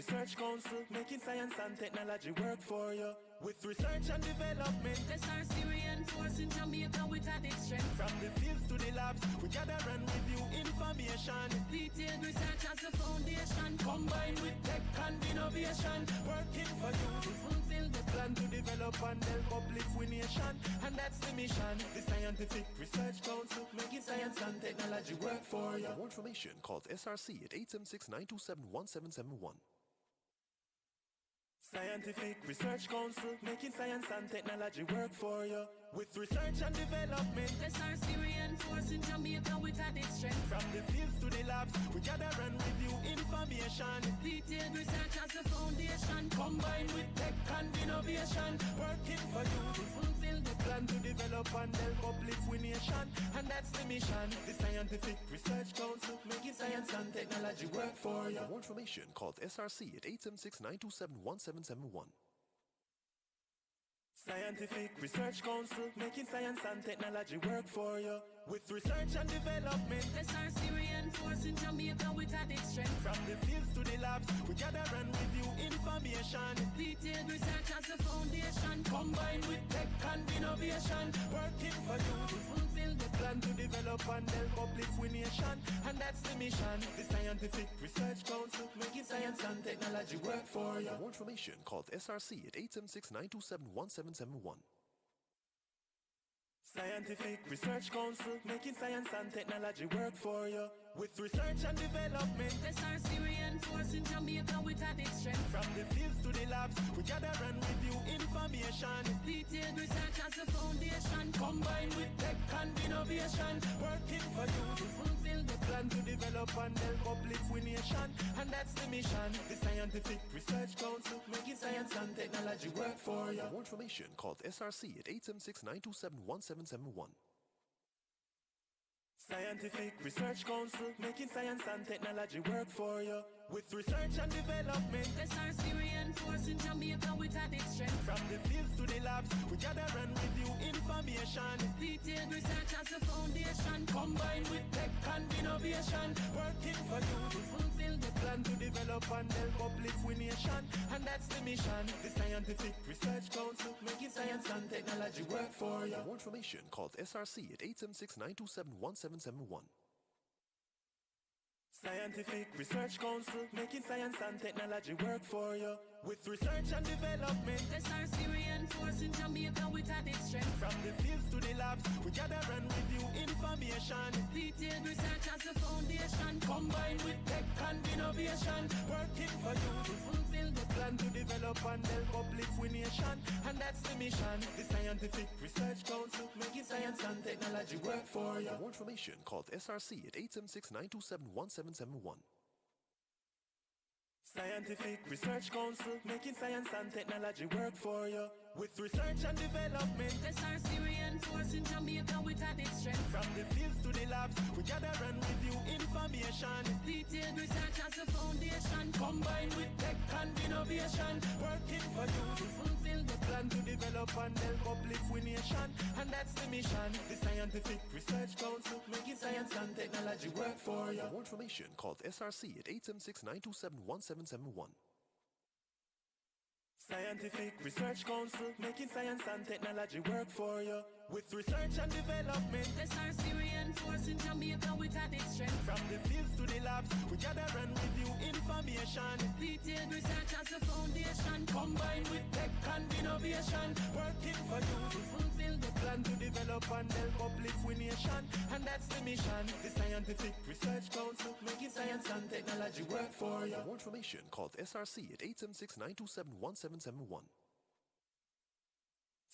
Research Council, making science and technology work for you. With research and development, SRC reinforcing Jamaica with added strength. From the fields to the labs, we gather and review information. Detailed research as the foundation, combined with tech and innovation, working for you to fulfill the plan to develop and help uplift we nation. And that's the mission. The Scientific Research Council, making science and technology work for you. For more information, call SRC at 876-927-1771. Scientific Research Council, making science and technology work for you. With research and development, SRC reinforcing Jamaica with added strength. From the fields to the labs, we gather and review information. Detailed research as the foundation, combined with tech and innovation, working for you to fulfill the plan to develop and help uplift we nation. And that's the mission. The Scientific Research Council, making science and technology work for you. For more information, call SRC at 876-927-1771. Scientific Research Council, making science and technology work for you. With research and development, SRC reinforcing Jamaica with added strength. From the fields to the labs, we gather and review information. Detailed research as the foundation, combined with tech and innovation, working for you to fulfill the plan to develop and help uplift we nation. And that's the mission. The Scientific Research Council, making science and technology work for you. For more information, call SRC at 876-927-1771. Scientific Research Council, making science and technology work for you. With research and development, SRC reinforcing Jamaica with added strength. From the fields to the labs, we gather and review information. Detailed research as the foundation, combined with tech and innovation, working for you to fulfill the plan to develop and help uplift we nation. And that's the mission. The Scientific Research Council, making science and technology work for you. For more information, call SRC at 876-927-1771. Scientific Research Council, making science and technology work for you. With research and development, SRC reinforcing Jamaica with added strength. From the fields to the labs, we gather and review information. Detailed research as the foundation, combined with tech and innovation, working for you to fulfill the plan to develop and help uplift we nation. And that's the mission. The Scientific Research Council, making science and technology work for you. For more information, call SRC at 876-927-1771. Scientific Research Council, making science and technology work for you. With research and development, SRC reinforcing Jamaica with added strength. From the fields to the labs, we gather and review information. Detailed research as the foundation, combined with tech and innovation, working for you to fulfill the plan to develop and help uplift we nation. And that's the mission. The Scientific Research Council, making science and technology work for you. For more information, call SRC at 876-927-1771. Scientific Research Council, making science and technology work for you. With research and development, SRC reinforcing Jamaica with added strength. From the fields to the labs, we gather and review information. Detailed research as the foundation, combined with tech and innovation, working for you to fulfill the plan to develop and help uplift we nation. And that's the mission. The Scientific Research Council, making science and technology work for you. For more information, call SRC at 876-927-1771. Scientific Research Council, making science and technology work for you. With research and development, SRC reinforcing Jamaica with added strength. From the fields to the labs, we gather and review information. Detailed research as the foundation, combined with tech and innovation, working for you to fulfill the plan to develop and help uplift we nation. And that's the mission. The Scientific Research Council, making science and technology work for you. For more information, call SRC at 876-927-1771.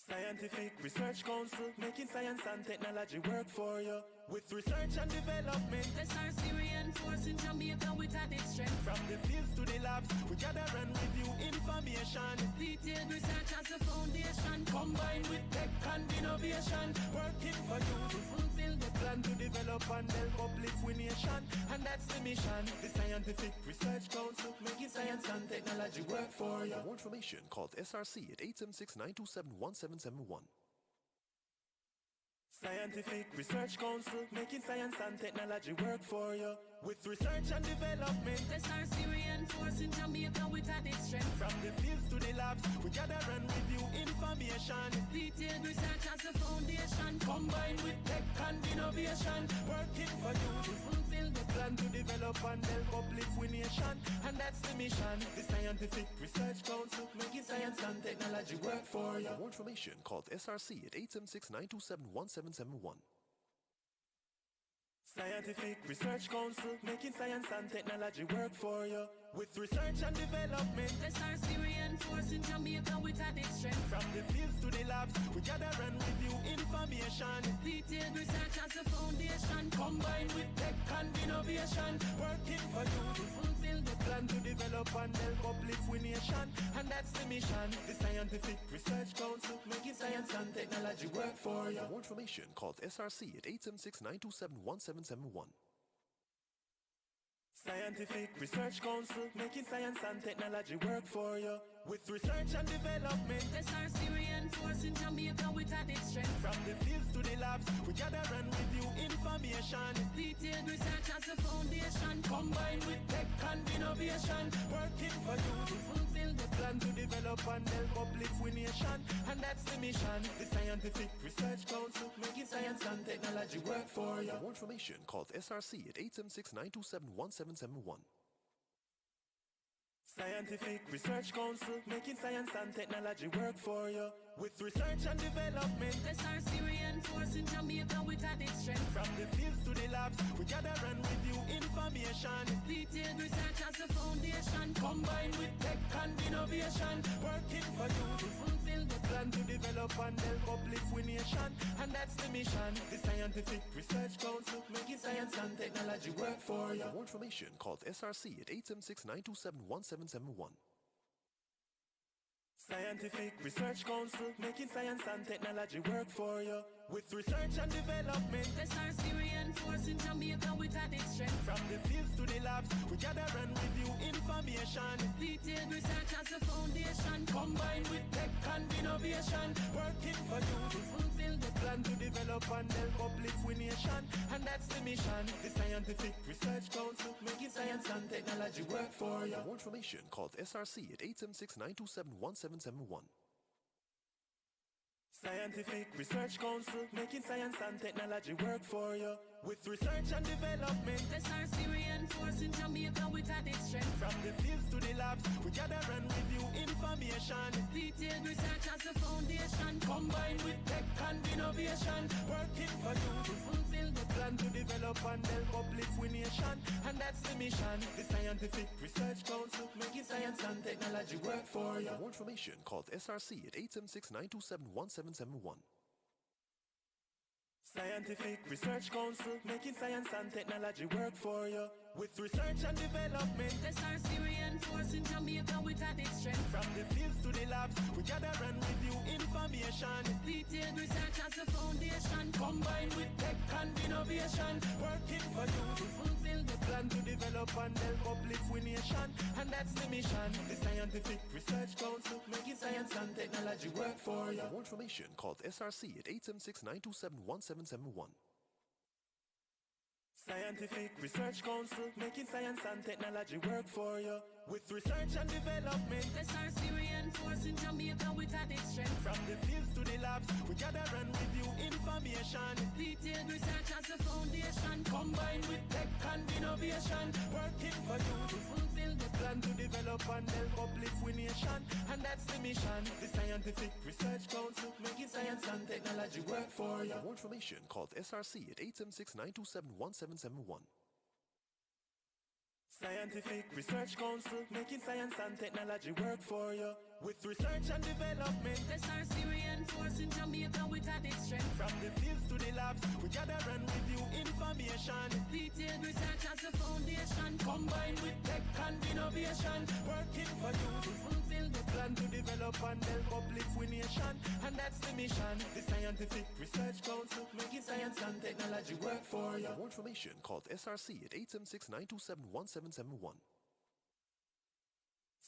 Scientific Research Council, making science and technology work for you. With research and development, SRC reinforcing Jamaica with added strength. From the fields to the labs, we gather and review information. Detailed research as the foundation, combined with tech and innovation, working for you to fulfill the plan to develop and help uplift we nation. And that's the mission. The Scientific Research Council, making science and technology work for you. For more information, call SRC at 876-927-1771. Scientific Research Council, making science and technology work for you. with research and development. SRC reinforcing Jamaica with added strength. From the fields to the labs, we gather and review information. Detailed research as a foundation, combined with tech and innovation, working for you to fulfill the plan to develop and help uplift we nation. And that's the mission. The Scientific Research Council, making science and technology work for you. For more information, call SRC at 876-927-1771. Scientific Research Council, making science and technology work for you. With research and development, SRC reinforcing Jamaica with added strength. From the fields to the labs, we gather and review information. Detailed research as a foundation, combined with tech and innovation, working for you to fulfill the plan to develop and help uplift we nation. And that's the mission. The Scientific Research Council, making science and technology work for you. For more information, call SRC at 876-927-1771. Scientific Research Council, making science and technology work for you. With research and development, SRC reinforcing Jamaica with added strength. From the fields to the labs, we gather and review information. Detailed research as a foundation, combined with tech and innovation, working for you to fulfill the plan to develop and help uplift we nation. And that's the mission. The Scientific Research Council, making science and technology work for you. For more information, call SRC at 876-927-1771. Scientific Research Council, making science and technology work for you. With research and development, SRC reinforcing Jamaica with added strength. From the fields to the labs, we gather and review information. Detailed research as a foundation, combined with tech and innovation, working for you to fulfill the plan to develop and help uplift we nation. And that's the mission. The Scientific Research Council, making science and technology work for you. For more information, call SRC at 876-927-1771. Scientific Research Council, making science and technology work for you. With research and development, SRC reinforcing Jamaica with added strength. From the fields to the labs, we gather and review information. Detailed research as a foundation, combined with tech and innovation, working for you to fulfill the plan to develop and help uplift we nation. And that's the mission. The Scientific Research Council, making science and technology work for you. For more information, call SRC at 876-927-1771. Scientific Research Council, making science and technology work for you. With research and development, SRC reinforcing Jamaica with added strength. From the fields to the labs, we gather and review information. Detailed research as a foundation, combined with tech and innovation, working for you to fulfill the plan to develop and help uplift we nation. And that's the mission. The Scientific Research Council, making science and technology work for you. For more information, call SRC at 876-927-1771. Scientific Research Council, making science and technology work for you. With research and development, SRC reinforcing Jamaica with added strength. From the fields to the labs, we gather and review information. Detailed research as a foundation, combined with tech and innovation, working for you to fulfill the plan to develop and help uplift we nation. And that's the mission. The Scientific Research Council, making science and technology work for you. For more information, call SRC at 876-927-1771. Scientific Research Council, making science and technology work for you. With research and development, SRC reinforcing Jamaica with added strength. From the fields to the labs, we gather and review information. Detailed research as a foundation, combined with tech and innovation, working for you to fulfill the plan to develop and help uplift we nation. And that's the mission. The Scientific Research Council, making science and technology work for you. For more information, call SRC at 876-927-1771. Scientific Research Council, making science and technology work for you. With research and development, SRC reinforcing Jamaica with added strength. From the fields to the labs, we gather and review information. Detailed research as a foundation, combined with tech and innovation, working for you to fulfill the plan to develop and help uplift we nation. And that's the mission. The Scientific Research Council, making science and technology work for you. For more information, call SRC at 876-927-1771.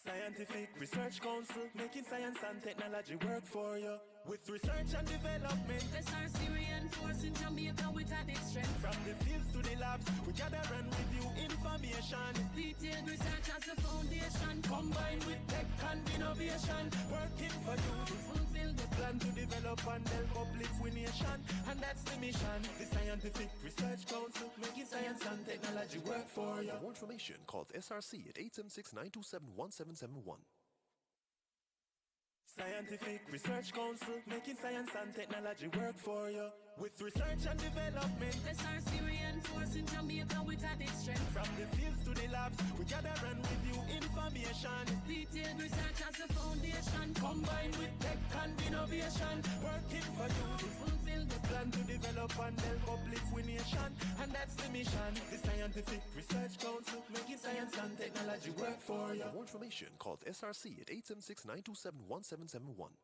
Scientific Research Council, making science and technology work for you. with research and development. SRC reinforcing Jamaica with added strength. From the fields to the labs, we gather and review information. Detailed research as the foundation, combined with tech and innovation, working for you to fulfill the plan to develop and help uplift we nation. And that's the mission. The Scientific Research Council, making science and technology work for you. For more information, call the SRC at 876-927-1771. Scientific Research Council, making science and technology work for you. With research and development, SRC reinforcing Jamaica with added strength. From the fields to the labs, we gather and review information. Detailed research as the foundation, combined with tech and innovation, working for you to fulfill the plan to develop and help uplift we nation. And that's the mission. The Scientific Research Council, making science and technology work for you. For more information, call the SRC at 876-927-1771.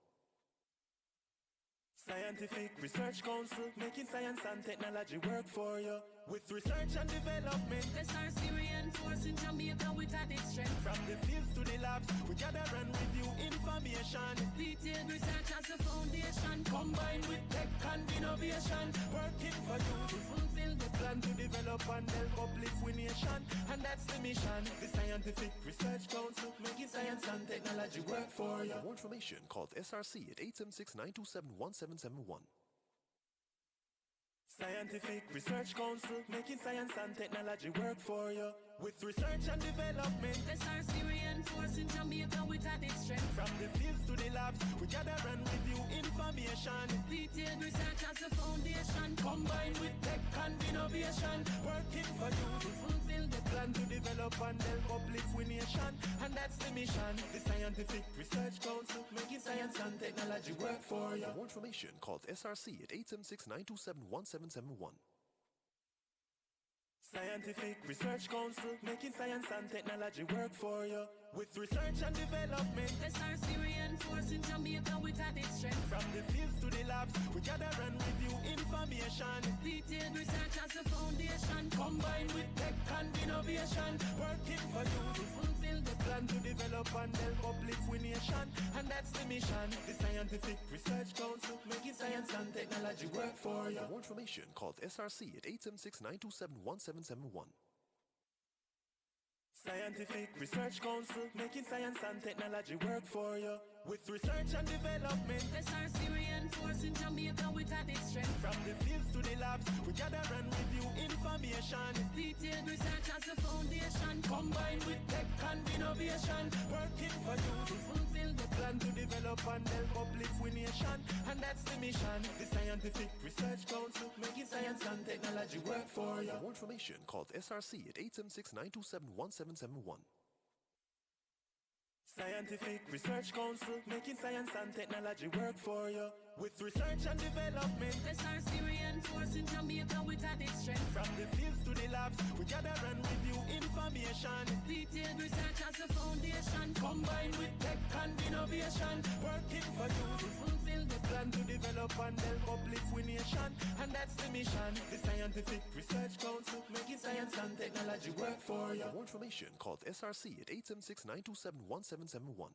Scientific Research Council, making science and technology work for you. With research and development, SRC reinforcing Jamaica with added strength. From the fields to the labs, we gather and review information. Detailed research as the foundation, combined with tech and innovation, working for you to fulfill the plan to develop and help uplift we nation. And that's the mission. The Scientific Research Council, making science and technology work for you. For more information, call the SRC at 876-927-1771. Scientific Research Council, making science and technology work for you. With research and development, SRC reinforcing Jamaica with added strength. From the fields to the labs, we gather and review information. Detailed research as the foundation, combined with tech and innovation, working for you to fulfill the plan to develop and help uplift we nation. And that's the mission. The Scientific Research Council, making science and technology work for you. For more information, call the SRC at 876-927-1771. Scientific Research Council, making science and technology work for you. With research and development, SRC reinforcing Jamaica with added strength. From the fields to the labs, we gather and review information. Detailed research as the foundation, combined with tech and innovation, working for you to fulfill the plan to develop and help uplift we nation. And that's the mission. The Scientific Research Council, making science and technology work for you. For more information, call the SRC at 876-927-1771. Scientific Research Council, making science and technology work for you. With research and development, SRC reinforcing Jamaica with added strength. From the fields to the labs, we gather and review information. Detailed research as the foundation, combined with tech and innovation, working for you to fulfill the plan to develop and help uplift we nation. And that's the mission. The Scientific Research Council, making science and technology work for you. For more information, call the SRC at 876-927-1771. Scientific Research Council, making science and technology work for you. With research and development, SRC reinforcing Jamaica with added strength. From the fields to the labs, we gather and review information. Detailed research as the foundation, combined with tech and innovation, working for you to fulfill the plan to develop and help uplift we nation. And that's the mission. The Scientific Research Council, making science and technology work for you. For more information, call the SRC at 876-927-1771.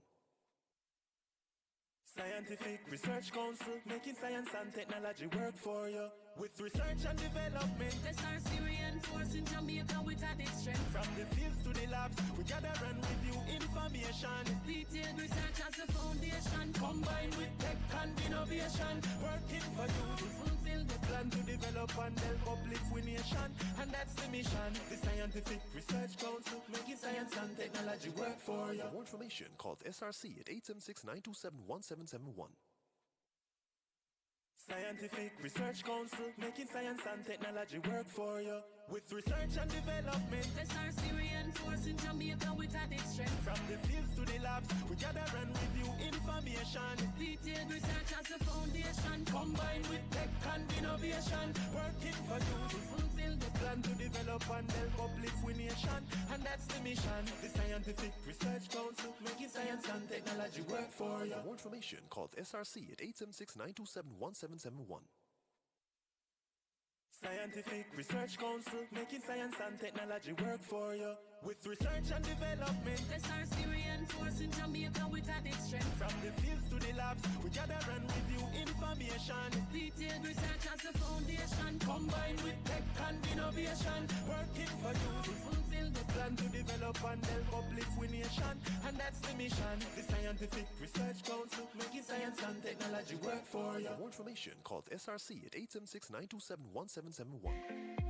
Scientific Research Council, making science and technology work for you. With research and development, SRC reinforcing Jamaica with added strength. From the fields to the labs, we gather and review information. Detailed research as the foundation, combined with tech and innovation, working for you to fulfill the plan to develop and help uplift we nation. And that's the mission. The Scientific Research Council, making science and technology work for you. For more information, call the SRC at 876-927-1771. Scientific Research Council, making science and technology work for you. With research and development, SRC reinforcing Jamaica with added strength. From the fields to the labs, we gather and review information. Detailed research as the foundation, combined with tech and innovation, working for you to fulfill the plan to develop and help uplift we nation. And that's the mission. The Scientific Research Council, making science and technology work for you. For more information, call the SRC at 876-927-1771. Scientific Research Council, making science and technology work for you. With research and development, SRC reinforcing Jamaica with with added strength. From the fields to the labs, we gather and review information. Detailed research as the foundation. Combined with tech and innovation, working for you to Fulfill the plan to develop and help uplift we nation. And that's the mission. The Scientific Research Council, making science and technology work for you. For more information, call SRC at 876-927-1771.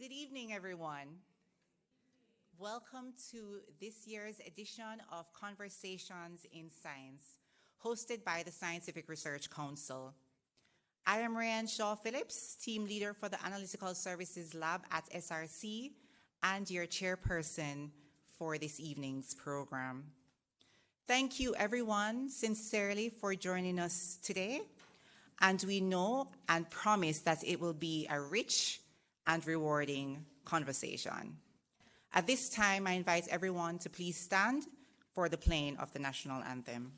Good evening, everyone. Welcome to this year's edition of Conversations in Science, hosted by the Scientific Research Council. I am Ryan Shaw Phillips, team leader for the Analytical Services Lab at SRC, and your chairperson for this evening's program. Thank you, everyone, sincerely for joining us today, and we know and promise that it will be a rich and rewarding conversation. At this time, I invite everyone to please stand for the playing of the national anthem.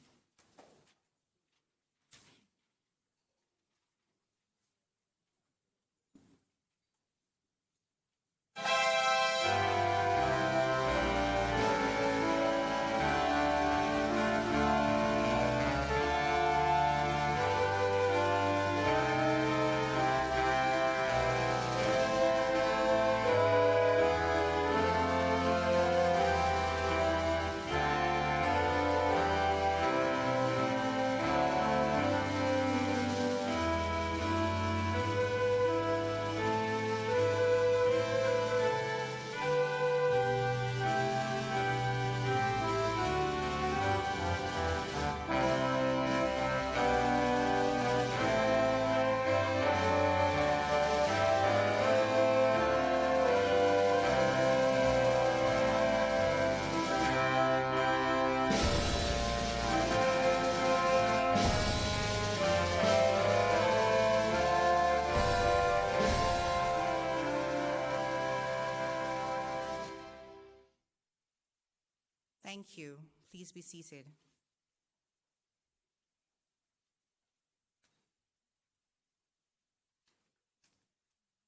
Thank you. Please be seated.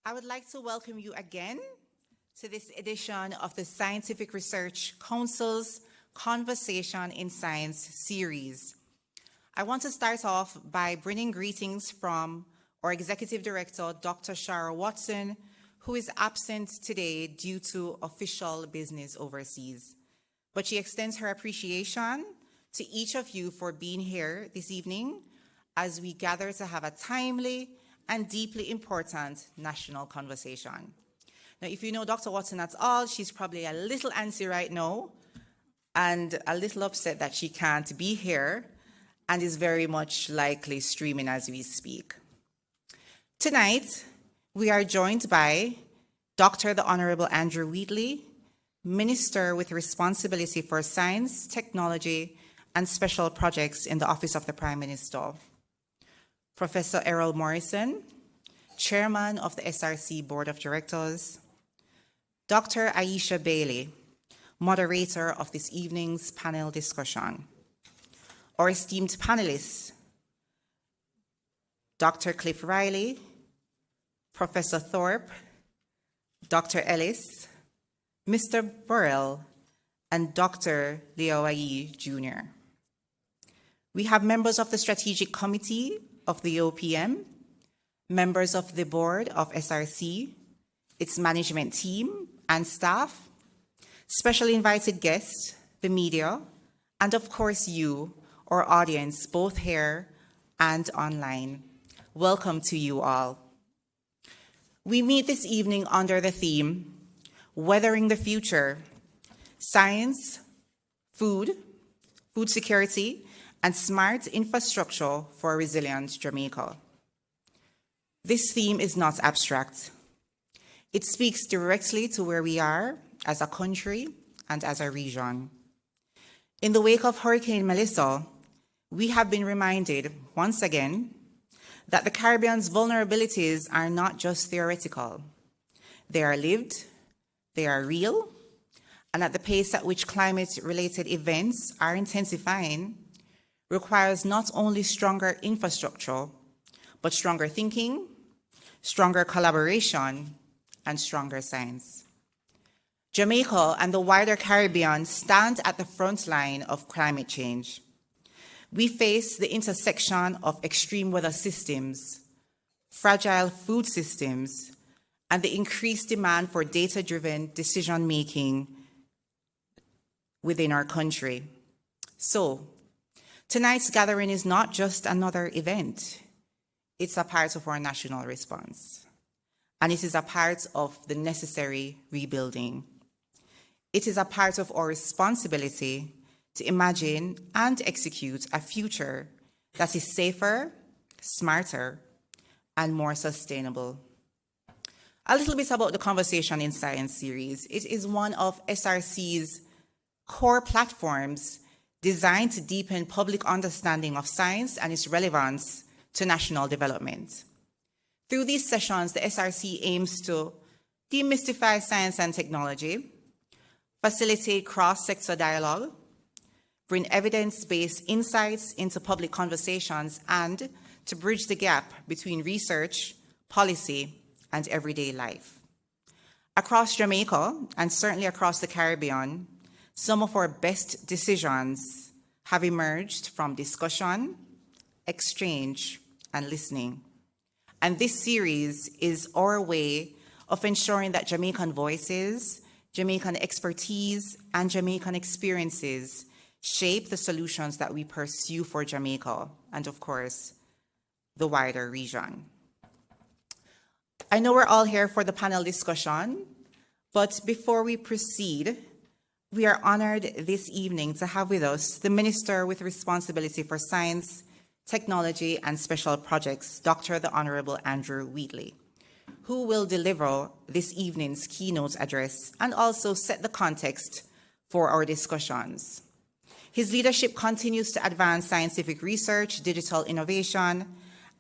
I would like to welcome you again to this edition of the Scientific Research Council's Conversation in Science series. I want to start off by bringing greetings from our Executive Director, Dr. Shara Watson, who is absent today due to official business overseas. But she extends her appreciation to each of you for being here this evening as we gather to have a timely and deeply important national conversation. Now, if you know Dr. Watson at all, she's probably a little antsy right now and a little upset that she can't be here and is very much likely streaming as we speak. Tonight, we are joined by Dr. the Honorable Andrew Wheatley, Minister with responsibility for science, technology, and special projects in the Office of the Prime Minister. Professor Errol Morrison, Chairman of the SRC Board of Directors. Dr. Aisha Bailey, Moderator of this evening's panel discussion. Our esteemed panelists, Dr. Cliff Riley, Professor Thorpe, Dr. Ellis, Mr. Burrell, and Dr. Lyew-Ayee Jr. We have members of the Strategic Committee of the OPM, members of the Board of SRC, its management team and staff, special invited guests, the media, and of course you, our audience, both here and online. Welcome to you all. We meet this evening under the theme, Weathering the Future, Science, Food Security, and Smart Infrastructure for a Resilient Jamaica. This theme is not abstract. It speaks directly to where we are as a country and as a region. In the wake of Hurricane Melissa, we have been reminded once again that the Caribbean's vulnerabilities are not just theoretical. They are lived, they are real, and at the pace at which climate-related events are intensifying requires not only stronger infrastructure, but stronger thinking, stronger collaboration, and stronger science. Jamaica and the wider Caribbean stand at the front line of climate change. We face the intersection of extreme weather systems, fragile food systems, and the increased demand for data-driven decision-making within our country. So, tonight's gathering is not just another event. It's a part of our national response. and it is a part of the necessary rebuilding. It is a part of our responsibility to imagine and execute a future that is safer, smarter, and more sustainable. A little bit about the Conversation in Science series. It is one of SRC's core platforms designed to deepen public understanding of science and its relevance to national development. Through these sessions, the SRC aims to demystify science and technology, facilitate cross-sector dialogue, bring evidence-based insights into public conversations, and to bridge the gap between research, policy, and everyday life. Across Jamaica, and certainly across the Caribbean, some of our best decisions have emerged from discussion, exchange, and listening. And this series is our way of ensuring that Jamaican voices, Jamaican expertise, and Jamaican experiences shape the solutions that we pursue for Jamaica and, of course, the wider region. I know we're all here for the panel discussion, but before we proceed, we are honored this evening to have with us the Minister with Responsibility for Science, Technology, and Special Projects, Dr. the Honorable Andrew Wheatley, who will deliver this evening's keynote address and also set the context for our discussions. His leadership continues to advance scientific research, digital innovation,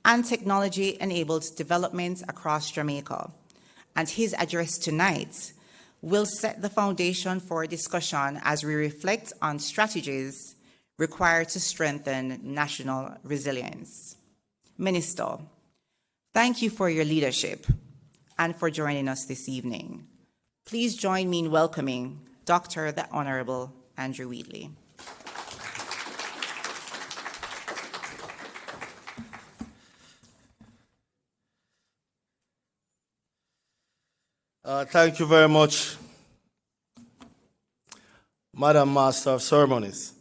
and technology-enabled development across Jamaica. And his address tonight will set the foundation for discussion as we reflect on strategies required to strengthen national resilience. Minister, thank you for your leadership and for joining us this evening. Please join me in welcoming Dr. the Honorable Andrew Wheatley. Thank you very much, Madam Master of Ceremonies,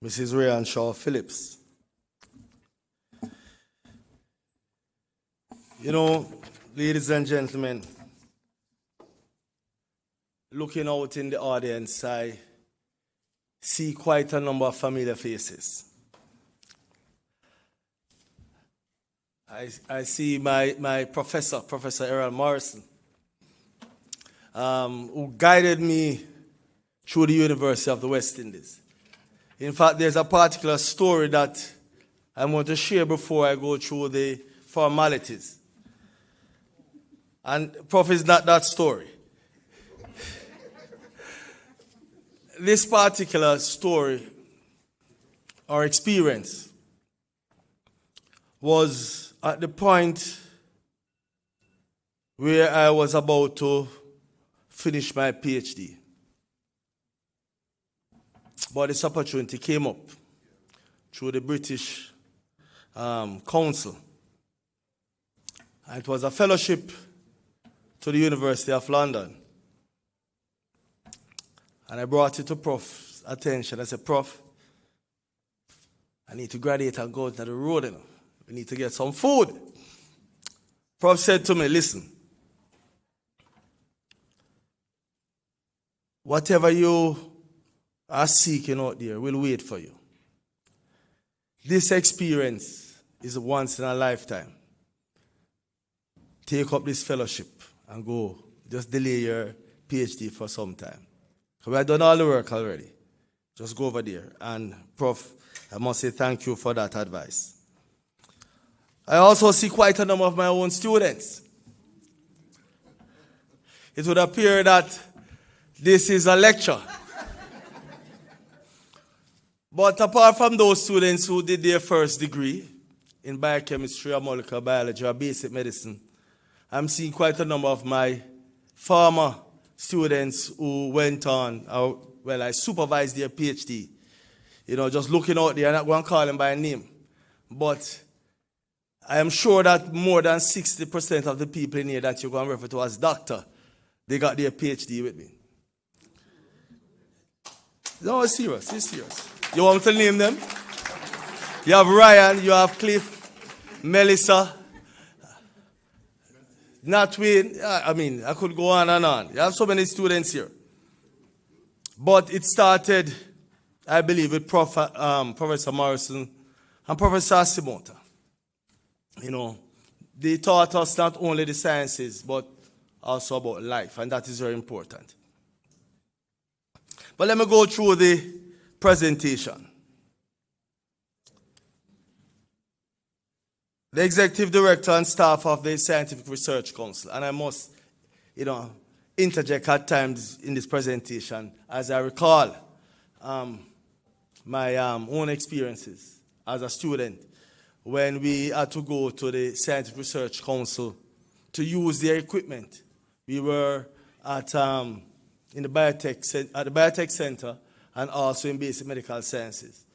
Mrs. Rayan Shaw Phillips. You know, ladies and gentlemen, looking out in the audience, I see quite a number of familiar faces. I see my professor, Professor Errol Morrison, who guided me through the University of the West Indies. In fact, there's a particular story that I want to share before I go through the formalities. And Prof is not that story. This particular story or experience was at the point where I was about to finish my PhD. But this opportunity came up through the British Council. And it was a fellowship to the University of London. And I brought it to Prof's attention. I said, Prof, I need to graduate and go to the road. You know. We need to get some food. Prof said to me, listen, whatever you are seeking out there, we'll wait for you. This experience is once in a lifetime. Take up this fellowship and go. Just delay your PhD for some time. We have done all the work already. Just go over there. And Prof, I must say thank you for that advice. I also see quite a number of my own students. It would appear that this is a lecture. But apart from those students who did their first degree in biochemistry or molecular biology or basic medicine, I'm seeing quite a number of my former students who went on, I supervised their PhD. You know, just looking out there, I'm not going to call them by name. But I am sure that more than 60% of the people in here that you're going to refer to as doctor, they got their PhD with me. No, it's serious. It's serious. You want me to name them? You have Ryan, you have Cliff, Melissa, not with, I mean, I could go on and on. You have so many students here. But it started, I believe, with Professor Morrison and Professor Simota. You know, they taught us not only the sciences, but also about life, and that is very important. But let me go through the presentation. The Executive Director and staff of the Scientific Research Council, and I must, interject at times in this presentation as I recall my own experiences as a student when we had to go to the Scientific Research Council to use their equipment. We were at in the Biotech Center and also in Basic Medical Sciences,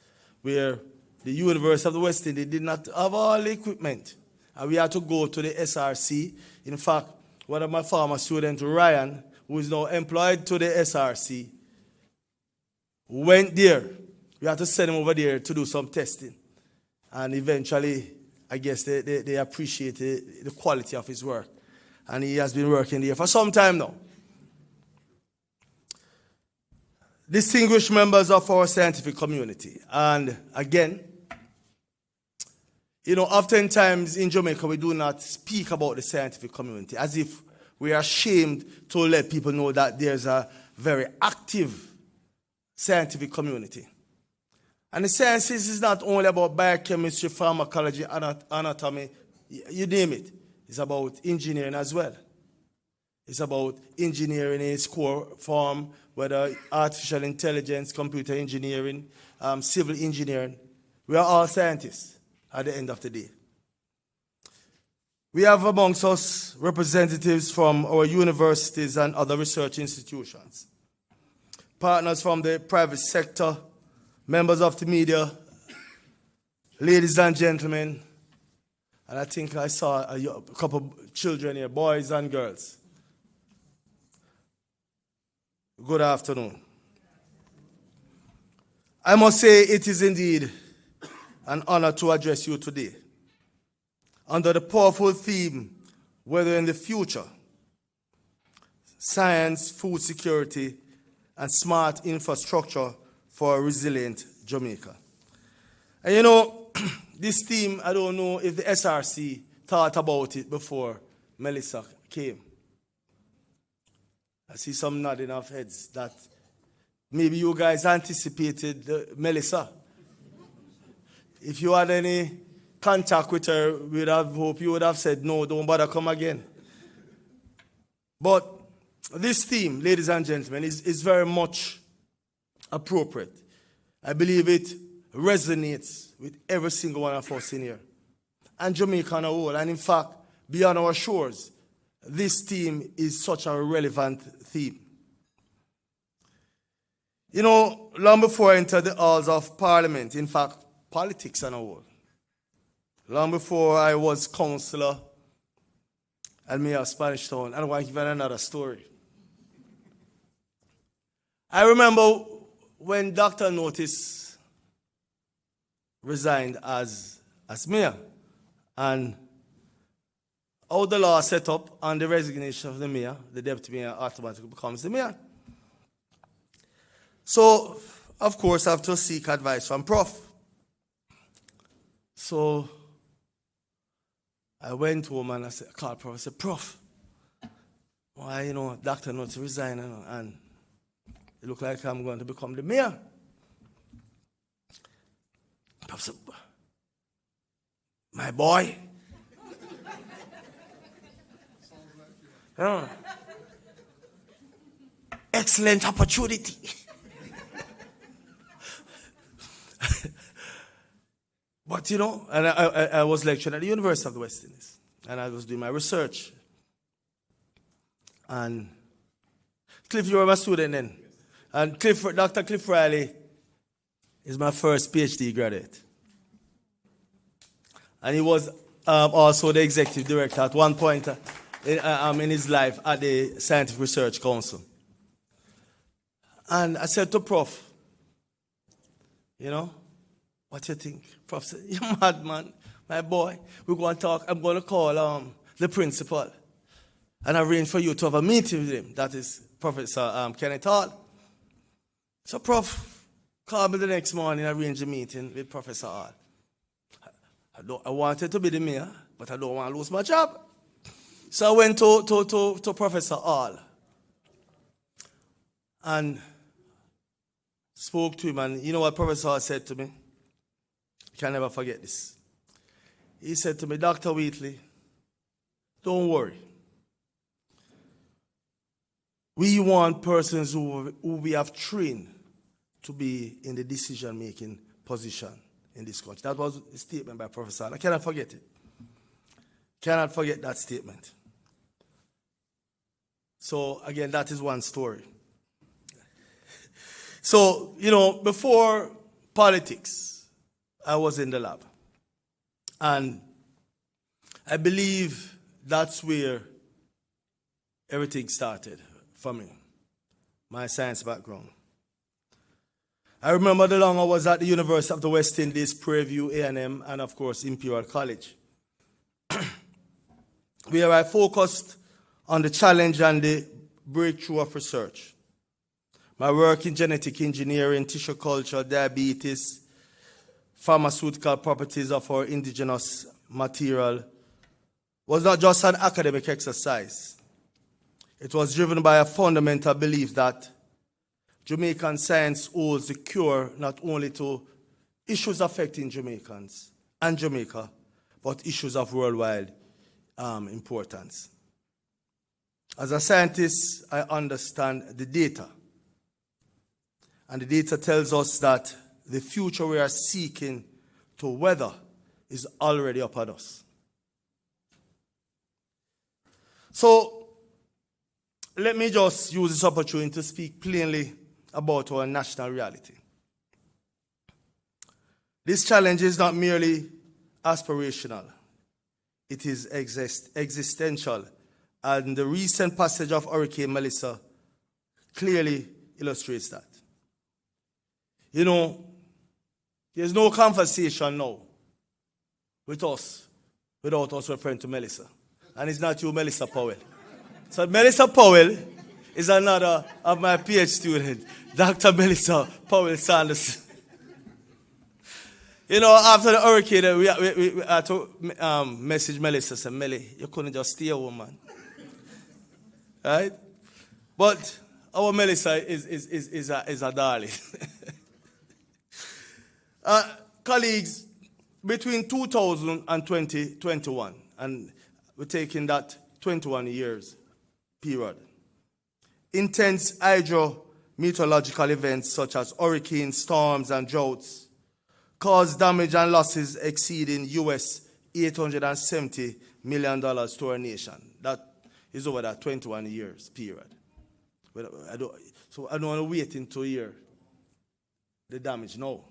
where the University of the West Indies did not have all the equipment. And we had to go to the SRC. In fact, one of my former students, Ryan, who is now employed to the SRC, went there. We had to send him over there to do some testing. And eventually, I guess they appreciated the quality of his work. And he has been working there for some time now. Distinguished members of our scientific community. And again, oftentimes in Jamaica we do not speak about the scientific community as if we are ashamed to let people know that there's a very active scientific community. And the sciences is not only about biochemistry, pharmacology, anatomy, you name it. It's about engineering as well. It's about engineering in its core form, whether artificial intelligence, computer engineering, civil engineering. We are all scientists at the end of the day. We have amongst us representatives from our universities and other research institutions, partners from the private sector, members of the media, ladies and gentlemen, and I think I saw a couple of children here, boys and girls. Good afternoon. I must say it is indeed an honor to address you today under the powerful theme, whether in the future, science, food security, and smart infrastructure for a resilient Jamaica. And this theme, I don't know if the SRC thought about it before Melissa came. I see some nodding of heads that maybe you guys anticipated Melissa. If you had any contact with her, we'd have hoped you would have said, no, don't bother, come again. But this theme, ladies and gentlemen, is very much appropriate. I believe it resonates with every single one of us in here, and Jamaica on a whole. And in fact, beyond our shores, this theme is such a relevant theme. Long before I entered the halls of Parliament, in fact, politics on a whole, long before I was councillor and mayor of Spanish Town, I want to give you another story. I remember when Dr. Notice resigned as mayor, and how the law set up on the resignation of the mayor, the deputy mayor automatically becomes the mayor. So, of course, I have to seek advice from Prof. So, I went home and I called Prof. I said, Prof, why, Dr. Notice resigned and it looks like I'm going to become the mayor. Prof said, my boy. Excellent opportunity. But and I was lecturing at the University of the West Indies, and I was doing my research. And Cliff, you were my student then. And Dr. Cliff Riley is my first PhD graduate. And he was also the executive director at one point in his life at the Scientific Research Council. And I said to Prof, what do you think? Prof said, you're mad, man, my boy. We're going to talk. I'm going to call the principal. and arrange for you to have a meeting with him. That is Professor Kenneth Hall. So Prof called me the next morning and arranged a meeting with Professor Hall. I wanted to be the mayor, but I don't want to lose my job. So I went to Professor Hall and spoke to him, and you know what Professor Hall said to me? I can never forget this. He said to me, Dr. Wheatley, don't worry. We want persons who we have trained to be in the decision-making position in this country. That was a statement by Professor Hall. I cannot forget it. Cannot forget that statement. So, again, that is one story. So, you know, before politics, I was in the lab. And I believe that's where everything started for me, my science background. I remember the long I was at the University of the West Indies, Prairie View, A&M, and of course, Imperial College, where I focused on the challenge and the breakthrough of research. My work in genetic engineering, tissue culture, diabetes, pharmaceutical properties of our indigenous material was not just an academic exercise. It was driven by a fundamental belief that Jamaican science holds the cure not only to issues affecting Jamaicans and Jamaica, but issues of worldwide importance. As a scientist, I understand the data. And the data tells us that the future we are seeking to weather is already upon us. So, let me just use this opportunity to speak plainly about our national reality. This challenge is not merely aspirational. It is existential. And the recent passage of Hurricane Melissa clearly illustrates that. You know, there's no conversation now with us without us referring to Melissa. And it's not you, Melissa Powell. So Melissa Powell is another of my PhD students, Dr. Melissa Powell Sanders. You know, after the hurricane, we had to message Melissa and say, Melly, you couldn't just stay home, man. Right? But our Melissa is a darling. Colleagues, between 2000 and 2021, and we're taking that 21 years period, intense hydrometeorological events such as hurricanes, storms, and droughts caused damage and losses exceeding US $870 million to our nation. That is over that 21 years period. I don't want to wait until a year the damage. No.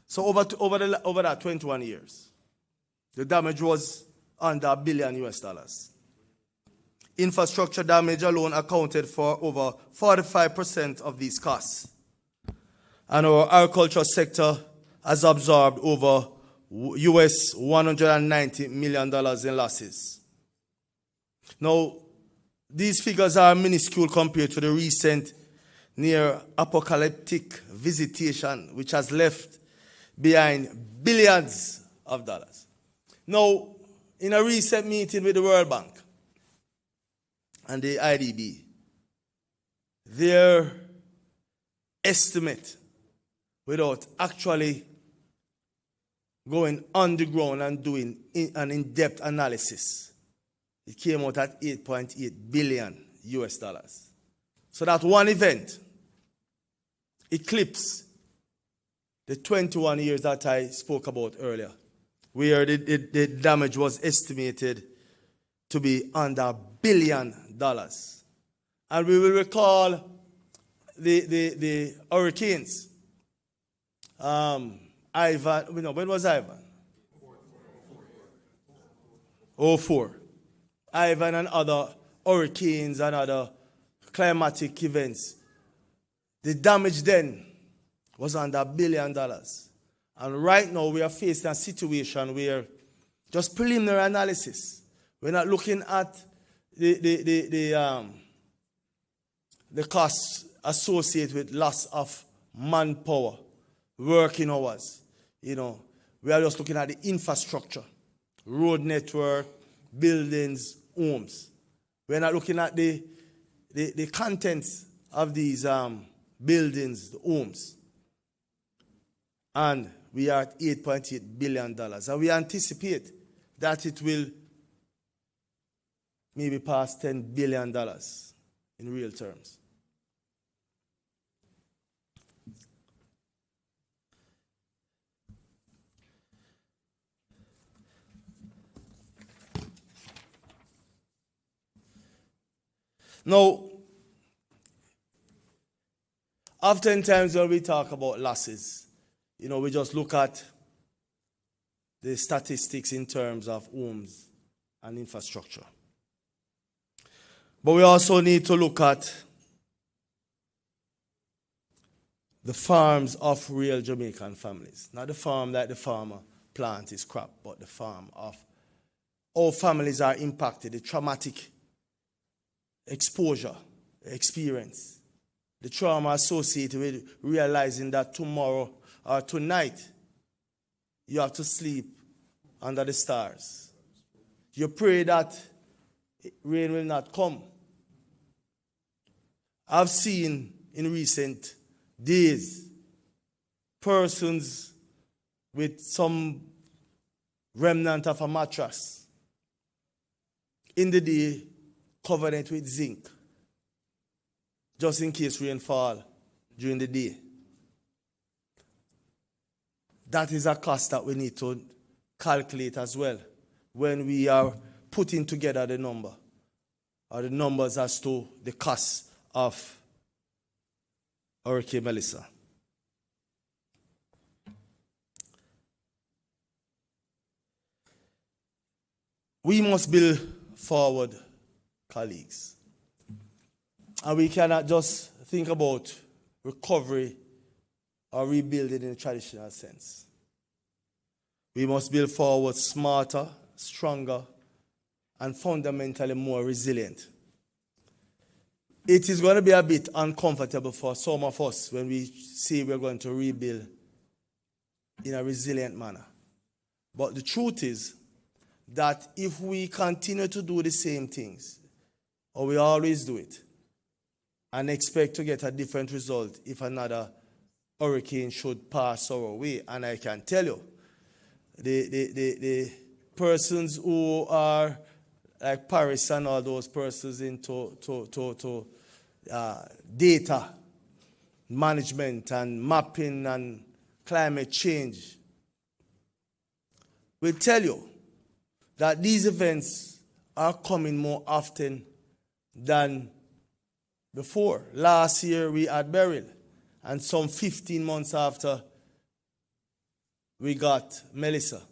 So over that 21 years, the damage was under $1 billion US. Infrastructure damage alone accounted for over 45% of these costs. And our agriculture sector has absorbed over US $190 million in losses. Now, these figures are minuscule compared to the recent near-apocalyptic visitation, which has left behind billions of dollars. Now, in a recent meeting with the World Bank and the IDB, their estimate, without actually going on the ground and doing an in-depth analysis, it came out at $8.8 billion US. So that one event eclipsed the 21 years that I spoke about earlier, where the damage was estimated to be under $1 billion. And we will recall the hurricanes. Ivan, when was Ivan? 2004. Ivan and other hurricanes and other climatic events. The damage then was under $1 billion. And right now we are facing a situation where just preliminary analysis. We're not looking at the costs associated with loss of manpower, working hours. We are just looking at the infrastructure, road network, buildings, homes. We're not looking at the contents of these buildings, the homes. And we are at $8.8 billion. And we anticipate that it will maybe pass $10 billion in real terms. Now, oftentimes when we talk about losses, we just look at the statistics in terms of homes and infrastructure. But we also need to look at the farms of real Jamaican families. Not the farm that the farmer plants his crop, but the farm of how families are impacted, the traumatic exposure, experience, the trauma associated with realizing that tomorrow or tonight you have to sleep under the stars. You pray that rain will not come. I've seen in recent days persons with some remnant of a mattress in the day covered it with zinc, just in case rain fall during the day. That is a cost that we need to calculate as well when we are putting together the number, or the numbers as to the cost of Hurricane Melissa. We must build forward, colleagues. And we cannot just think about recovery or rebuilding in a traditional sense. We must build forward smarter, stronger, and fundamentally more resilient. It is going to be a bit uncomfortable for some of us when we say we're going to rebuild in a resilient manner. But the truth is that if we continue to do the same things, or we always do it, and expect to get a different result if another hurricane should pass our way, and I can tell you, the persons who are like Parris and all those persons into data management and mapping and climate change will tell you that these events are coming more often than before. Last year we had Burrell, and some 15 months after we got Melissa.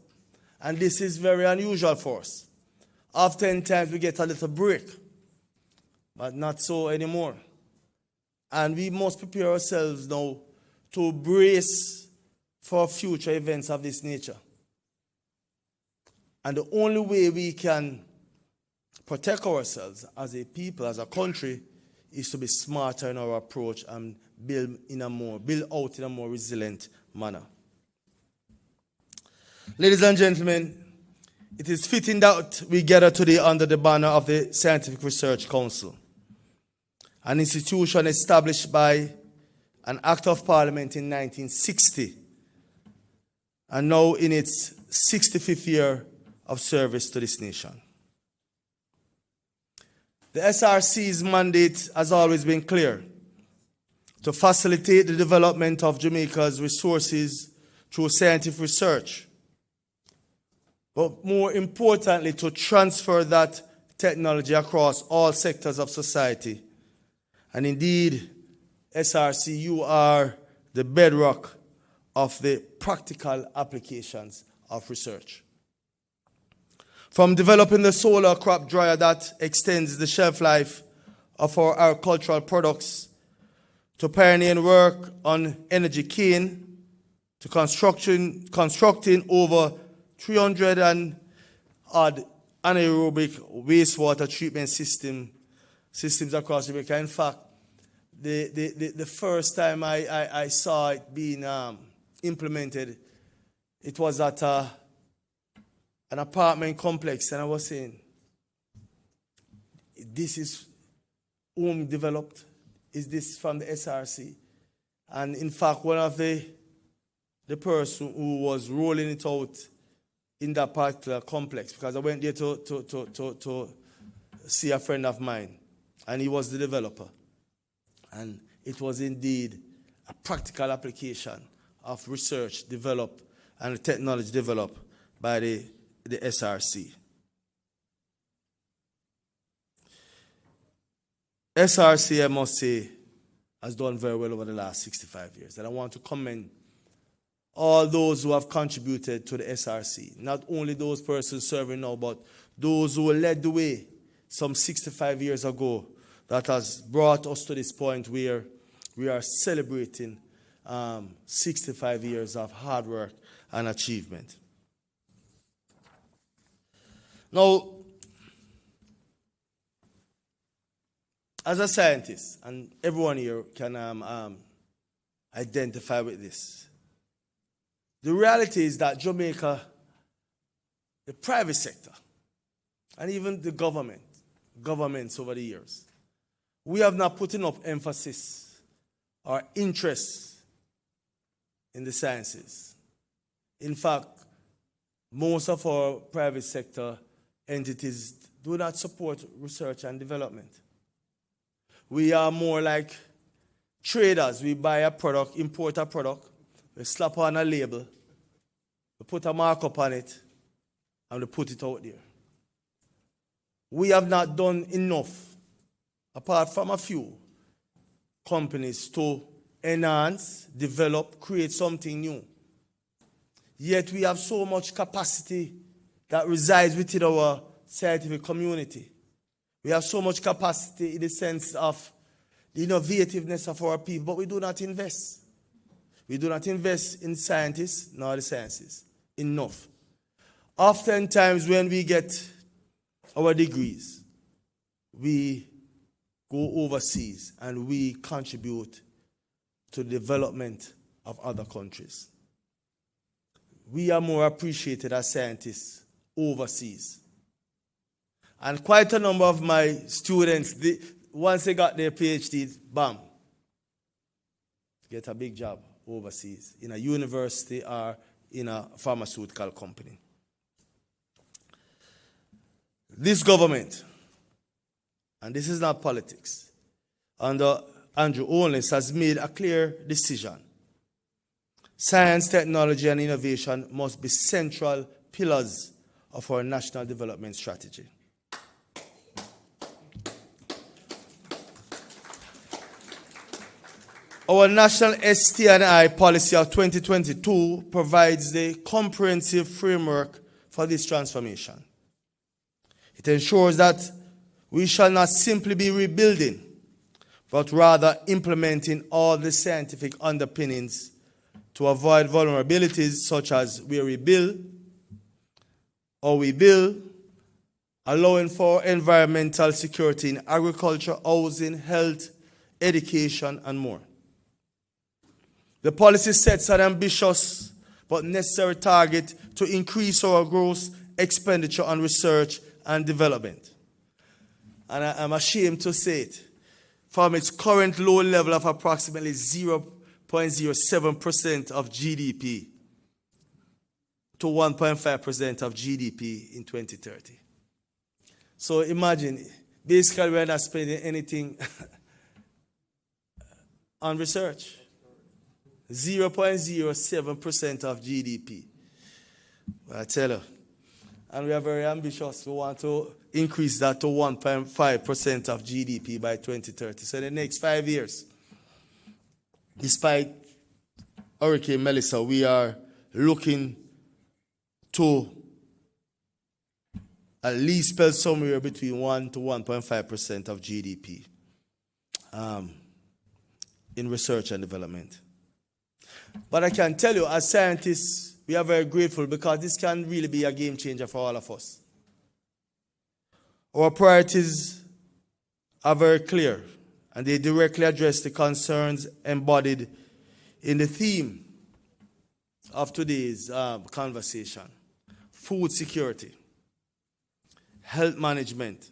And this is very unusual for us. Oftentimes we get a little break, but not so anymore. And we must prepare ourselves now to brace for future events of this nature. And the only way we can protect ourselves as a people, as a country, is to be smarter in our approach and build out in a more resilient manner. Ladies and gentlemen, it is fitting that we gather today under the banner of the Scientific Research Council, an institution established by an Act of Parliament in 1960, and now in its 65th year of service to this nation. The SRC's mandate has always been clear: to facilitate the development of Jamaica's resources through scientific research, but more importantly, to transfer that technology across all sectors of society. And indeed, SRC, you are the bedrock of the practical applications of research. From developing the solar crop dryer that extends the shelf life of our agricultural products, to pioneering work on energy cane, to constructing over 300 and odd anaerobic wastewater treatment systems across Jamaica. In fact, the first time I saw it being implemented, it was at an apartment complex, and I was saying, this is home developed? Is this from the SRC? And in fact, one of the person who was rolling it out in that particular complex, because I went there to see a friend of mine, and he was the developer. And it was indeed a practical application of research developed and technology developed by the SRC. SRC, I must say, has done very well over the last 65 years. And I want to commend all those who have contributed to the SRC. Not only those persons serving now, but those who led the way some 65 years ago that has brought us to this point where we are celebrating 65 years of hard work and achievement. Now, as a scientist, and everyone here can identify with this, the reality is that Jamaica, the private sector, and even the governments over the years, we have not put enough emphasis or interest in the sciences. In fact, most of our private sector entities do not support research and development. We are more like traders. We buy a product, import a product, we slap on a label, we put a markup on it, and we put it out there. We have not done enough, apart from a few companies, to enhance, develop, create something new. Yet we have so much capacity that resides within our scientific community. We have so much capacity in the sense of the innovativeness of our people, but we do not invest. We do not invest in scientists nor the sciences enough. Oftentimes when we get our degrees, we go overseas and we contribute to the development of other countries. We are more appreciated as scientists overseas. And quite a number of my students, once they got their PhD, bam, get a big job overseas in a university or in a pharmaceutical company. This government, and this is not politics, under Andrew Holness has made a clear decision. Science, technology, and innovation must be central pillars of our national development strategy. Our National ST&I policy of 2022 provides the comprehensive framework for this transformation. It ensures that we shall not simply be rebuilding, but rather implementing all the scientific underpinnings to avoid vulnerabilities such as where we build, or we build, allowing for environmental security in agriculture, housing, health, education, and more. The policy sets an ambitious but necessary target to increase our gross expenditure on research and development. And I'm ashamed to say it, from its current low level of approximately 0.07% of GDP to 1.5% of GDP in 2030. So imagine, basically we're not spending anything on research. 0.07% of GDP. I tell you. And we are very ambitious. We want to increase that to 1.5% of GDP by 2030. So in the next 5 years, despite Hurricane Melissa, we are looking to at least spend somewhere between 1 to 1.5% of GDP in research and development. But I can tell you, as scientists, we are very grateful because this can really be a game changer for all of us. Our priorities are very clear, and they directly address the concerns embodied in the theme of today's conversation: food security, health management,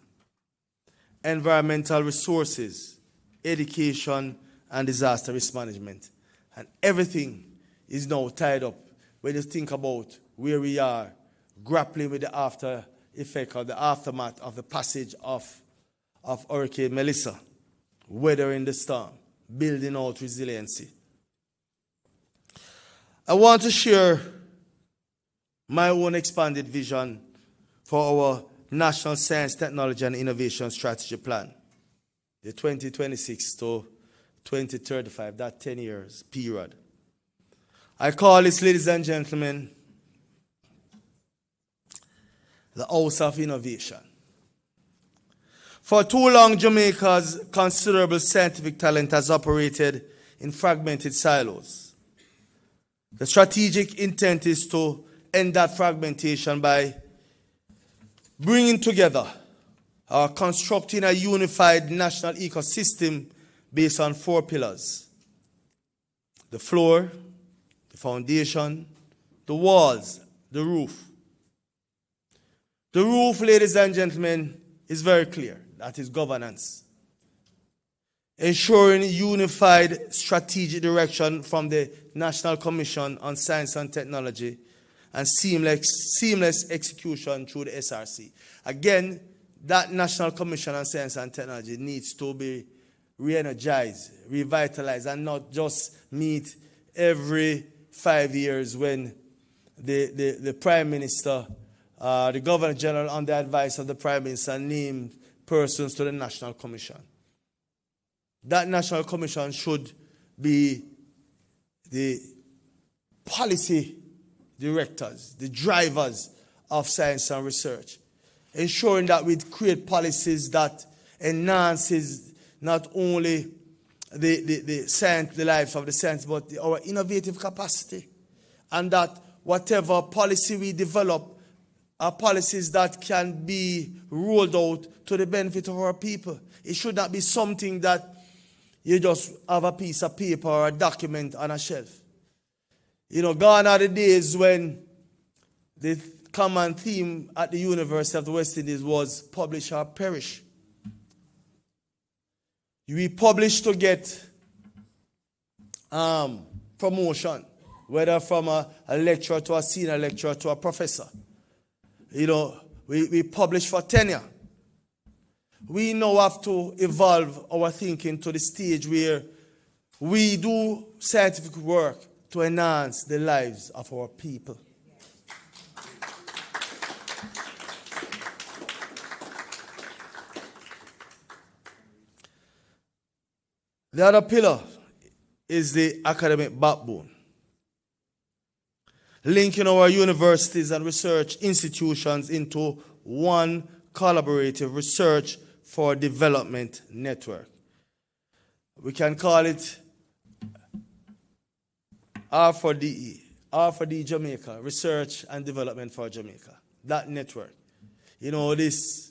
environmental resources, education, and disaster risk management. And everything is now tied up when you think about where we are grappling with the after effect or the aftermath of the passage of Hurricane Melissa, weathering the storm, building out resiliency. I want to share my own expanded vision for our National Science, Technology, and Innovation Strategy Plan, the 2026 to 2035, that 10 years period. I call this, ladies and gentlemen, the House of Innovation. For too long, Jamaica's considerable scientific talent has operated in fragmented silos. The strategic intent is to end that fragmentation by bringing together or constructing a unified national ecosystem based on 4 pillars: the floor, the foundation, the walls, the roof. The roof, ladies and gentlemen, is very clear. That is governance. Ensuring unified strategic direction from the National Commission on Science and Technology and seamless execution through the SRC. Again, that National Commission on Science and Technology needs to be re-energized, revitalized, and not just meet every 5 years when the Prime Minister, the Governor General, on the advice of the Prime Minister, named persons to the National Commission. That National Commission should be the policy directors, the drivers of science and research, ensuring that we create policies that enhances not only the science, the lives of the science, but our innovative capacity, and that whatever policy we develop are policies that can be rolled out to the benefit of our people. It should not be something that you just have a piece of paper or a document on a shelf. You know, gone are the days when the common theme at the University of the West Indies was publish or perish. We publish to get promotion, whether from a lecturer to a senior lecturer to a professor. You know, we publish for tenure. We now have to evolve our thinking to the stage where we do scientific work to enhance the lives of our people. The other pillar is the academic backbone, linking our universities and research institutions into one collaborative research for development network. We can call it R4DE, R4D Jamaica, Research and Development for Jamaica. That network. You know, this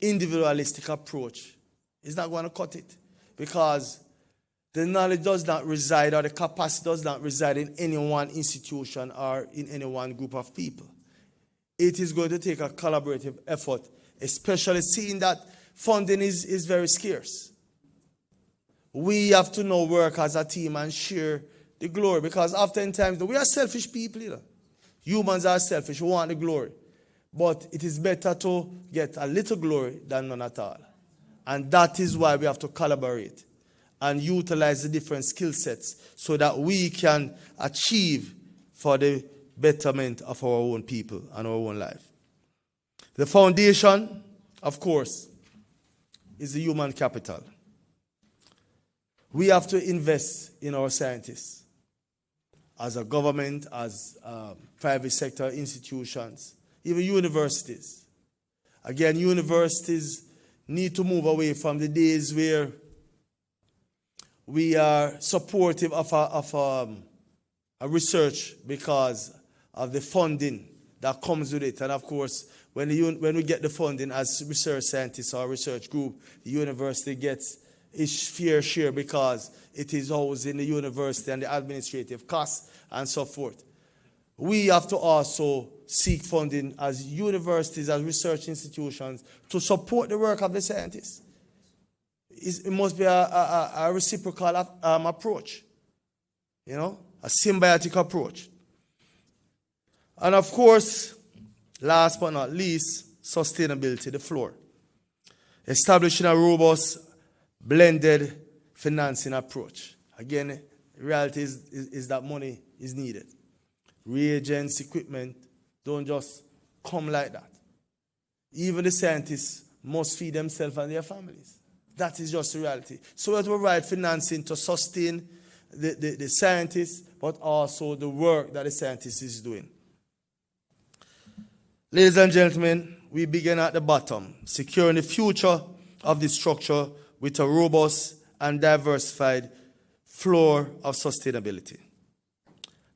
individualistic approach is not going to cut it, because the knowledge does not reside, or the capacity does not reside in any one institution or in any one group of people. It is going to take a collaborative effort, especially seeing that funding is very scarce. We have to now work as a team and share the glory, because oftentimes we are selfish people. You know. Humans are selfish, we want the glory. But it is better to get a little glory than none at all. And that is why we have to collaborate and utilize the different skill sets so that we can achieve for the betterment of our own people and our own life. The foundation, of course, is the human capital. We have to invest in our scientists as a government, as private sector institutions, even universities. Again, universities need to move away from the days where we are supportive of a research because of the funding that comes with it. And of course, when we get the funding as research scientists or research group, the university gets its fair share because it is housed in the university and the administrative costs and so forth. We have to also seek funding as universities, as research institutions, to support the work of the scientists. It must be a reciprocal approach, you know, a symbiotic approach. And of course, last but not least, sustainability, the floor. Establishing a robust, blended financing approach. Again, the reality is that money is needed. Reagents, equipment don't just come like that. Even the scientists must feed themselves and their families. That is just the reality. So we have to provide financing to sustain the scientists, but also the work that the scientist is doing. Ladies and gentlemen, we begin at the bottom, securing the future of the structure with a robust and diversified floor of sustainability.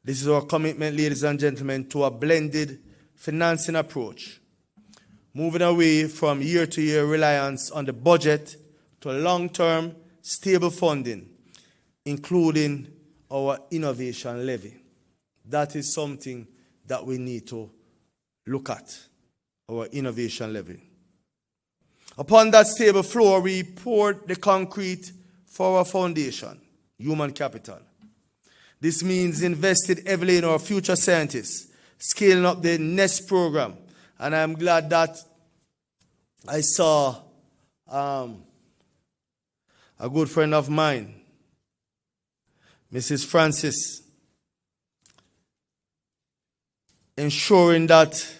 This is our commitment, ladies and gentlemen, to a blended financing approach, moving away from year-to-year reliance on the budget to long-term, stable funding, including our innovation levy. That is something that we need to look at, our innovation levy. Upon that stable floor, we poured the concrete for our foundation, human capital. This means invested heavily in our future scientists, scaling up the NEST program. And I'm glad that I saw a good friend of mine, Mrs. Francis, ensuring that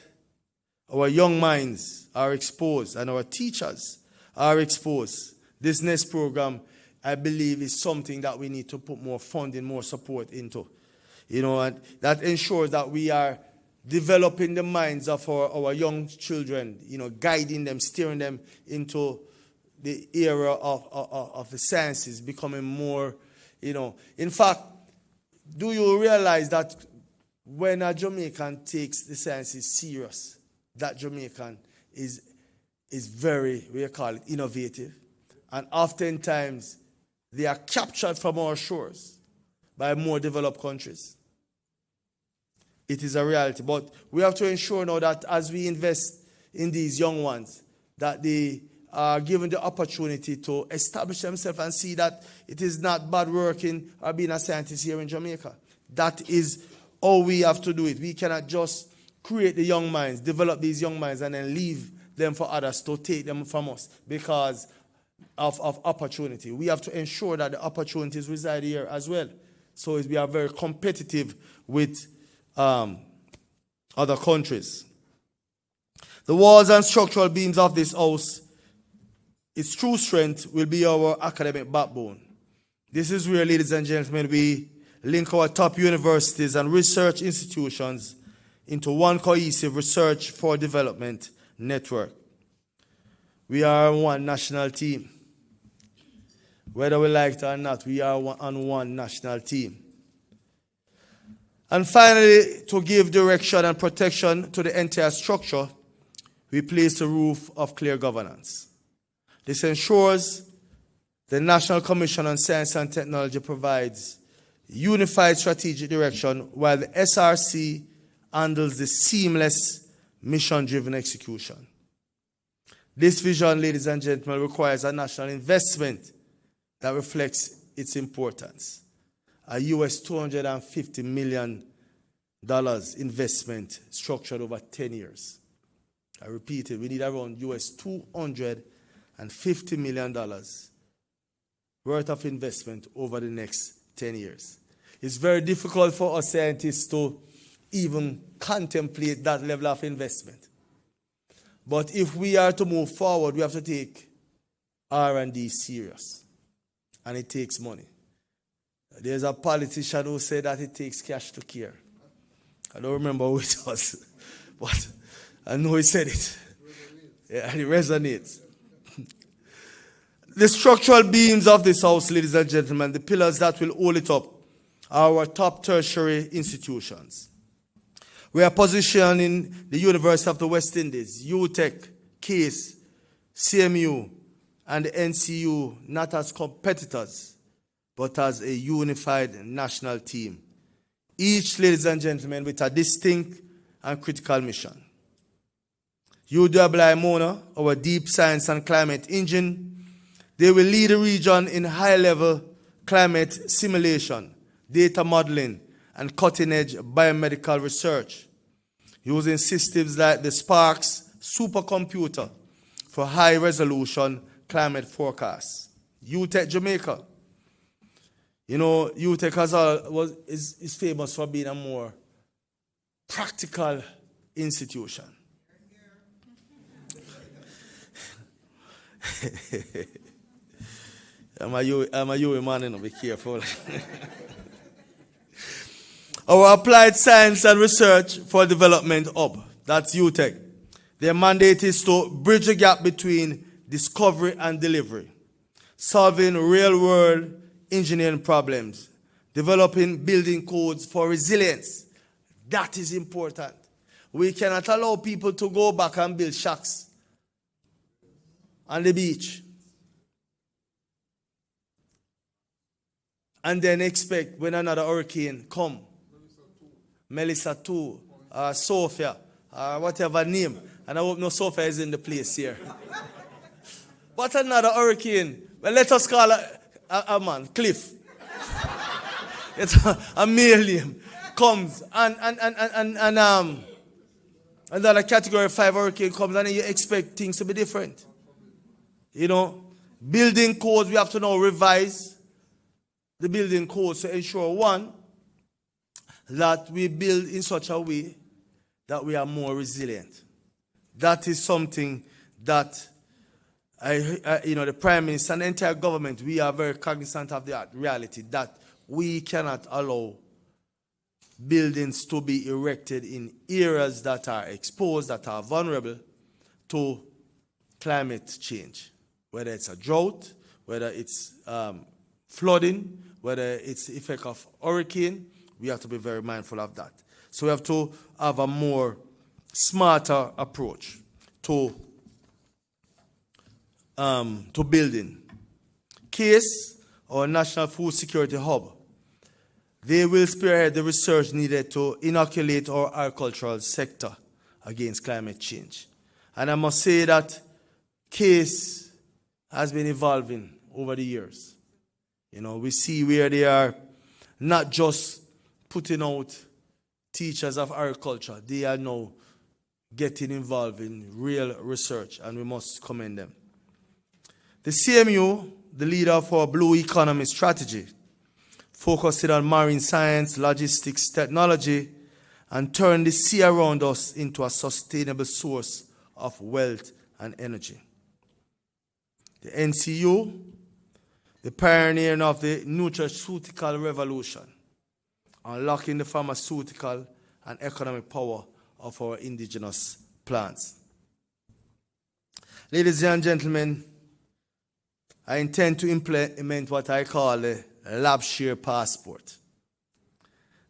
our young minds are exposed and our teachers are exposed. This NEST program, I believe, is something that we need to put more funding, more support into. You know, and that ensures that we are developing the minds of our young children, you know, guiding them, steering them into the era of the sciences, becoming more, you know. In fact, do you realize that when a Jamaican takes the sciences serious, that Jamaican is very, we call it, innovative. And oftentimes, they are captured from our shores by more developed countries. It is a reality. But we have to ensure now that as we invest in these young ones, that they are given the opportunity to establish themselves and see that it is not bad working or being a scientist here in Jamaica. That is how we have to do it. We cannot just create the young minds, develop these young minds, and then leave them for others to take them from us because of opportunity. We have to ensure that the opportunities reside here as well. So we are very competitive with other countries. The walls and structural beams of this house, its true strength will be our academic backbone. This is where, ladies and gentlemen, we link our top universities and research institutions into one cohesive research for development network. We are one national team. Whether we like it or not, we are on one national team. And finally, to give direction and protection to the entire structure, we place a roof of clear governance. This ensures the National Commission on Science and Technology provides unified strategic direction while the SRC handles the seamless mission-driven execution. This vision, ladies and gentlemen, requires a national investment that reflects its importance. A US $250 million investment structured over 10 years. I repeat it, we need around US $250 million worth of investment over the next 10 years. It's very difficult for us scientists to even contemplate that level of investment. But if we are to move forward, we have to take R&D serious. And it takes money. There's a politician who said that it takes cash to care. I don't remember who it was, but I know he said it. Yeah, and it resonates. The structural beams of this house, ladies and gentlemen, the pillars that will hold it up, are our top tertiary institutions. We are positioned in the University of the West Indies, UTech, CASE, CMU, and the NCU not as competitors, but as a unified national team. Each, ladies and gentlemen, with a distinct and critical mission. UTech Mona, our deep science and climate engine, they will lead the region in high-level climate simulation, data modeling, and cutting-edge biomedical research, using systems like the Sparks supercomputer for high-resolution climate forecasts. UTech Jamaica. You know, UTech is famous for being a more practical institution. I'm a UTech man, you know, be careful. Our Applied Science and Research for Development Hub, that's UTech. Their mandate is to bridge the gap between discovery and delivery, solving real-world engineering problems, developing building codes for resilience. That is important. We cannot allow people to go back and build shacks on the beach and then expect when another hurricane come, Melissa 2, Sophia, whatever name, and I hope no Sophia is in the place here. But another hurricane, well, let us call a man, Cliff. It's a male name, comes, and another category 5 hurricane comes, and then you expect things to be different. You know, building codes, we have to now revise the building codes to ensure, one, that we build in such a way that we are more resilient. That is something that the Prime Minister and the entire government, we are very cognizant of that reality, that we cannot allow buildings to be erected in areas that are exposed, that are vulnerable to climate change. Whether it's a drought, whether it's flooding, whether it's the effect of hurricane, we have to be very mindful of that. So we have to have a more smarter approach to building. CASE, or National Food Security Hub, they will spearhead the research needed to inoculate our agricultural sector against climate change. And I must say that CASE has been evolving over the years. You know, we see where they are not just putting out teachers of agriculture, they are now getting involved in real research, and we must commend them. The CMU, the leader of our Blue Economy strategy, focusing on marine science, logistics, technology, and turn the sea around us into a sustainable source of wealth and energy. The NCU, the pioneer of the nutraceutical revolution, unlocking the pharmaceutical and economic power of our indigenous plants. Ladies and gentlemen, I intend to implement what I call a lab share passport.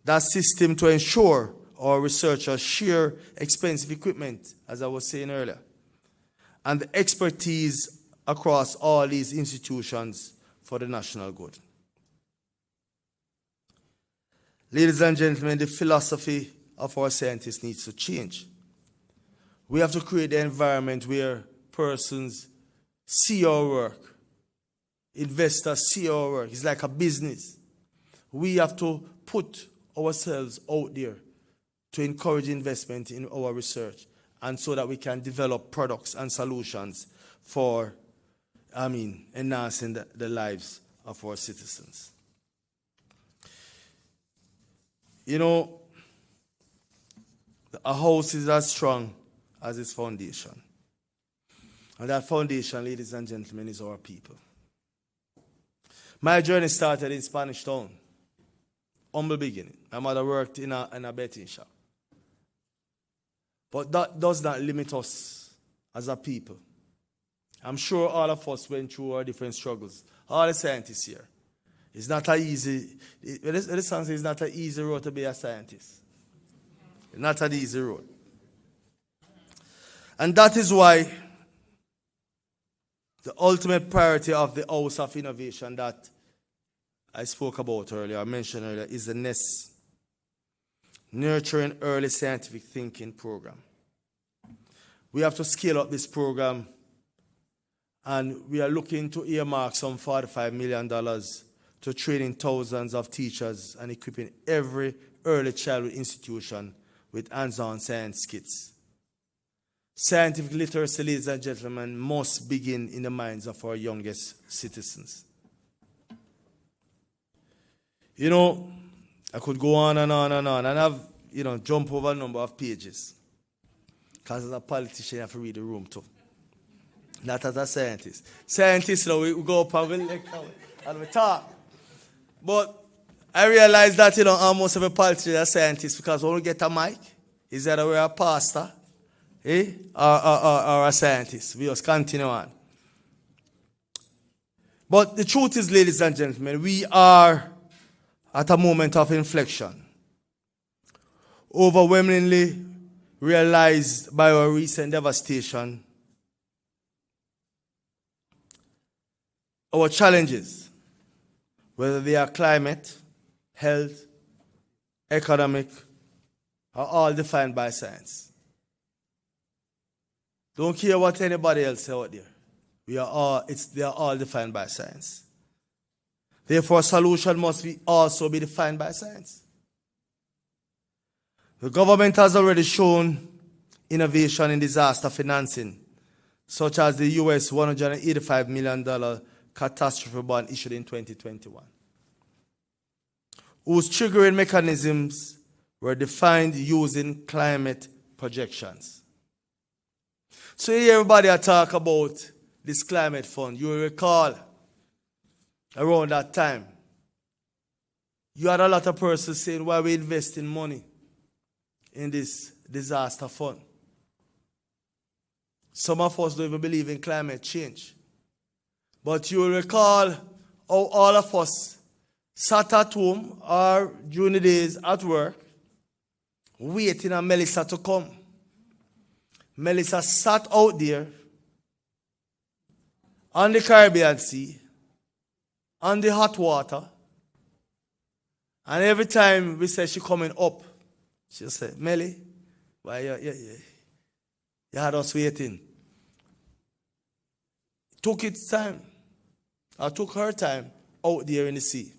That system to ensure our researchers share expensive equipment, as I was saying earlier, and the expertise across all these institutions for the national good. Ladies and gentlemen, the philosophy of our scientists needs to change. We have to create an environment where persons see our work, investors see our work. It's like a business. We have to put ourselves out there to encourage investment in our research, and so that we can develop products and solutions for, enhancing the lives of our citizens. You know, a house is as strong as its foundation. And that foundation, ladies and gentlemen, is our people. My journey started in Spanish Town. Humble beginning. My mother worked in a betting shop. But that does not limit us as a people. I'm sure all of us went through our different struggles. All the scientists here. It's not an easy, it's not an easy road to be a scientist. Not an easy road. And that is why the ultimate priority of the House of Innovation that I spoke about earlier, I mentioned earlier, is the NEST, Nurturing Early Scientific Thinking program. We have to scale up this program, and we are looking to earmark some $45 million to training thousands of teachers and equipping every early childhood institution with hands-on science kits. Scientific literacy, ladies and gentlemen, must begin in the minds of our youngest citizens. You know, I could go on and on and on, and I've, jump over a number of pages. Because as a politician, you have to read the room too. Not as a scientist. Scientists, we go up and we lecture and we talk. But I realize that, almost every politician is a scientist, because when we get a mic, is either we're a pastor, or a scientist. We just continue on. But the truth is, ladies and gentlemen, we are at a moment of inflection, overwhelmingly realized by our recent devastation. Our challenges, whether they are climate, health, economic, are all defined by science. Don't care what anybody else says out there. They are all defined by science. Therefore, a solution must also be defined by science. The government has already shown innovation in disaster financing, such as the US $185 million catastrophe bond issued in 2021, whose triggering mechanisms were defined using climate projections. So everybody talk about this climate fund. You will recall around that time, you had a lot of persons saying, why we investing money in this disaster fund? Some of us don't even believe in climate change. But you will recall how all of us sat at home or during the days at work, waiting on Melissa to come. Melissa sat out there on the Caribbean Sea, on the hot water, and every time we said she coming up, she said, Melly, why you had us waiting. It took its time. I took her time out there in the sea.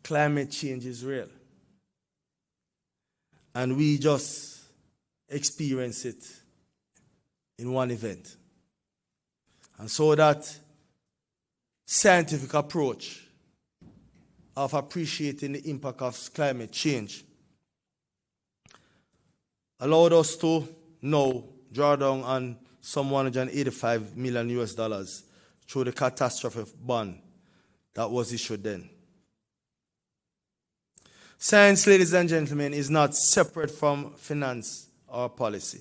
Climate change is real. And we just experience it in one event. And so that scientific approach of appreciating the impact of climate change allowed us to now draw down on some $185 million US through the catastrophe bond that was issued then. Science, ladies and gentlemen, is not separate from finance or policy.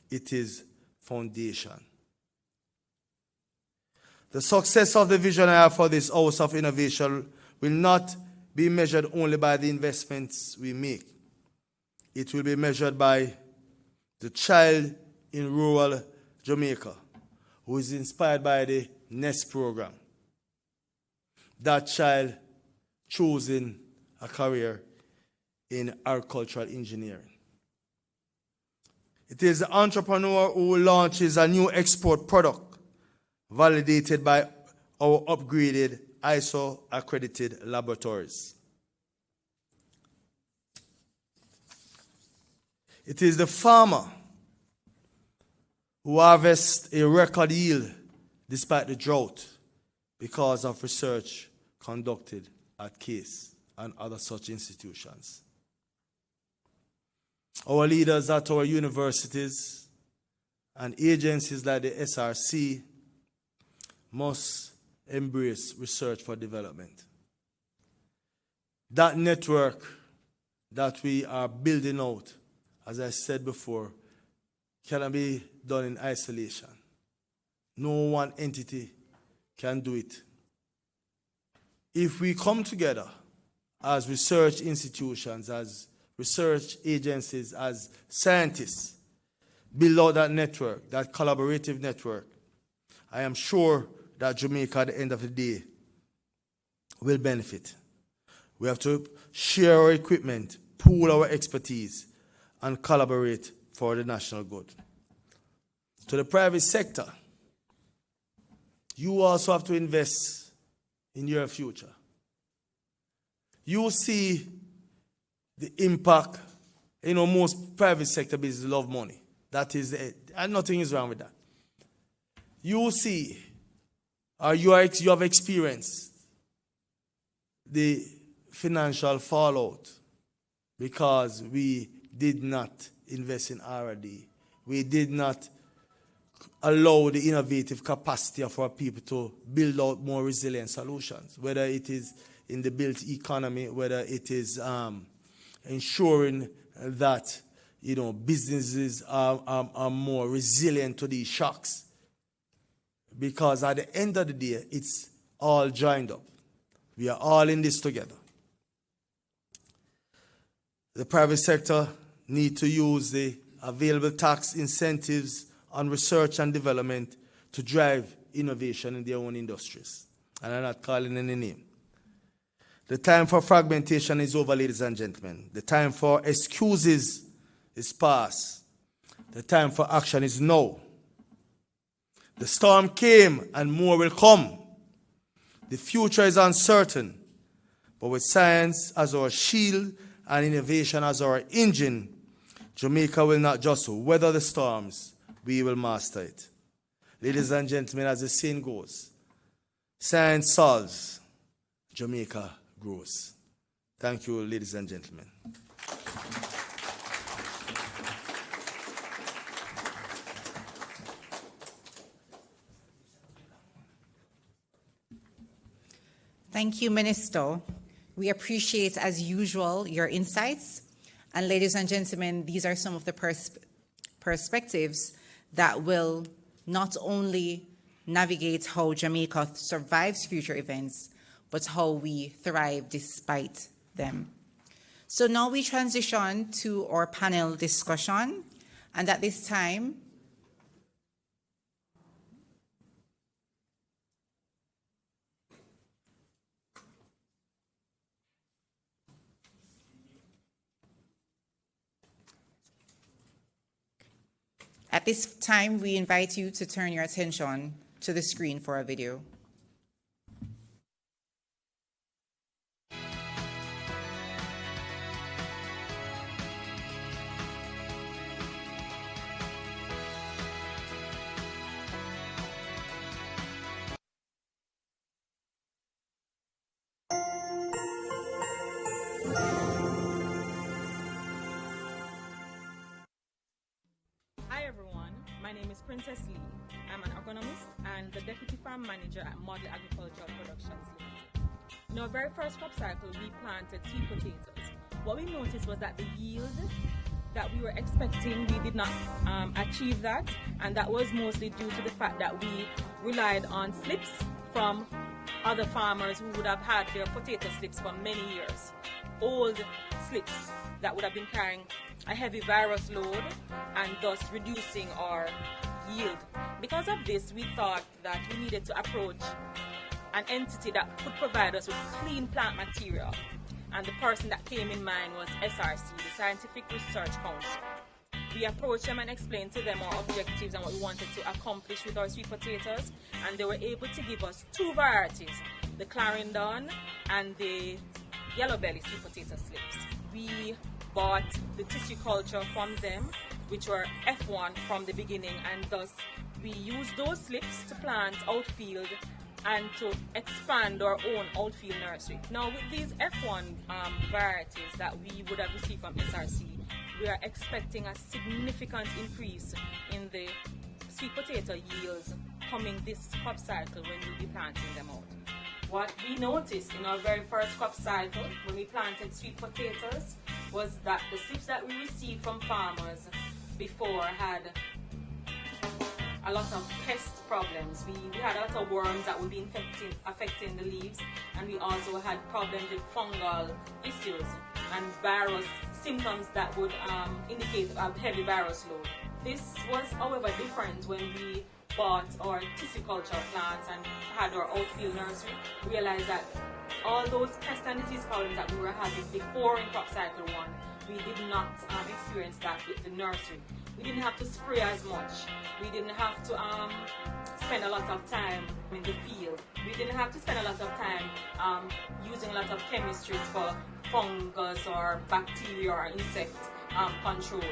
It is foundation. The success of the vision I have for this House of Innovation will not be measured only by the investments we make. It will be measured by the child in rural Jamaica who is inspired by the NEST program. That child choosing a career in agricultural engineering. It is the entrepreneur who launches a new export product validated by our upgraded ISO accredited laboratories. It is the farmer who harvests a record yield despite the drought because of research conducted at CASE and other such institutions. Our leaders at our universities and agencies like the SRC must embrace research for development. That network that we are building out, as I said before, cannot be done in isolation. No one entity can do it. If we come together as research institutions, as research agencies, as scientists, build out that network, that collaborative network, I am sure that Jamaica at the end of the day will benefit. We have to share our equipment, pool our expertise, and collaborate for the national good. To the private sector, you also have to invest in your future. You see the impact. Most private sector businesses love money. That is it. And nothing is wrong with that. You see, or you have experienced the financial fallout because we did not invest in R&D. We did not allow the innovative capacity of our people to build out more resilient solutions, whether it is in the built economy, whether it is ensuring that businesses are more resilient to these shocks. Because at the end of the day, it's all joined up. We are all in this together. The private sector need to use the available tax incentives on research and development to drive innovation in their own industries. And I'm not calling any name. The time for fragmentation is over, ladies and gentlemen. The time for excuses is past. The time for action is now. The storm came and more will come. The future is uncertain. But with science as our shield and innovation as our engine, Jamaica will not just weather the storms, we will master it. Ladies and gentlemen, as the saying goes, science solves, Jamaica grows. Thank you, ladies and gentlemen. Thank you, Minister. We appreciate, as usual, your insights. And ladies and gentlemen, these are some of the perspectives that will not only navigate how Jamaica survives future events, but how we thrive despite them. So now we transition to our panel discussion. And at this time, we invite you to turn your attention to the screen for a video. My name is Princess Lee. I'm an agronomist and the Deputy Farm Manager at Model Agricultural Productions Limited. In our very first crop cycle, we planted sweet potatoes. What we noticed was that the yield that we were expecting, we did not achieve that, and that was mostly due to the fact that we relied on slips from other farmers who would have had their potato slips for many years. Old slips that would have been carrying a heavy virus load and thus reducing our yield. Because of this, we thought that we needed to approach an entity that could provide us with clean plant material. And the person that came in mind was SRC, the Scientific Research Council. We approached them and explained to them our objectives and what we wanted to accomplish with our sweet potatoes, and they were able to give us two varieties, the Carlinton and the yellow belly sweet potato slips. We bought the tissue culture from them, which were F1 from the beginning, and thus we used those slips to plant outfield and to expand our own outfield nursery. Now with these F1 varieties that we would have received from SRC, we are expecting a significant increase in the sweet potato yields coming this crop cycle when we'll be planting them out. What we noticed in our very first crop cycle when we planted sweet potatoes was that the slips that we received from farmers before had a lot of pest problems. We had a lot of worms that would be affecting the leaves, and we also had problems with fungal issues and virus symptoms that would indicate a heavy virus load. This was, however, different when we bought our tissue culture plants and had our outfield nursery. We realized that all those pest and disease problems that we were having before in crop cycle 1, we did not experience that with the nursery. We didn't have to spray as much. We didn't have to spend a lot of time in the field. We didn't have to spend a lot of time using a lot of chemistries for fungus or bacteria or insect control.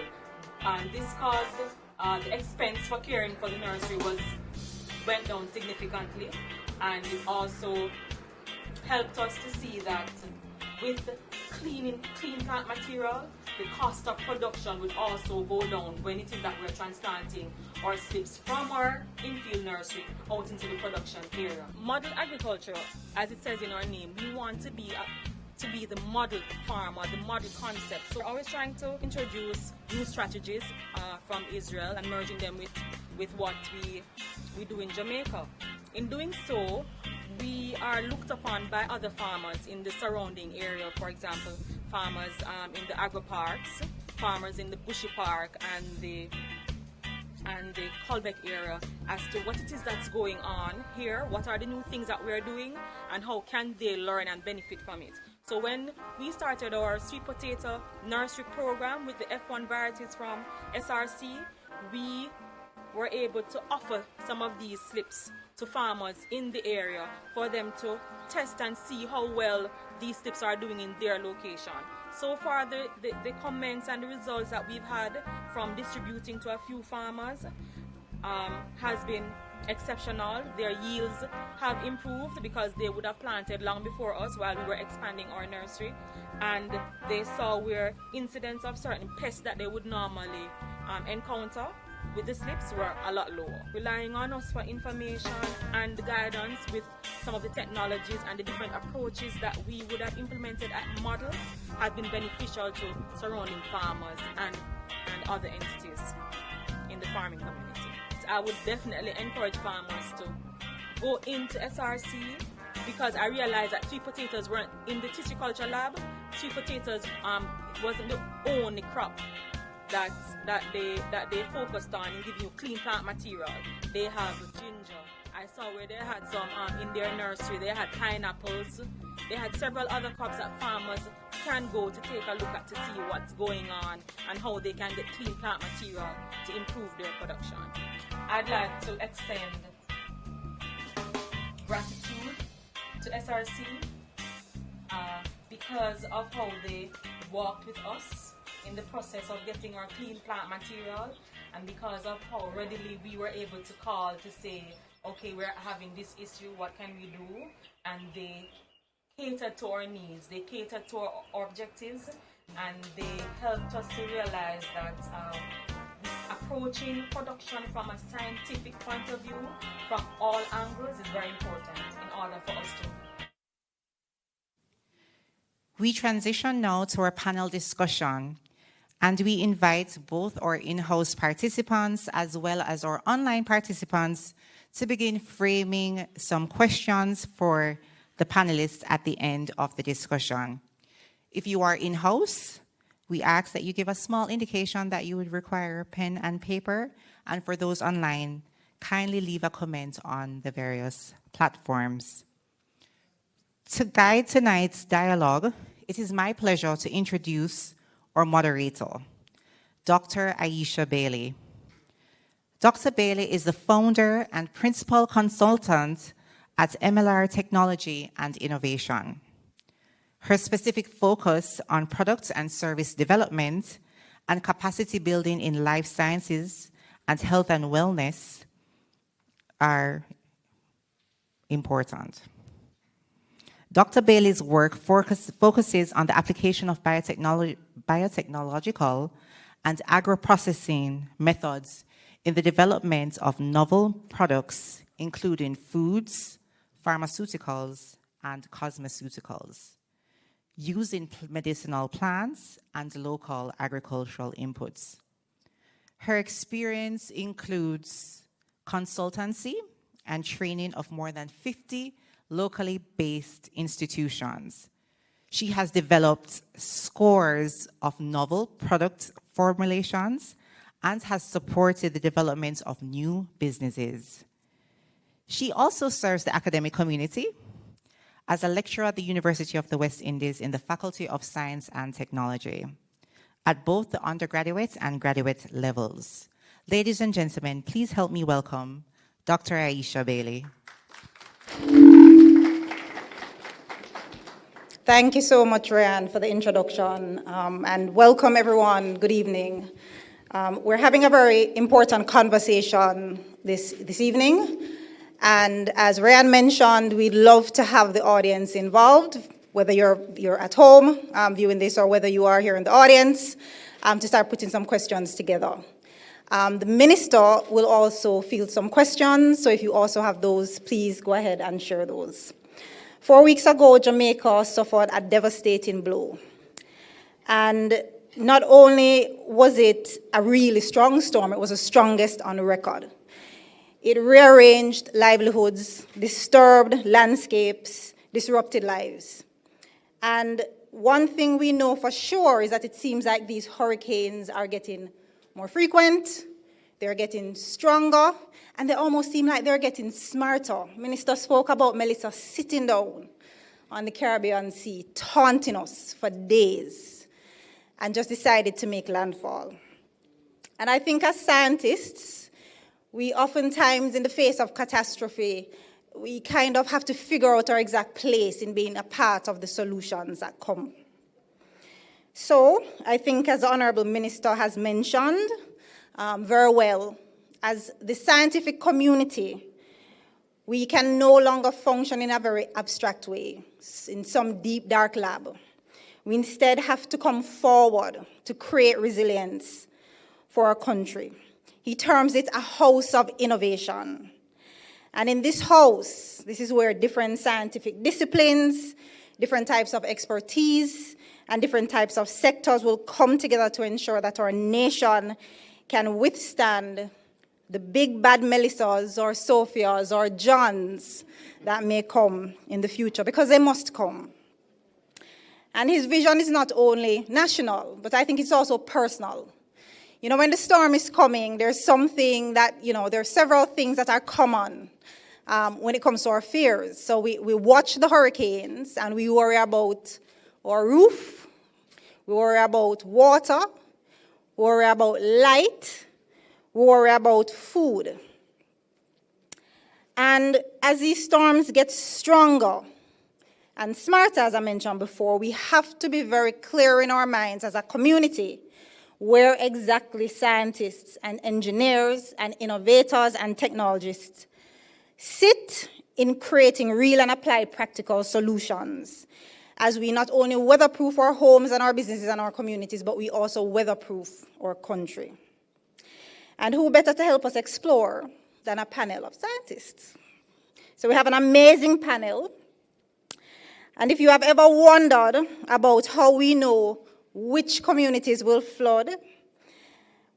And this caused the expense for caring for the nursery went down significantly, and it also helped us to see that with clean plant material, the cost of production would also go down when it is that we're transplanting our slips from our infield nursery out into the production area. Model agriculture, as it says in our name, we want to be the model farm or the model concept. So we're always trying to introduce new strategies from Israel and merging them with what we do in Jamaica. In doing so, we are looked upon by other farmers in the surrounding area, for example, farmers in the agro parks, farmers in the Bushy Park and the Colbeck area, as to what it is that's going on here, what are the new things that we're doing, and how can they learn and benefit from it. So when we started our sweet potato nursery program with the F1 varieties from SRC, we were able to offer some of these slips to farmers in the area for them to test and see how well these slips are doing in their location. So far, the comments and the results that we've had from distributing to a few farmers has been exceptional. Their yields have improved because they would have planted long before us while we were expanding our nursery, and they saw where incidents of certain pests that they would normally encounter with the slips were a lot lower. Relying on us for information and guidance with some of the technologies and the different approaches that we would have implemented at model has been beneficial to surrounding farmers and other entities in the farming community. I would definitely encourage farmers to go into SRC, because I realized that sweet potatoes weren't in the tissue culture lab. Sweet potatoes wasn't the only crop that they focused on in giving you clean plant material. They have ginger. I saw where they had some in their nursery. They had pineapples. They had several other crops that farmers can go to take a look at to see what's going on and how they can get clean plant material to improve their production. I'd like to extend gratitude to SRC because of how they walked with us in the process of getting our clean plant material, and because of how readily we were able to call to say, okay, we're having this issue, what can we do? And they catered to our needs, they catered to our objectives, and they helped us to realize that approaching production from a scientific point of view, from all angles, is very important in order for us to. We transition now to our panel discussion, and we invite both our in-house participants as well as our online participants to begin framing some questions for the panelists at the end of the discussion. If you are in-house, we ask that you give a small indication that you would require pen and paper, and for those online, kindly leave a comment on the various platforms. To guide tonight's dialogue, it is my pleasure to introduce our moderator, Dr. Aisha Bailey. Dr. Bailey is the founder and principal consultant at MLR Technology and Innovation. Her specific focus on product and service development and capacity building in life sciences and health and wellness are important. Dr. Bailey's work focuses on the application of biotechnological and agro-processing methods in the development of novel products, including foods, pharmaceuticals, and cosmeceuticals, using medicinal plants and local agricultural inputs. Her experience includes consultancy and training of more than 50 locally based institutions. She has developed scores of novel product formulations and has supported the development of new businesses. She also serves the academic community as a lecturer at the University of the West Indies in the Faculty of Science and Technology at both the undergraduate and graduate levels. Ladies and gentlemen, please help me welcome Dr. Aisha Bailey. Thank you so much, Ryan, for the introduction, and welcome everyone. Good evening. We're having a very important conversation this evening, and as Ryan mentioned, we'd love to have the audience involved, whether you're at home viewing this or whether you are here in the audience, to start putting some questions together. The minister will also field some questions, so if you also have those, please go ahead and share those. 4 weeks ago, Jamaica suffered a devastating blow. And not only was it a really strong storm, it was the strongest on record. It rearranged livelihoods, disturbed landscapes, disrupted lives. And one thing we know for sure is that it seems like these hurricanes are getting more frequent, they're getting stronger, and they almost seem like they're getting smarter. Minister spoke about Melissa sitting down on the Caribbean Sea, taunting us for days, and just decided to make landfall. And I think as scientists, we oftentimes, in the face of catastrophe, we kind of have to figure out our exact place in being a part of the solutions that come. So I think, as the Honorable Minister has mentioned very well, as the scientific community, we can no longer function in a very abstract way, in some deep, dark lab. We instead have to come forward to create resilience for our country. He terms it a house of innovation. And in this house, this is where different scientific disciplines, different types of expertise, and different types of sectors will come together to ensure that our nation can withstand the big bad Melissas or Sophias or Johns that may come in the future, because they must come. And his vision is not only national, but I think it's also personal. You know, when the storm is coming, there's something that, there are several things that are common when it comes to our fears. So we watch the hurricanes and we worry about our roof, we worry about water, we worry about light, we worry about food. And as these storms get stronger and smarter, as I mentioned before, we have to be very clear in our minds as a community where exactly scientists and engineers and innovators and technologists sit in creating real and applied practical solutions, as we not only weatherproof our homes and our businesses and our communities, but we also weatherproof our country. And who better to help us explore than a panel of scientists? So we have an amazing panel. And if you have ever wondered about how we know which communities will flood,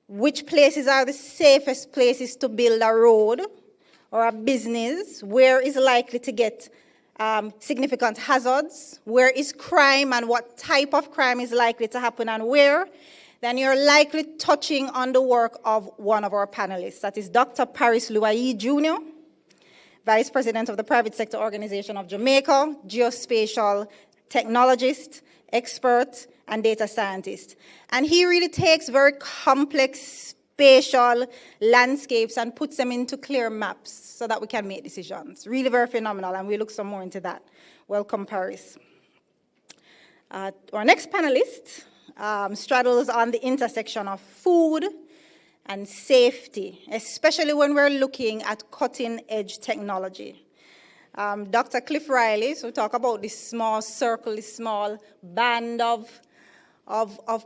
which places are the safest places to build a road or a business, where is likely to get significant hazards, where is crime and what type of crime is likely to happen and where, then you're likely touching on the work of one of our panelists. That is Dr. Parris Lyew-Ayee Jr., Vice President of the Private Sector Organization of Jamaica, Geospatial Technologist, expert, and data scientist. And he really takes very complex spatial landscapes and puts them into clear maps so that we can make decisions. Really very phenomenal, and we'll look some more into that. Welcome, Parris. Our next panelist straddles on the intersection of food and safety, especially when we're looking at cutting-edge technology. Dr. Cliff Riley, so talk about this small circle, this small band of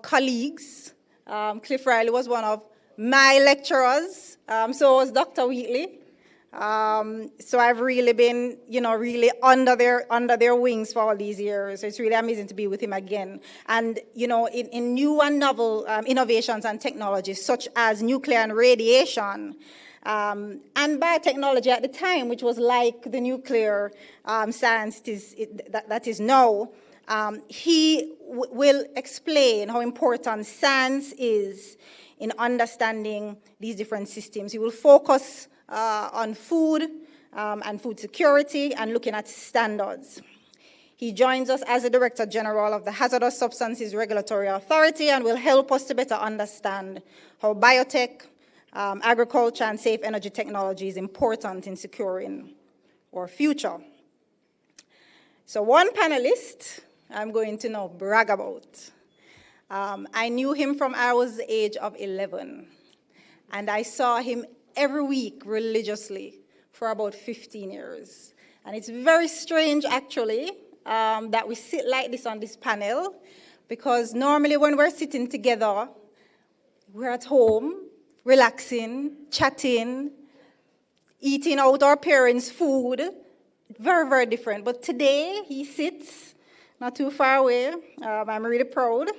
colleagues. Cliff Riley was one of my lecturers, so was Dr. Wheatley. So I've really been, really under their wings for all these years. So it's really amazing to be with him again. And, in new and novel innovations and technologies, such as nuclear and radiation, and biotechnology at the time, which was like the nuclear science that is now, He will explain how important science is in understanding these different systems. He will focus on food and food security and looking at standards. He joins us as the Director General of the Hazardous Substances Regulatory Authority and will help us to better understand how biotech, agriculture, and safe energy technology is important in securing our future. So one panelist I'm going to now brag about. I knew him from I was the age of 11, and I saw him every week religiously for about 15 years. And it's very strange, actually, that we sit like this on this panel, because normally when we're sitting together, we're at home, relaxing, chatting, eating out our parents' food. Very, very different. But today, he sits not too far away. I'm really proud.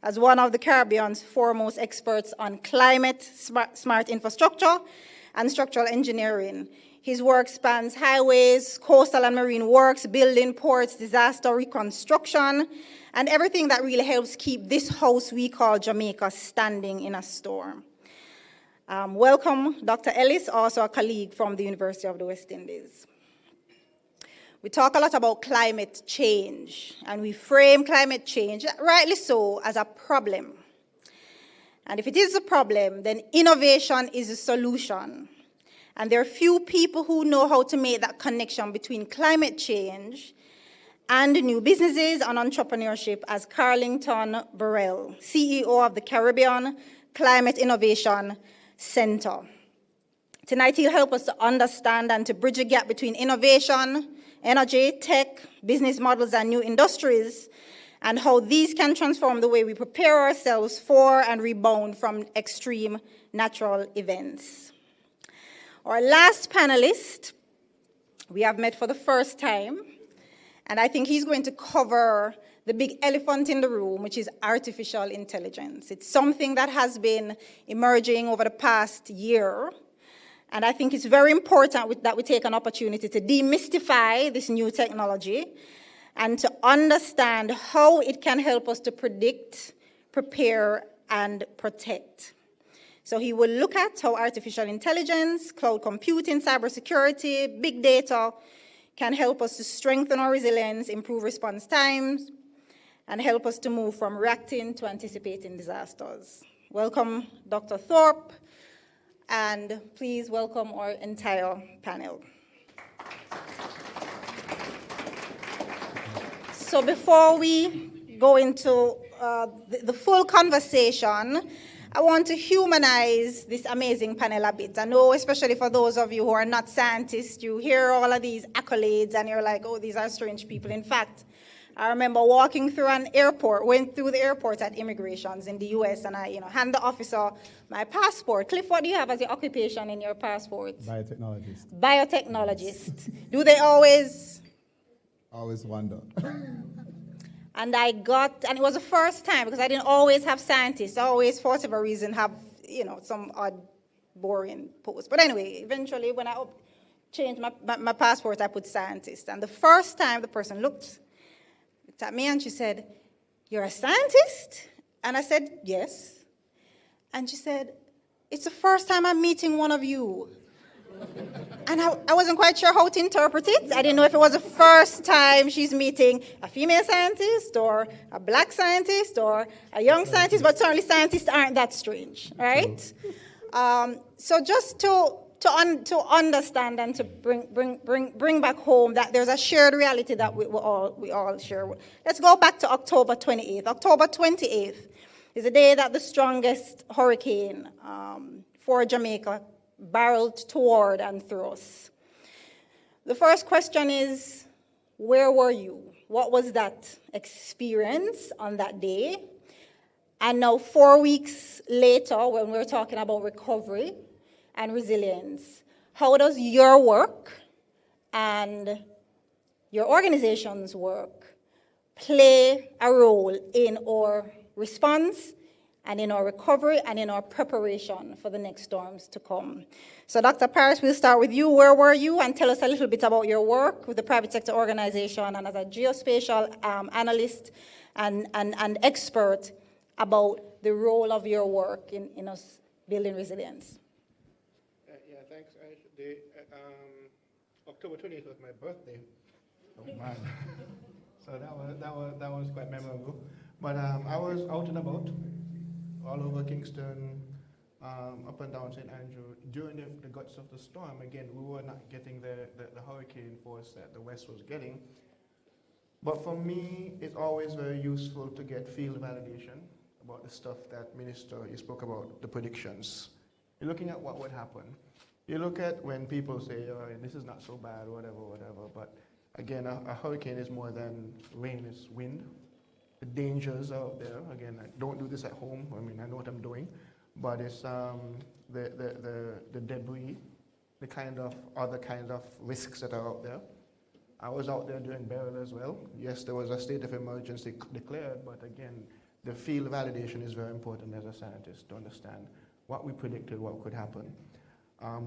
As one of the Caribbean's foremost experts on climate, smart infrastructure, and structural engineering. His work spans highways, coastal and marine works, building ports, disaster reconstruction, and everything that really helps keep this house we call Jamaica standing in a storm. Welcome, Dr. Ellis, also a colleague from the University of the West Indies. We talk a lot about climate change, and we frame climate change, rightly so, as a problem. And if it is a problem, then innovation is a solution. And there are few people who know how to make that connection between climate change and new businesses and entrepreneurship as Carlinton Burrell, CEO of the Caribbean Climate Innovation Center. Tonight he'll help us to understand and to bridge a gap between innovation, energy, tech, business models, and new industries, and how these can transform the way we prepare ourselves for and rebound from extreme natural events. Our last panelist, we have met for the first time, and I think he's going to cover the big elephant in the room, which is artificial intelligence. It's something that has been emerging over the past year, and I think it's very important that we take an opportunity to demystify this new technology and to understand how it can help us to predict, prepare, and protect. So he will look at how artificial intelligence, cloud computing, cybersecurity, big data can help us to strengthen our resilience, improve response times, and help us to move from reacting to anticipating disasters. Welcome, Dr. Thorpe, and please welcome our entire panel. So before we go into the full conversation, I want to humanize this amazing panel a bit. I know, especially for those of you who are not scientists, you hear all of these accolades and you're like, oh, these are strange people. In fact, I remember walking through an airport, went through the airport at immigrations in the US, and I hand the officer my passport. Cliff, what do you have as your occupation in your passport? Biotechnologist. Biotechnologist. Do they always? Always wonder. And and it was the first time, because I didn't always have scientists. I always, for whatever reason, have, some odd, boring post. But anyway, eventually, when I changed my passport, I put scientist. And the first time the person looked at me and she said, "You're a scientist?" And I said, "Yes." And she said, "It's the first time I'm meeting one of you." And I wasn't quite sure how to interpret it. I didn't know if it was the first time she's meeting a female scientist or a black scientist or a young scientist, but certainly scientists aren't that strange, right? So just to understand and to bring back home that there's a shared reality that we all share. Let's go back to October 28th. October 28th is the day that the strongest hurricane for Jamaica barreled toward and through us. The first question is, where were you? What was that experience on that day? And now 4 weeks later, when we're talking about recovery and resilience, how does your work and your organization's work play a role in our response and in our recovery and in our preparation for the next storms to come. So Dr. Parris, we'll start with you. Where were you? And tell us a little bit about your work with the private sector organization and as a geospatial analyst and expert about the role of your work in us building resilience. Yeah, thanks. October 28th was my birthday. Oh, man. So that was quite memorable. But I was out and about, all over Kingston, up and down St. Andrew. During the guts of the storm, again, we were not getting the hurricane force that the West was getting. But for me, it's always very useful to get field validation about the stuff that Minister, you spoke about, the predictions. You're looking at what would happen. You look at when people say, oh, this is not so bad, whatever, but again, a hurricane is more than rain, it's wind. The dangers are out there. Again, I don't do this at home. I mean, I know what I'm doing, but it's the debris, the other kind of risks that are out there. I was out there during Burrell as well. Yes, there was a state of emergency declared, but again, the field validation is very important as a scientist to understand what we predicted, what could happen.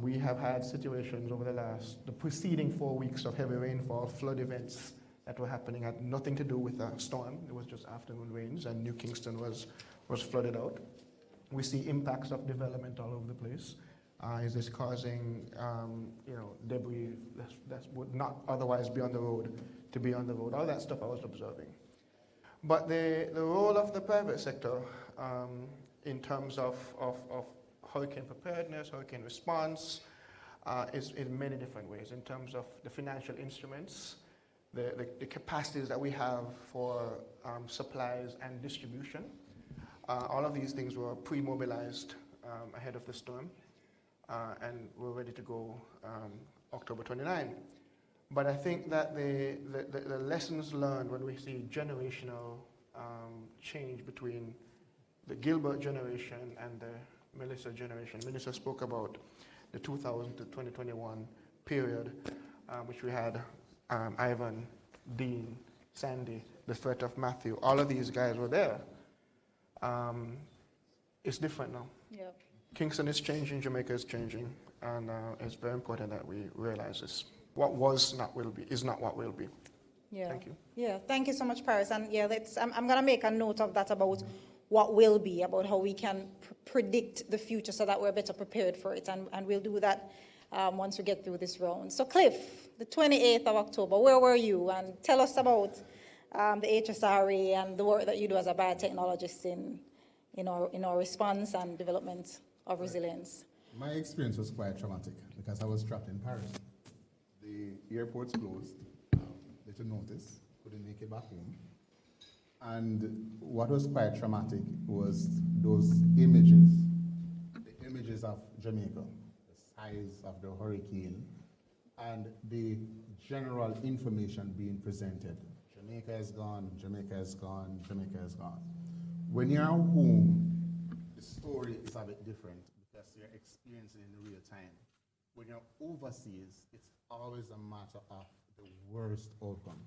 We have had situations over the preceding 4 weeks of heavy rainfall, flood events that were happening had nothing to do with a storm. It was just afternoon rains, and New Kingston was flooded out. We see impacts of development all over the place. Is this causing debris that would not otherwise be on the road to be on the road? All that stuff I was observing. But the role of the private sector in terms of hurricane preparedness, hurricane response, is in many different ways. In terms of the financial instruments, the capacities that we have for supplies and distribution, all of these things were pre-mobilized ahead of the storm, and we're ready to go October 29. But I think that the lessons learned when we see generational change between the Gilbert generation and the Melissa generation. Melissa spoke about the 2000 to 2021 period, which we had Ivan, Dean, Sandy, the threat of Matthew. All of these guys were there. It's different now. Yep. Kingston is changing, Jamaica is changing, and it's very important that we realize this. What was not will be is not what will be. Yeah. Thank you. Yeah, thank you so much, Parris. And yeah, I'm going to make a note of that about what will be, about how we can predict the future so that we're better prepared for it. And we'll do that once we get through this round. So Cliff, the 28th of October, where were you? And tell us about the HSRA and the work that you do as a biotechnologist in our response and development of resilience. My experience was quite traumatic because I was trapped in Paris. The airports closed, little notice, couldn't make it back home. And what was quite traumatic was those images, the images of Jamaica, the size of the hurricane, and the general information being presented. Jamaica is gone, Jamaica is gone, Jamaica is gone. When you're home, the story is a bit different because you're experiencing it in real time. When you're overseas, it's always a matter of the worst outcome.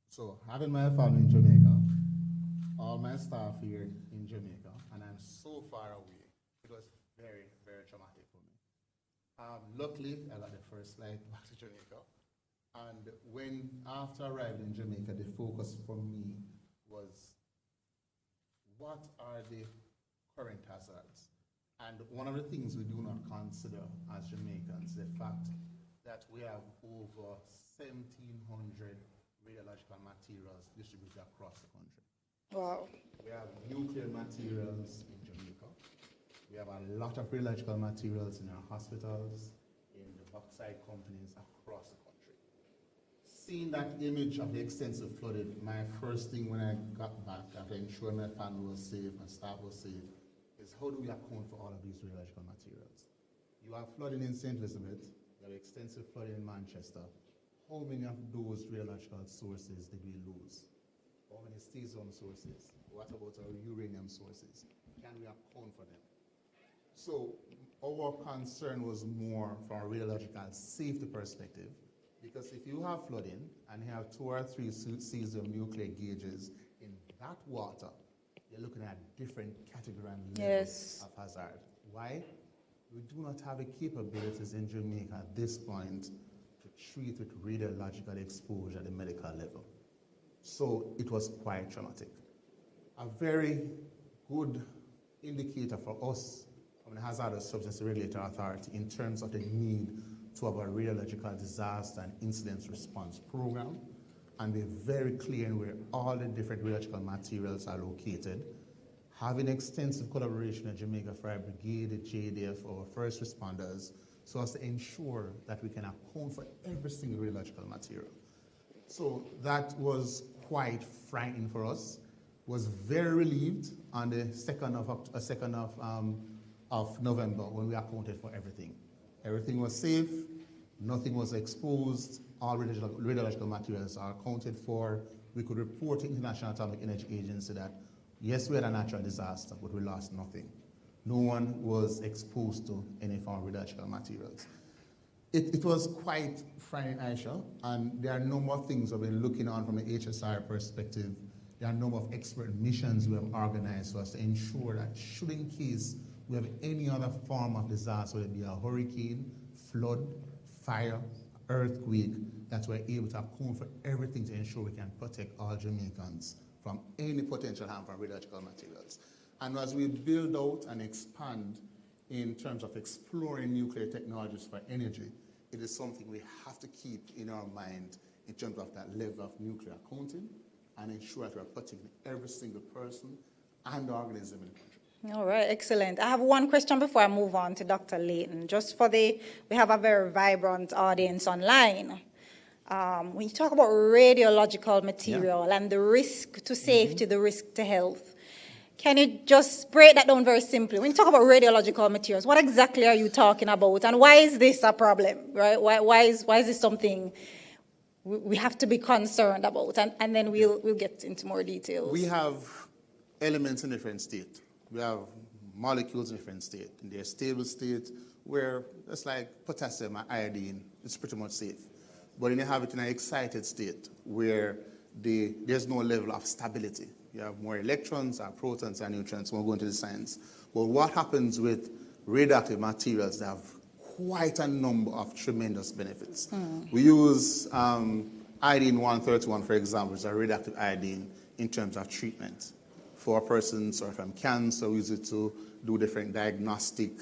So having my family in Jamaica, all my staff here in Jamaica, and I'm so far away, it was very, very traumatic for me. Luckily, I got the first flight back to Jamaica. And after arriving in Jamaica, the focus for me was, what are the current hazards? And one of the things we do not consider as Jamaicans, the fact that we have over 1,700 radiological materials distributed across the country. Wow. We have nuclear materials in Jamaica. We have a lot of radiological materials in our hospitals, in the bauxite companies across the country. Seeing that image of the extensive flooding, my first thing when I got back after ensuring my family was safe, my staff was safe, is how do we account for all of these radiological materials? You have flooding in St. Elizabeth, you have extensive flooding in Manchester. How many of those radiological sources did we lose? How many cesium sources? What about our uranium sources? Can we account for them? So our concern was more from a radiological safety perspective, because if you have flooding and you have 2 or 3 cesium nuclear gauges in that water, you're looking at different category and levels of hazard. Why? We do not have the capabilities in Jamaica at this point to treat with radiological exposure at the medical level. So it was quite traumatic. A very good indicator for us from the Hazardous Substance Regulatory Authority in terms of the need to have a radiological disaster and incident response program and be very clear in where all the different radiological materials are located. Having extensive collaboration in Jamaica Fire Brigade, the JDF, our first responders, so as to ensure that we can account for every single radiological material. So that was quite frightening for us. Was very relieved on the 2nd of November when we accounted for everything. Everything was safe, nothing was exposed, all radiological materials are accounted for. We could report to the International Atomic Energy Agency that, yes, we had a natural disaster, but we lost nothing. No one was exposed to any form of radiological materials. It was quite frightening, Aisha, and there are no more things we've been looking on from an HSRA perspective. There are a number of expert missions we have organized for us to ensure that should in case we have any other form of disaster, whether it be a hurricane, flood, fire, earthquake, that we're able to account for everything to ensure we can protect all Jamaicans from any potential harm from radiological materials. And as we build out and expand in terms of exploring nuclear technologies for energy, it is something we have to keep in our mind in terms of that level of nuclear accounting and ensure that we're protecting every single person and organism in the country. All right, excellent. I have one question before I move on to Dr. Leighton. Just for we have a very vibrant audience online. When you talk about radiological material and the risk to safety, the risk to health, can you just break that down very simply? When you talk about radiological materials, what exactly are you talking about, and why is this a problem, right? Why is this something we have to be concerned about? And then we'll get into more details. We have elements in different states. We have molecules in different states. In their stable state, where it's like potassium or iodine, it's pretty much safe. But then you have it in an excited state, where there's no level of stability. You have more electrons, or protons, and neutrons. We'll go into the science. But what happens with radioactive materials? They have quite a number of tremendous benefits. We use iodine-131, for example, which is a radioactive iodine in terms of treatment. For persons or from cancer, we use it to do different diagnostic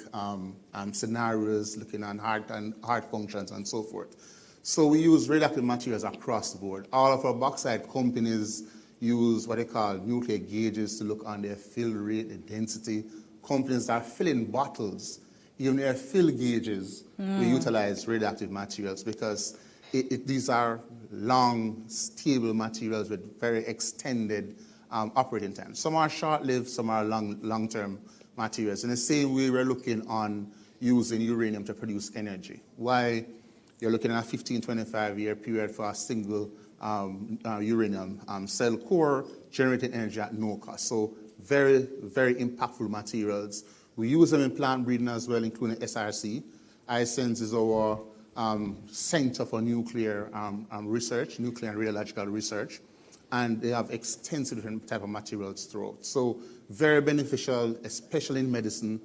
scenarios, looking at heart functions and so forth. So we use radioactive materials across the board. All of our bauxite companies use what they call nuclear gauges to look on their fill rate, the density. Companies that are filling bottles, even their fill gauges, we utilize radioactive materials because these are long, stable materials with very extended operating time. Some are short-lived, some are long-term materials. In the same way, we're looking on using uranium to produce energy. Why? You're looking at a 15-25-year period for a single uranium cell core generating energy at no cost. So very, very impactful materials. We use them in plant breeding as well, including SRC. ISENS is our center for nuclear research, nuclear and radiological research. And they have extensive different type of materials throughout. So very beneficial, especially in medicine,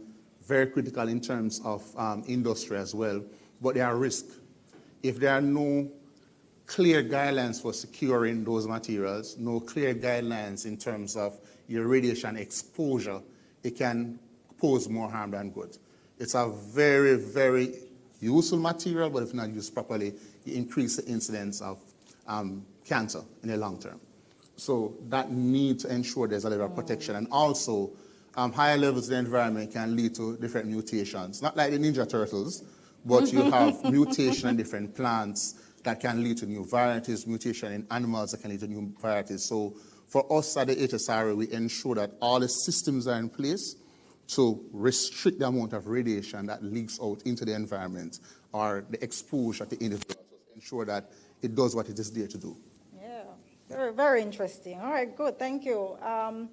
very critical in terms of industry as well. But there are risks. If there are no clear guidelines for securing those materials, no clear guidelines in terms of your radiation exposure, it can pose more harm than good. It's a very, very useful material, but if not used properly, it increases the incidence of cancer in the long term. So that need to ensure there's a level of protection. And also, higher levels of the environment can lead to different mutations. Not like the Ninja Turtles, but you have mutation in different plants that can lead to new varieties, mutation in animals that can lead to new varieties. So for us at the HSRA, we ensure that all the systems are in place to restrict the amount of radiation that leaks out into the environment or the exposure to individuals, to ensure that it does what it is there to do. Yeah, very, very interesting. All right, good, thank you. All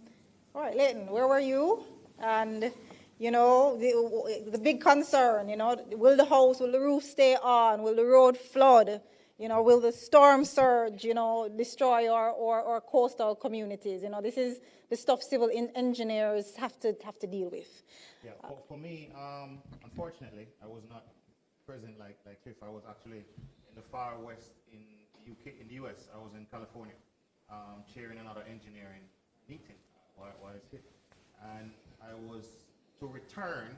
right, Leighton, where were you? And, you know, the big concern, you know, will the roof stay on? Will the road flood? You know, will the storm surge, you know, destroy our coastal communities? You know, this is the stuff civil engineers have to deal with. Yeah, for me, unfortunately, I was not present like Cliff. I was actually in the far west in the UK, in the US. I was in California, chairing another engineering meeting while it's hit. And I was to return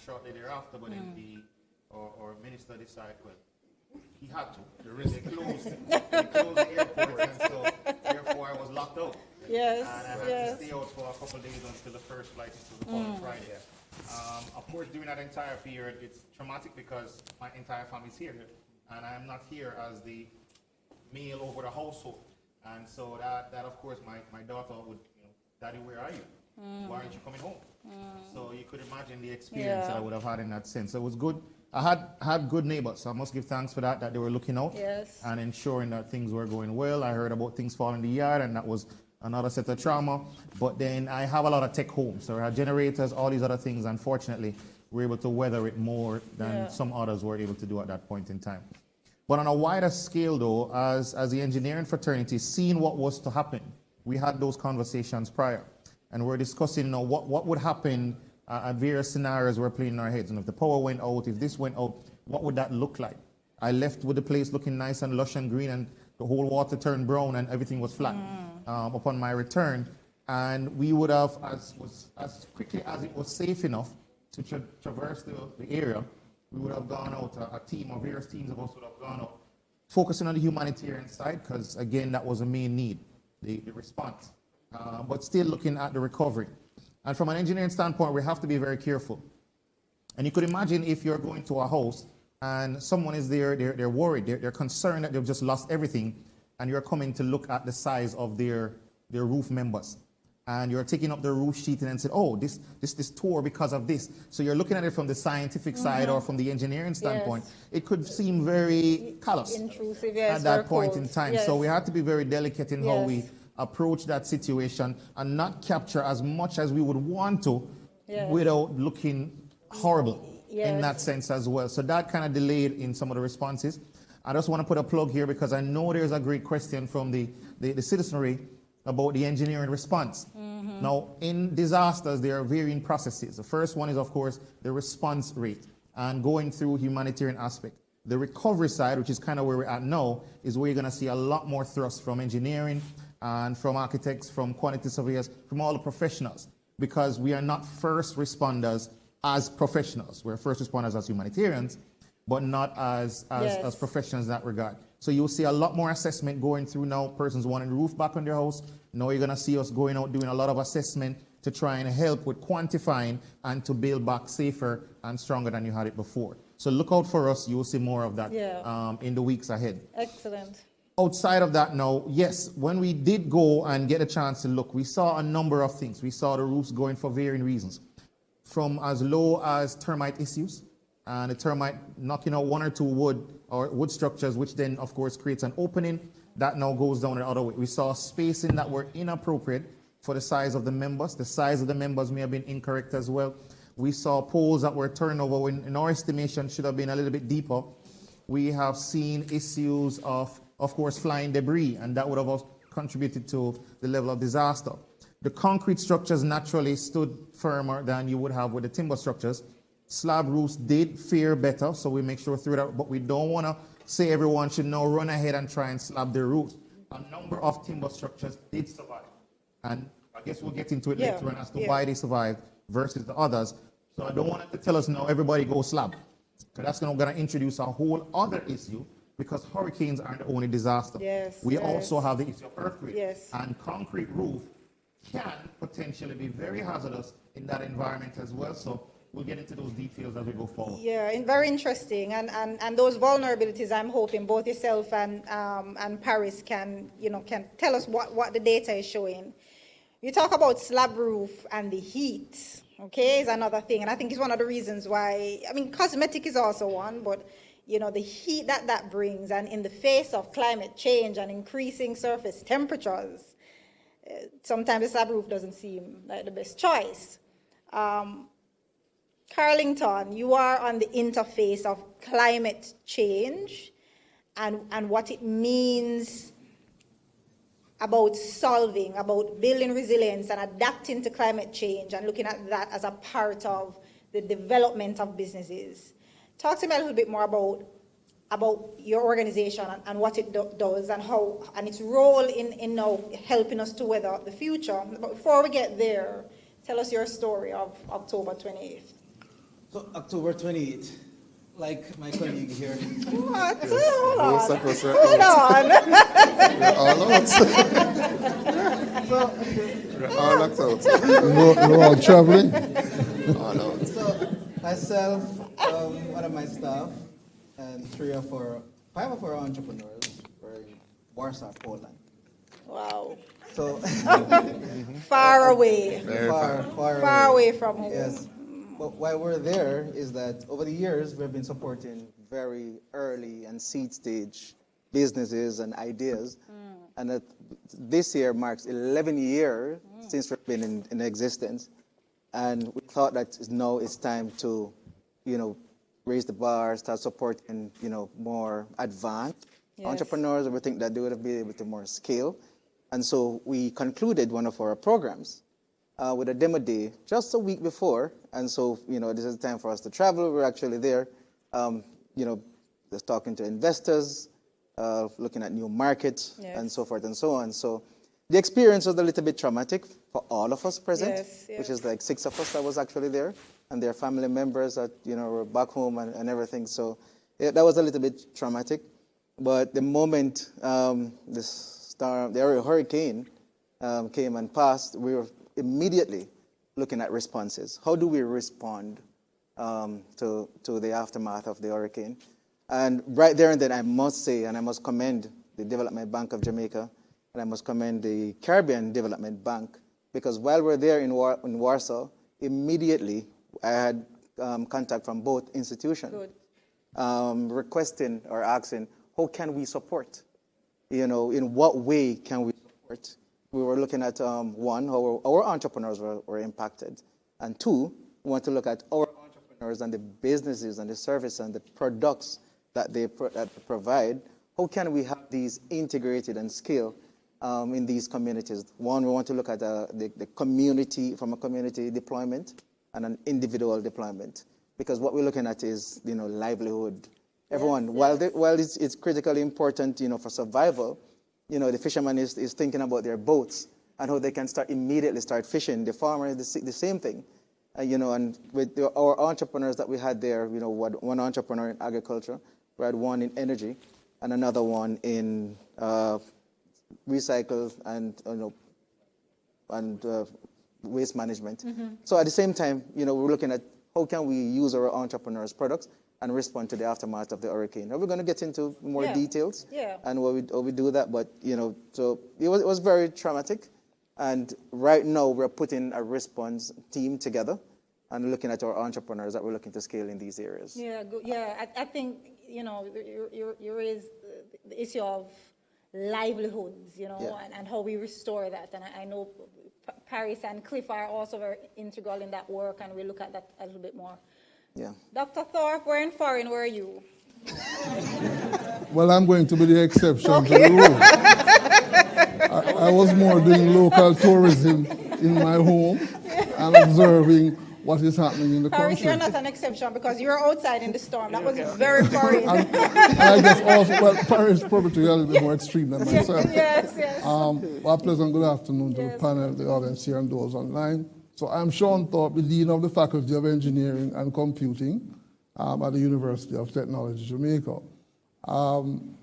shortly thereafter, but then our minister decided, well, he had to. They closed the airport, and so therefore I was locked out. Yes. And I had to stay out for a couple of days until the first flight until the following Friday. Of course, during that entire period, it's traumatic because my entire family's here, and I am not here as the male over the household. And so that of course, my daughter would, you know, Daddy, where are you? Why aren't you coming home? So you could imagine the experience that I would have had in that sense. So it was good. I had good neighbors, so I must give thanks for that they were looking out and ensuring that things were going well. I heard about things falling in the yard, and that was another set of trauma. But then I have a lot of tech homes, so I had generators, all these other things. Unfortunately, we're able to weather it more than some others were able to do at that point in time. But on a wider scale, though, as the engineering fraternity, seeing what was to happen, we had those conversations prior, and we're discussing, you know, what would happen at various scenarios we're playing in our heads. And if the power went out, if this went out, what would that look like? I left with the place looking nice and lush and green, and the whole water turned brown and everything was flat upon my return. And we would have, as quickly as it was safe enough to traverse the area, we would have gone out, a team or various teams of us would have gone out, focusing on the humanitarian side, because again, that was a main need, the response, but still looking at the recovery. And from an engineering standpoint, we have to be very careful. And you could imagine if you're going to a house and someone is there, they're worried, they're concerned that they've just lost everything, and you're coming to look at the size of their roof members. And you're taking up the roof sheet and saying, oh, this tore because of this. So you're looking at it from the scientific side or from the engineering standpoint. It could seem very callous, intrusive, at that point in time. Yes. So we have to be very delicate in how we approach that situation and not capture as much as we would want to without looking horrible in that sense as well. So that kind of delayed in some of the responses. I just want to put a plug here because I know there's a great question from the citizenry about the engineering response. Now, in disasters, there are varying processes. The first one is, of course, the response rate and going through humanitarian aspect. The recovery side, which is kind of where we're at now, is where you're going to see a lot more thrust from engineering and from architects, from quantity surveyors, from all the professionals, because we are not first responders as professionals. We're first responders as humanitarians, but not as professionals in that regard. So you'll see a lot more assessment going through now, persons wanting the roof back on their house. Now you're going to see us going out doing a lot of assessment to try and help with quantifying and to build back safer and stronger than you had it before. So look out for us. You will see more of that in the weeks ahead. Excellent. Outside of that now, yes, when we did go and get a chance to look, we saw a number of things. We saw the roofs going for varying reasons, from as low as termite issues, and the termite knocking out one or two wood structures, which then, of course, creates an opening. That now goes down the other way. We saw spacing that were inappropriate for the size of the members. The size of the members may have been incorrect as well. We saw poles that were turned over when, in our estimation, should have been a little bit deeper. We have seen issues of course, flying debris, and that would have contributed to the level of disaster. The concrete structures naturally stood firmer than you would have with the timber structures. Slab roofs did fare better, so we make sure through that, but we don't want to say everyone should now run ahead and try and slab their roofs. A number of timber structures did survive, and I guess we'll get into it later on as to why they survived versus the others. So I don't want it to tell us now everybody go slab, because that's going to introduce a whole other issue, because hurricanes aren't the only disaster. We also have the issue of earthquake. And concrete roof can potentially be very hazardous in that environment as well. So we'll get into those details as we go forward. Yeah, and very interesting. And those vulnerabilities, I'm hoping both yourself and Parris can tell us what the data is showing. You talk about slab roof and the heat, okay, is another thing. And I think it's one of the reasons why, I mean, cosmetic is also one, but the heat that brings, and in the face of climate change and increasing surface temperatures, sometimes the slab roof doesn't seem like the best choice. Carlinton, you are on the interface of climate change and what it means about solving, about building resilience and adapting to climate change and looking at that as a part of the development of businesses. Talk to me a little bit more about your organization and what it does and how, and its role in now helping us to weather the future. But before we get there, tell us your story of October 28th. So October 28th, like my colleague here. What? Yes. Hold on. We're all out. We're all locked out. We're all traveling. All out. So myself, one of my staff, and five of our entrepreneurs were in Warsaw, Poland. Wow. So Far away. far away from home. Yes. But why we're there is that over the years we've been supporting very early and seed stage businesses and ideas, and that this year marks 11 years since we've been in existence, and we thought that now it's time to, raise the bar, start supporting, more advanced entrepreneurs. We think that they would be able to more scale, and so we concluded one of our programs with a demo day just a week before. And so, this is the time for us to travel. We're actually there, just talking to investors, looking at new markets, and so forth and so on. So the experience was a little bit traumatic for all of us present, which is like 6 of us that was actually there, and their family members that, were back home and everything. So that was a little bit traumatic. But the moment the hurricane came and passed, we were immediately looking at responses. How do we respond to the aftermath of the hurricane? And right there and then, I must say, and I must commend the Development Bank of Jamaica, and I must commend the Caribbean Development Bank, because while we're there in Warsaw, immediately I had contact from both institutions, requesting or asking, how can we support? In what way can we support? We were looking at, one, how our entrepreneurs were impacted, and two, we want to look at our entrepreneurs and the businesses and the services and the products that they provide. How can we have these integrated and scale in these communities? One, we want to look at the community, from a community deployment and an individual deployment, because what we're looking at is, livelihood. Everyone, while it's critically important, for survival, the fisherman is thinking about their boats and how they can immediately start fishing. The farmer is the same thing. And with our entrepreneurs that we had there, one entrepreneur in agriculture, we had one in energy, and another one in recycle and waste management. So at the same time, we're looking at how can we use our entrepreneurs' products and respond to the aftermath of the hurricane. Now we're going to get into more details and how we do that, but so it was very traumatic, and right now we're putting a response team together and looking at our entrepreneurs that we're looking to scale in these areas. Yeah, good. Yeah, I think you raise the issue of livelihoods, and how we restore that, and I know Parris and Cliff are also very integral in that work, and we look at that a little bit more. Yeah. Dr. Thorpe, we're in foreign. Where are you? Well, I'm going to be the exception to the rule. I was more doing local tourism in my home and observing what is happening in the Parris, country. you're not an exception because you're outside in the storm. That was very foreign. and I guess also, well, Parris probably a little bit more extreme than myself. Yes. Well, pleasant good afternoon to the panel, the audience here, and those online. So I'm Sean Thorpe, the Dean of the Faculty of Engineering and Computing at the University of Technology, Jamaica. On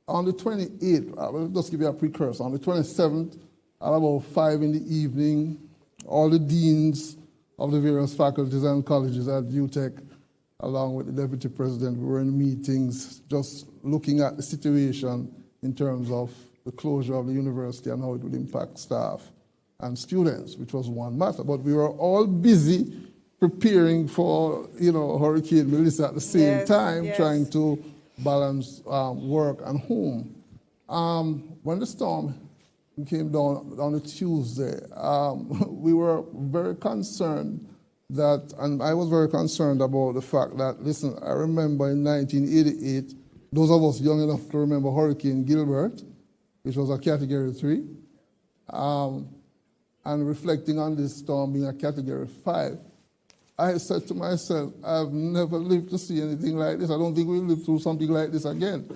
the 28th, I will just give you a precursor. On the 27th, at about 5 in the evening, all the deans of the various faculties and colleges at UTech, along with the Deputy President, we were in meetings just looking at the situation in terms of the closure of the university and how it would impact staff and students, which was one matter. But we were all busy preparing for, Hurricane Melissa at the same time, trying to balance work and home. When the storm came down on a Tuesday, we were very concerned and I was very concerned about the fact that, listen, I remember in 1988, those of us young enough to remember Hurricane Gilbert, which was a Category 3, and reflecting on this storm being a Category 5, I said to myself, I've never lived to see anything like this. I don't think we'll live through something like this again.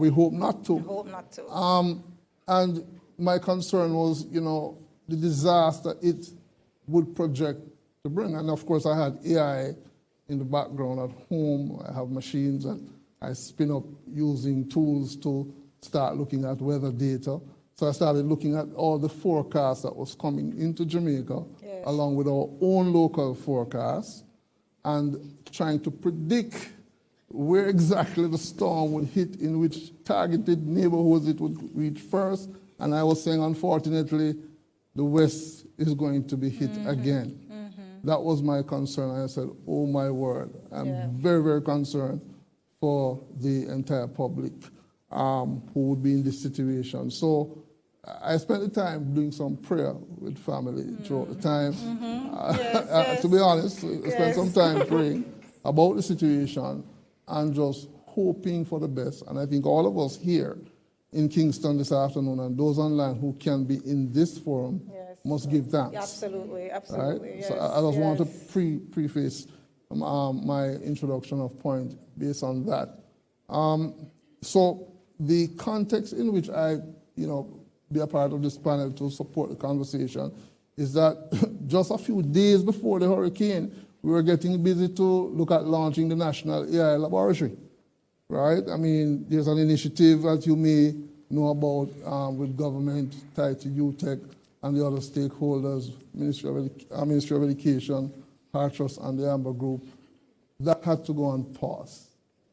We hope not to. I hope not to. And my concern was, the disaster it would project to bring. And of course, I had AI in the background at home. I have machines, and I spin up using tools to start looking at weather data. So I started looking at all the forecasts that was coming into Jamaica, yes, along with our own local forecasts, and trying to predict where exactly the storm would hit, in which targeted neighborhoods it would reach first. And I was saying, unfortunately, the West is going to be hit again. That was my concern. I said, oh my word, I'm very, very concerned for the entire public who would be in this situation. So I spent the time doing some prayer with family throughout the time. To be honest, I spent some time praying about the situation and just hoping for the best. And I think all of us here in Kingston this afternoon and those online who can be in this forum must give thanks. Absolutely, absolutely. Right? Yes, so I just want to preface my introduction of point based on that. So the context in which I, be a part of this panel to support the conversation is that just a few days before the hurricane, we were getting busy to look at launching the National AI Laboratory, right? I mean, there's an initiative that you may know about with government tied to UTech and the other stakeholders, Ministry of Education, Parris, and the Amber Group. That had to go on pause,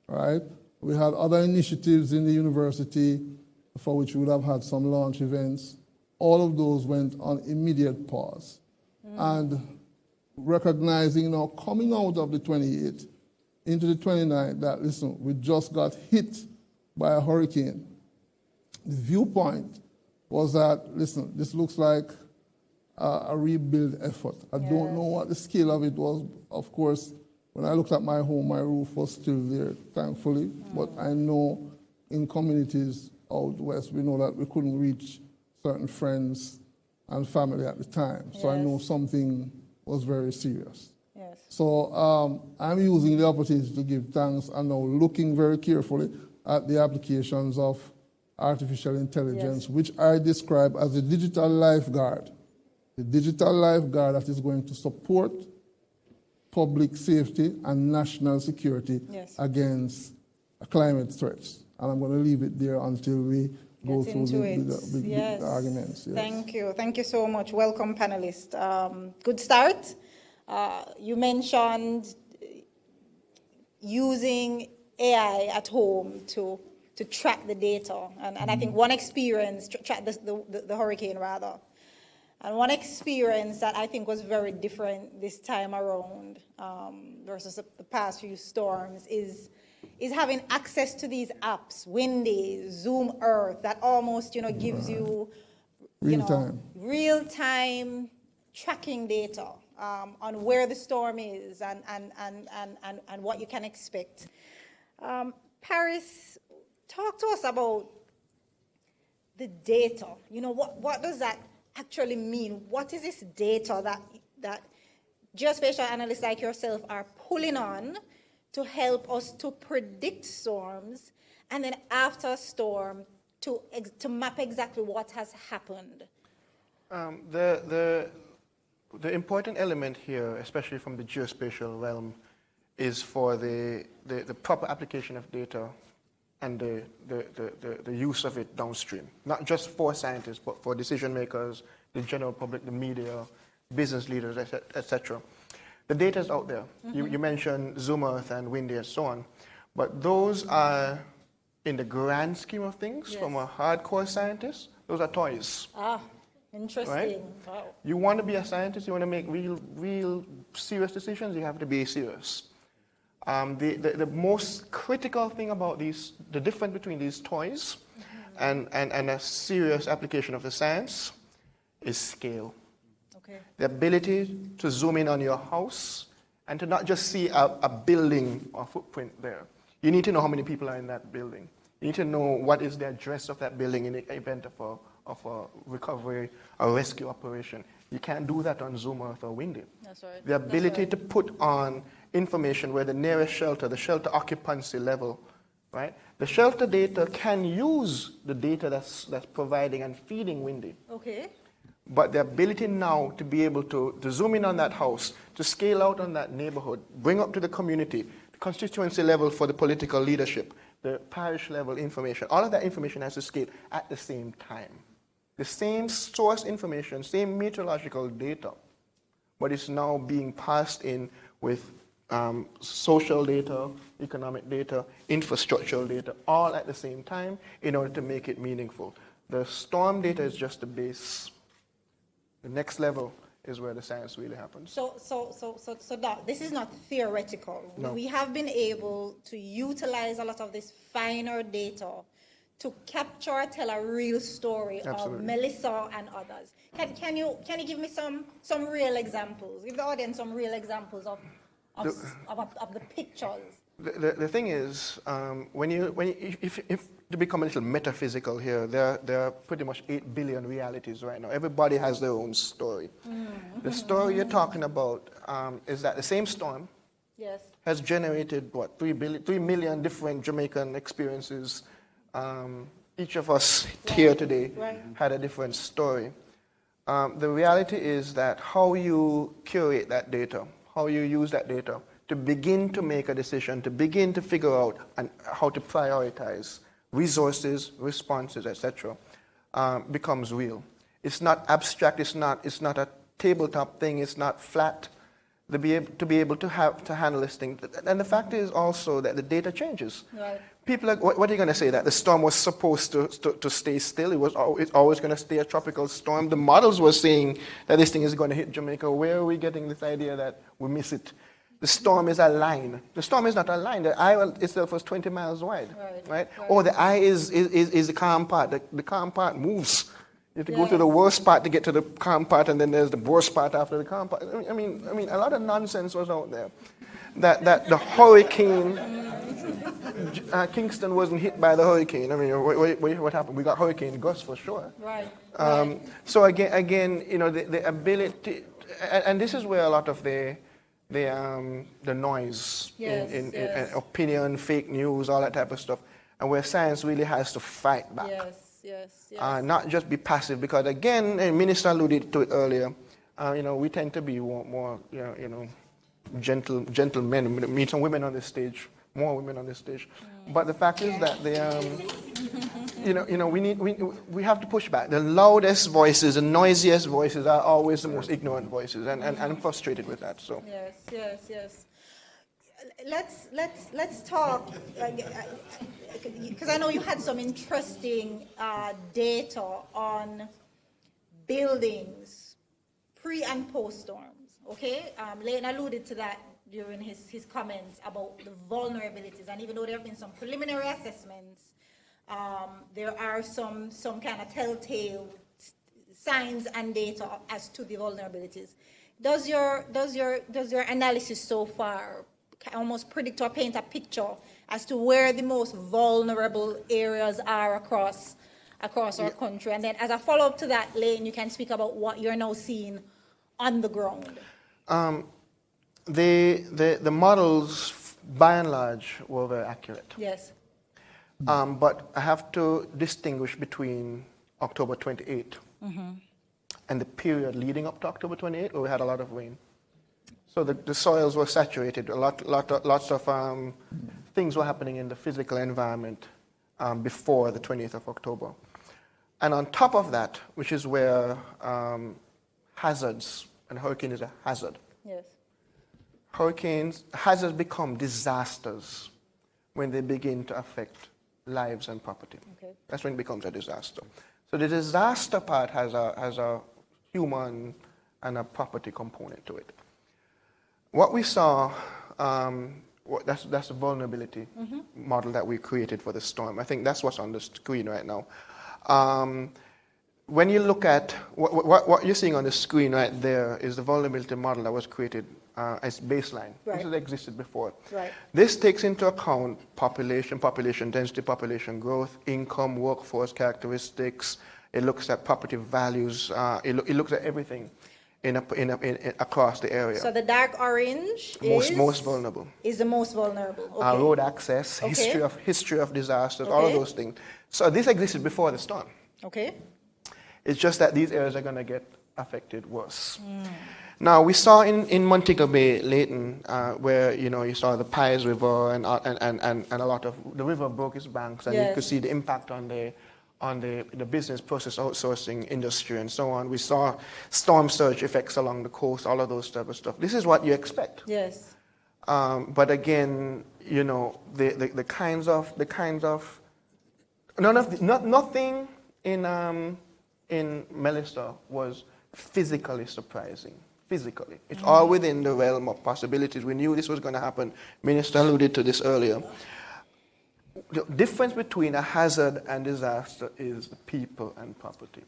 right? We had other initiatives in the university for which we would have had some launch events. All of those went on immediate pause. And recognizing now, coming out of the 28th into the 29th, that, listen, we just got hit by a hurricane. The viewpoint was that, listen, this looks like a rebuild effort. I don't know what the scale of it was. Of course, when I looked at my home, my roof was still there, thankfully. But I know in communities out west, we know that we couldn't reach certain friends and family at the time. So I know something was very serious. So I'm using the opportunity to give thanks and now looking very carefully at the applications of artificial intelligence, which I describe as a digital lifeguard. The digital lifeguard that is going to support public safety and national security against climate threats. And I'm going to leave it there until we go through the big arguments. Thank you. Thank you so much. Welcome, panelists. Good start. You mentioned using AI at home to track the data. And I think one experience, track the hurricane rather. And one experience that I think was very different this time around versus the past few storms is having access to these apps, Windy, Zoom Earth, that almost, gives you, real-time tracking data on where the storm is and what you can expect. Parris, talk to us about the data. What does that actually mean? What is this data that geospatial analysts like yourself are pulling on to help us to predict storms, and then after a storm to map exactly what has happened? The important element here, especially from the geospatial realm, is for the proper application of data and the use of it downstream. Not just for scientists, but for decision makers, the general public, the media, business leaders, etc. The data is out there. You mentioned Zoom Earth and Windy and so on, but those are, in the grand scheme of things, from a hardcore scientist, those are toys. Interesting. Right? Wow. You want to be a scientist, you want to make real serious decisions, you have to be serious. The most critical thing about the difference between these toys and a serious application of the science is scale. The ability to zoom in on your house and to not just see a building or footprint there. You need to know how many people are in that building. You need to know what is the address of that building in the event of a recovery or rescue operation. You can't do that on Zoom Earth or Windy. That's right. The ability to put on information where the nearest shelter, the shelter occupancy level, right? The shelter data can use the data that's providing and feeding Windy. Okay. But the ability now to be able to zoom in on that house, to scale out on that neighborhood, bring up to the community, the constituency level for the political leadership, the parish level information, all of that information has to scale at the same time. The same source information, same meteorological data, but it's now being passed in with social data, economic data, infrastructural data, all at the same time in order to make it meaningful. The storm data is just the base. The next level is where the science really happens. So Doc, this is not theoretical. No. We have been able to utilize a lot of this finer data to capture or tell a real story Absolutely. of Melissa and others. Can you give me some real examples? Give the audience some real examples of the pictures. The thing is, if to become a little metaphysical here, there are pretty much 8 billion realities right now. Everybody has their own story. The story you're talking about is that the same storm has generated, 3 million different Jamaican experiences. Each of us here today had a different story. The reality is that how you curate that data, how you use that data to begin to make a decision, to begin to figure out how to prioritize resources, responses, etc., becomes real. It's not abstract. It's not a tabletop thing. It's not flat. To be able to handle this thing, and the fact is also that the data changes. Right. People are, what are you going to say? That the storm was supposed to stay still? It's always going to stay a tropical storm. The models were saying that this thing is going to hit Jamaica. Where are we getting this idea that we miss it? The storm is a line. The storm is not a line. The eye itself was 20 miles wide, right? Or the eye is the calm part. The calm part moves. You have to go to the worst part to get to the calm part, and then there's the worst part after the calm part. I mean, a lot of nonsense was out there. That the hurricane, Kingston wasn't hit by the hurricane. I mean, what happened? We got Hurricane Gus for sure. Right. So again, the ability, and this is where a lot of the noise in opinion, fake news, all that type of stuff, and where science really has to fight back. Yes. Not just be passive, because again, and Minister alluded to it earlier, we tend to be more gentlemen. Meet some women on this stage, more women on this stage. But the fact is that we have to push back. The loudest voices, the noisiest voices are always the most ignorant voices, and I'm frustrated with that. So Yes. Let's talk, because I know you had some interesting data on buildings pre and post storms. Okay, Leighton alluded to that during his comments about the vulnerabilities, and even though there have been some preliminary assessments, there are some kind of telltale signs and data as to the vulnerabilities. Does your analysis so far almost predict or paint a picture as to where the most vulnerable areas are across our country? And then as a follow-up to that, Leighton, you can speak about what you're now seeing on the ground. The models, by and large, were very accurate. Yes. But I have to distinguish between October 28 and the period leading up to October 28, where we had a lot of rain. So the soils were saturated. Lots of things were happening in the physical environment before the 20th of October. And on top of that, which is where hazards, and hurricane is a hazard. Yes. Hazards become disasters when they begin to affect lives and property. Okay. That's when it becomes a disaster. So the disaster part has a human and a property component to it. What we saw, that's the vulnerability model that we created for the storm. I think that's what's on the screen right now. When you look at what you're seeing on the screen right there is the vulnerability model that was created as baseline. Right. This has existed before. Right. This takes into account population density, population growth, income, workforce characteristics. It looks at property values. It looks at everything across the area. So the dark orange most vulnerable. Is the most vulnerable. Okay. Road access, Okay. history of disasters, Okay. all of those things. So this existed before the storm. Okay. It's just that these areas are going to get affected worse. Now, we saw in Montego Bay, Leighton, where you saw the Parris River and a lot of the river broke its banks, and you could see the impact on the business process outsourcing industry and so on. We saw storm surge effects along the coast, all of those type of stuff. This is what you expect. Yes. But again, the kinds of nothing in Melissa was physically surprising. Physically, it's all within the realm of possibilities. We knew this was going to happen. Minister alluded to this earlier. The difference between a hazard and disaster is people and property.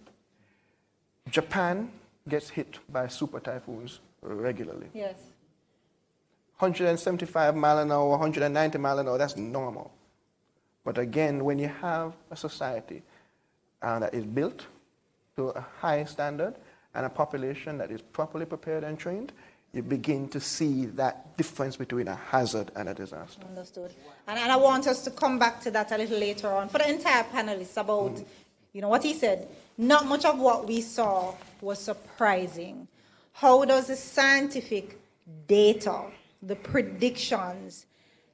Japan gets hit by super typhoons regularly. Yes. 175 mile an hour, 190 mile an hour, that's normal. But again, when you have a society that is built to a high standard and a population that is properly prepared and trained, you begin to see that difference between a hazard and a disaster. Understood. And I want us to come back to that a little later on. For the entire panelists about, what he said, not much of what we saw was surprising. How does the scientific data, the predictions,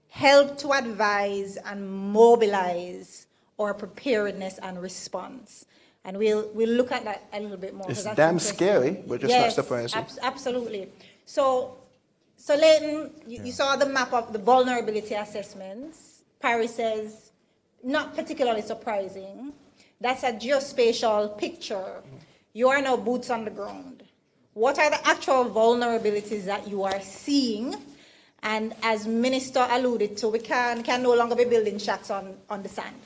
help to advise and mobilize our preparedness and response? And we'll look at that a little bit more. It's damn scary, but just not surprising. Absolutely. So Leighton, you saw the map of the vulnerability assessments. Parris says, not particularly surprising. That's a geospatial picture. You are now boots on the ground. What are the actual vulnerabilities that you are seeing? And as Minister alluded to, we can no longer be building shacks on the sand.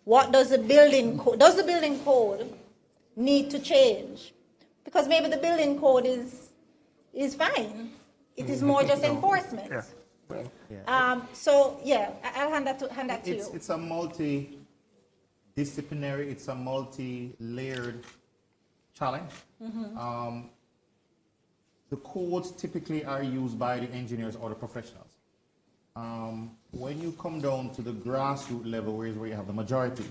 What does the building code need to change? Because maybe the building code is fine. It is more just enforcement. Yeah. I'll hand that to you. It's a multidisciplinary, it's a multi-layered challenge. The codes typically are used by the engineers or the professionals. When you come down to the grassroots level, where you have the majority,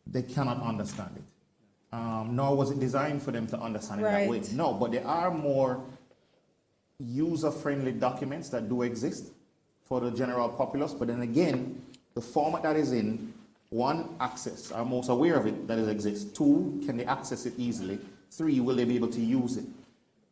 they cannot understand it. Nor was it designed for them to understand it that way. No, but there are more user-friendly documents that do exist for the general populace. But then again, the format that is in, one, access. Are most aware of it that it exists. Two, can they access it easily? Three, will they be able to use it?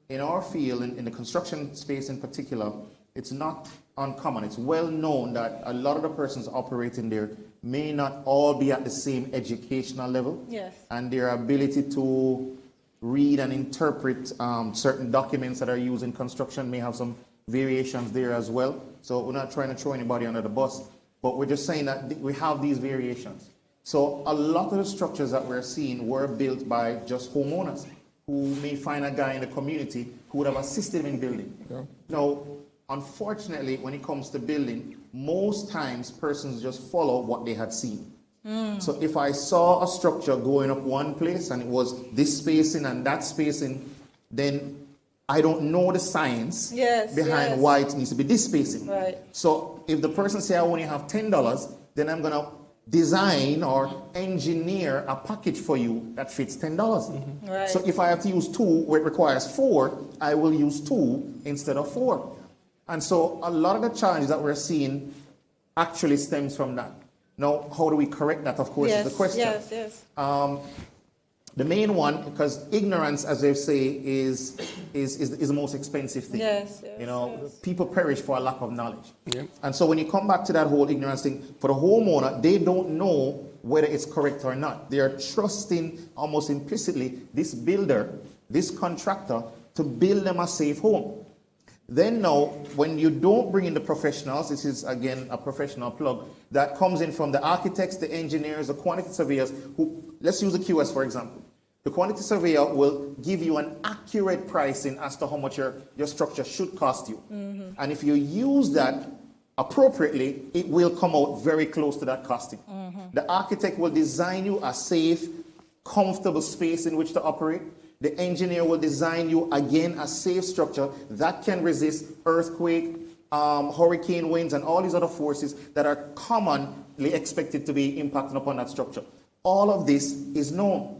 In our field, in the construction space in particular, it's not uncommon. It's well known that a lot of the persons operating there may not all be at the same educational level. Yes. And their ability to read and interpret certain documents that are used in construction may have some variations there as well. So we're not trying to throw anybody under the bus, but we're just saying that we have these variations. So a lot of the structures that we're seeing were built by just homeowners who may find a guy in the community who would have assisted in building. Yeah. Now, unfortunately, when it comes to building, most times persons just follow what they had seen. So if I saw a structure going up one place and it was this spacing and that spacing, then I don't know the science behind why it needs to be this spacing. Right. So if the person say I only have $10, then I'm going to design or engineer a package for you that fits $10. Right. So if I have to use 2 where it requires 4, I will use 2 instead of 4. And so a lot of the challenges that we're seeing actually stems from that. Now, how do we correct that, of course, is the question. Yes. The main one, because ignorance, as they say, is the most expensive thing. Yes. People perish for a lack of knowledge. Yeah. And so when you come back to that whole ignorance thing, for the homeowner, they don't know whether it's correct or not. They are trusting almost implicitly this builder, this contractor, to build them a safe home. Then now, when you don't bring in the professionals, this is again a professional plug, that comes in from the architects, the engineers, the quantity surveyors, who, let's use the QS for example. The quantity surveyor will give you an accurate pricing as to how much your structure should cost you. And if you use that appropriately, it will come out very close to that costing. The architect will design you a safe, comfortable space in which to operate. The engineer will design you, again, a safe structure that can resist earthquake, hurricane winds, and all these other forces that are commonly expected to be impacting upon that structure. All of this is known.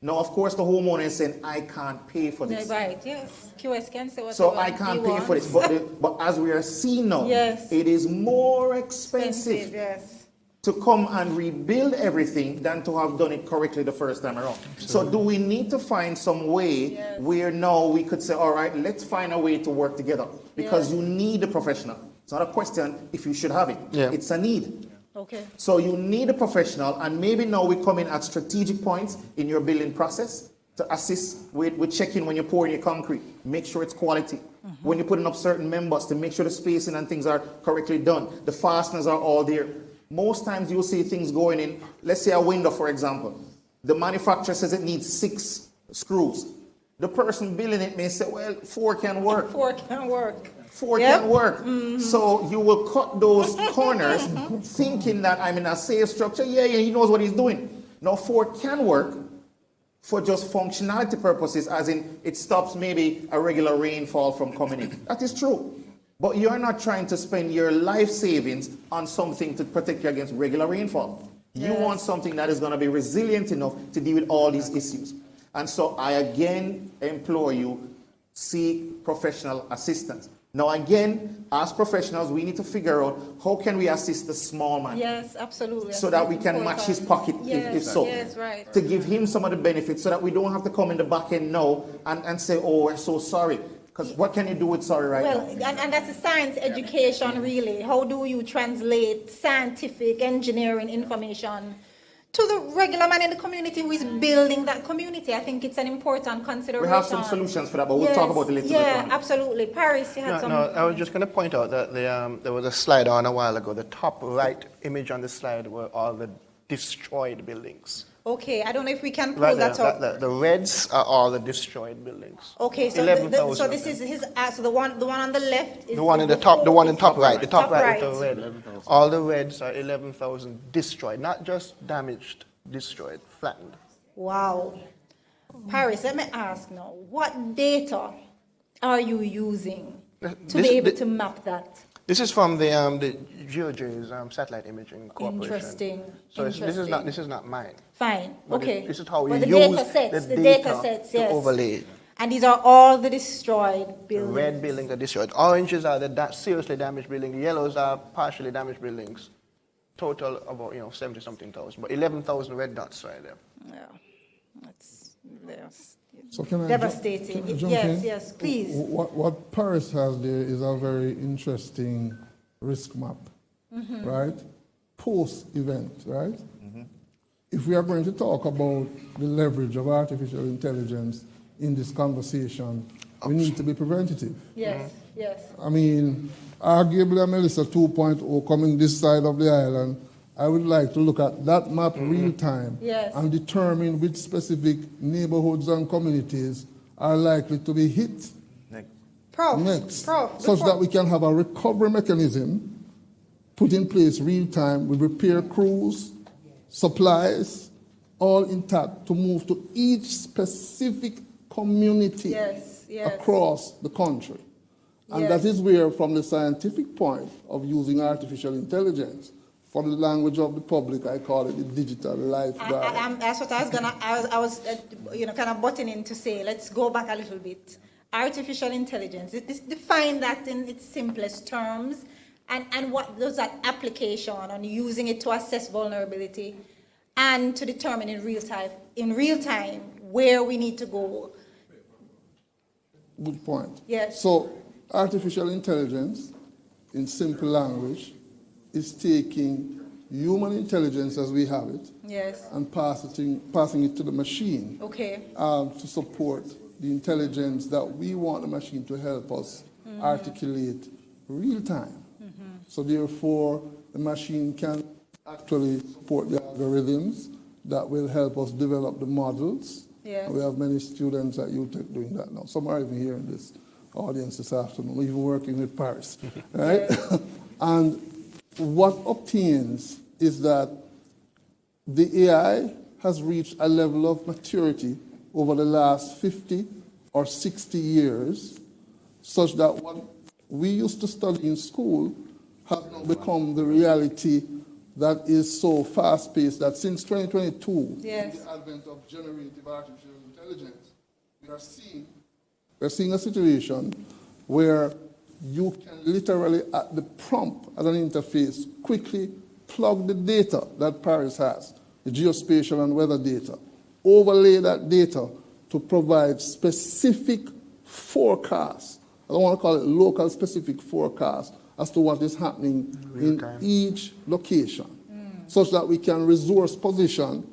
Now, of course, the homeowner is saying, I can't pay for this. Right, yes. QS can say what So I can't pay for this. But as we are seeing now, yes, it is more expensive yes, to come and rebuild everything than to have done it correctly the first time around. So do we need to find some way where now we could say, all right, let's find a way to work together? Because you need a professional. It's not a question if you should have it. It's a need. Okay. So you need a professional, and maybe now we come in at strategic points in your building process to assist with checking when you're pouring your concrete. Make sure it's quality. When you're putting up certain members, to make sure the spacing and things are correctly done. The fasteners are all there. Most times you'll see things going in, let's say a window, for example. The manufacturer says it needs 6 screws. The person building it may say, well, 4 can work. 4 can work. 4 can work. So you will cut those corners thinking that I'm in a safe structure. Yeah, he knows what he's doing. Now 4 can work for just functionality purposes, as in it stops maybe a regular rainfall from coming in. That is true. But you're not trying to spend your life savings on something to protect you against regular rainfall. You want something that is going to be resilient enough to deal with all these issues. And so I again implore you, seek professional assistance. Now again, as professionals, we need to figure out how can we assist the small man. Yes, absolutely. So that we can match his pocket, if so. Yes, right. To give him some of the benefits so that we don't have to come in the back end now and say, oh, we're so sorry. Because what can you do with sorry right now? And that's a science education, really. How do you translate scientific engineering information to the regular man in the community who is building that community? I think it's an important consideration. We have some solutions for that, but we'll talk about it later. Yeah, absolutely. Parris, you had some... No, I was just going to point out that there was a slide on a while ago. The top right image on the slide were all the destroyed buildings. Okay, I don't know if we can pull that up. The reds are all the destroyed buildings. Okay, so so this is his. So the one on the left is the one in the top. The one in top right. The top right right. with the red. All the reds are 11,000 destroyed, not just damaged, destroyed, flattened. Wow. Parris, let me ask now. What data are you using to be able to map that? This is from the GeoJ's Satellite Imaging Corporation. Interesting. So this is not mine. Fine. But okay. This is how we the use the data sets, to overlay. And these are all the destroyed buildings. The red buildings are destroyed. Oranges are the seriously damaged buildings. The yellows are partially damaged buildings. Total about 70-something thousand, but 11,000 red dots right there. Yeah, that's so can I devastating. Yes, please. What Parris has there is a very interesting risk map, right? Post-event, right? If we are going to talk about the leverage of artificial intelligence in this conversation, we need to be preventative. Yes. I mean, arguably, Melissa 2.0 coming this side of the island, I would like to look at that map real time and determine which specific neighborhoods and communities are likely to be hit next, such that we can have a recovery mechanism put in place real time with repair crews, supplies, all intact to move to each specific community across the country. And that is where, from the scientific point of using artificial intelligence, for the language of the public, I call it the digital lifeguard. That's what I was gonna. I was kind of butting in to say. Let's go back a little bit. Artificial intelligence. Define that in its simplest terms, and what does that application on using it to assess vulnerability, and to determine in real time where we need to go. Good point. Yes. So, artificial intelligence, in simple language, is taking human intelligence as we have it and passing it to the machine to support the intelligence that we want the machine to help us articulate real time. So therefore, the machine can actually support the algorithms that will help us develop the models Yes. And we have many students at UTech doing that now. Some are even here in this audience this afternoon, even working with Parris, right? Yes. And what obtains is that the AI has reached a level of maturity over the last 50 or 60 years, such that what we used to study in school has now become the reality that is so fast-paced that since 2022, yes. with the advent of generative artificial intelligence, we're seeing a situation where you can literally, at the prompt as an interface, quickly plug the data that Parris has, the geospatial and weather data, overlay that data to provide specific forecasts. I don't want to call it local specific forecasts as to what is happening in each location, such that we can resource position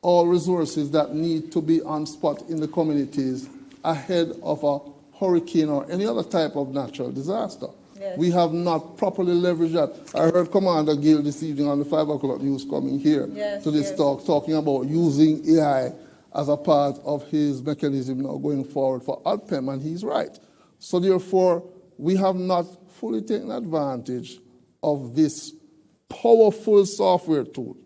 all resources that need to be on spot in the communities ahead of a hurricane or any other type of natural disaster. Yes. We have not properly leveraged that. I heard Commander Gill this evening on the 5 o'clock news coming here to this talk, talking about using AI as a part of his mechanism now going forward for ALPEM, and he's right. So therefore, we have not fully taken advantage of this powerful software tool,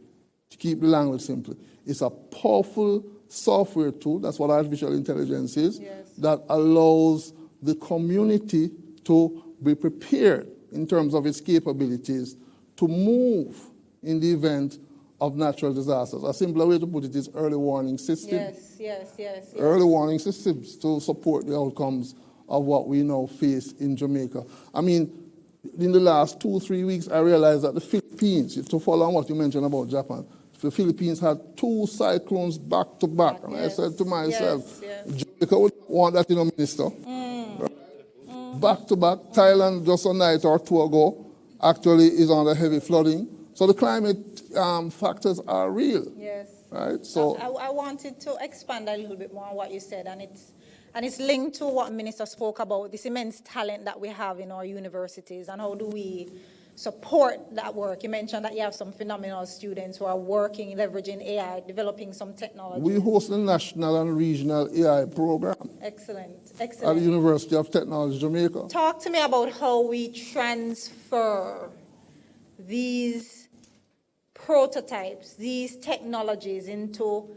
to keep the language simple. It's a powerful software tool, that's what artificial intelligence is, that allows the community to be prepared in terms of its capabilities to move in the event of natural disasters. A simpler way to put it is early warning systems. Yes. Early warning systems to support the outcomes of what we now face in Jamaica. I mean, in the last 2 or 3 weeks, I realized that the Philippines, to follow on what you mentioned about Japan, the Philippines had 2 cyclones back to back. And I said to myself, Jamaica would want that, Minister. Back to back. Thailand, just a night or 2 ago, actually is under heavy flooding. So the climate factors are real. Yes. Right? So I wanted to expand a little bit more on what you said, and it's linked to what Minister spoke about, this immense talent that we have in our universities, and how do we support that work. You mentioned that you have some phenomenal students who are working, leveraging AI, developing some technology. We host the national and regional AI program. Excellent. At the University of Technology, Jamaica. Talk to me about how we transfer these prototypes, these technologies into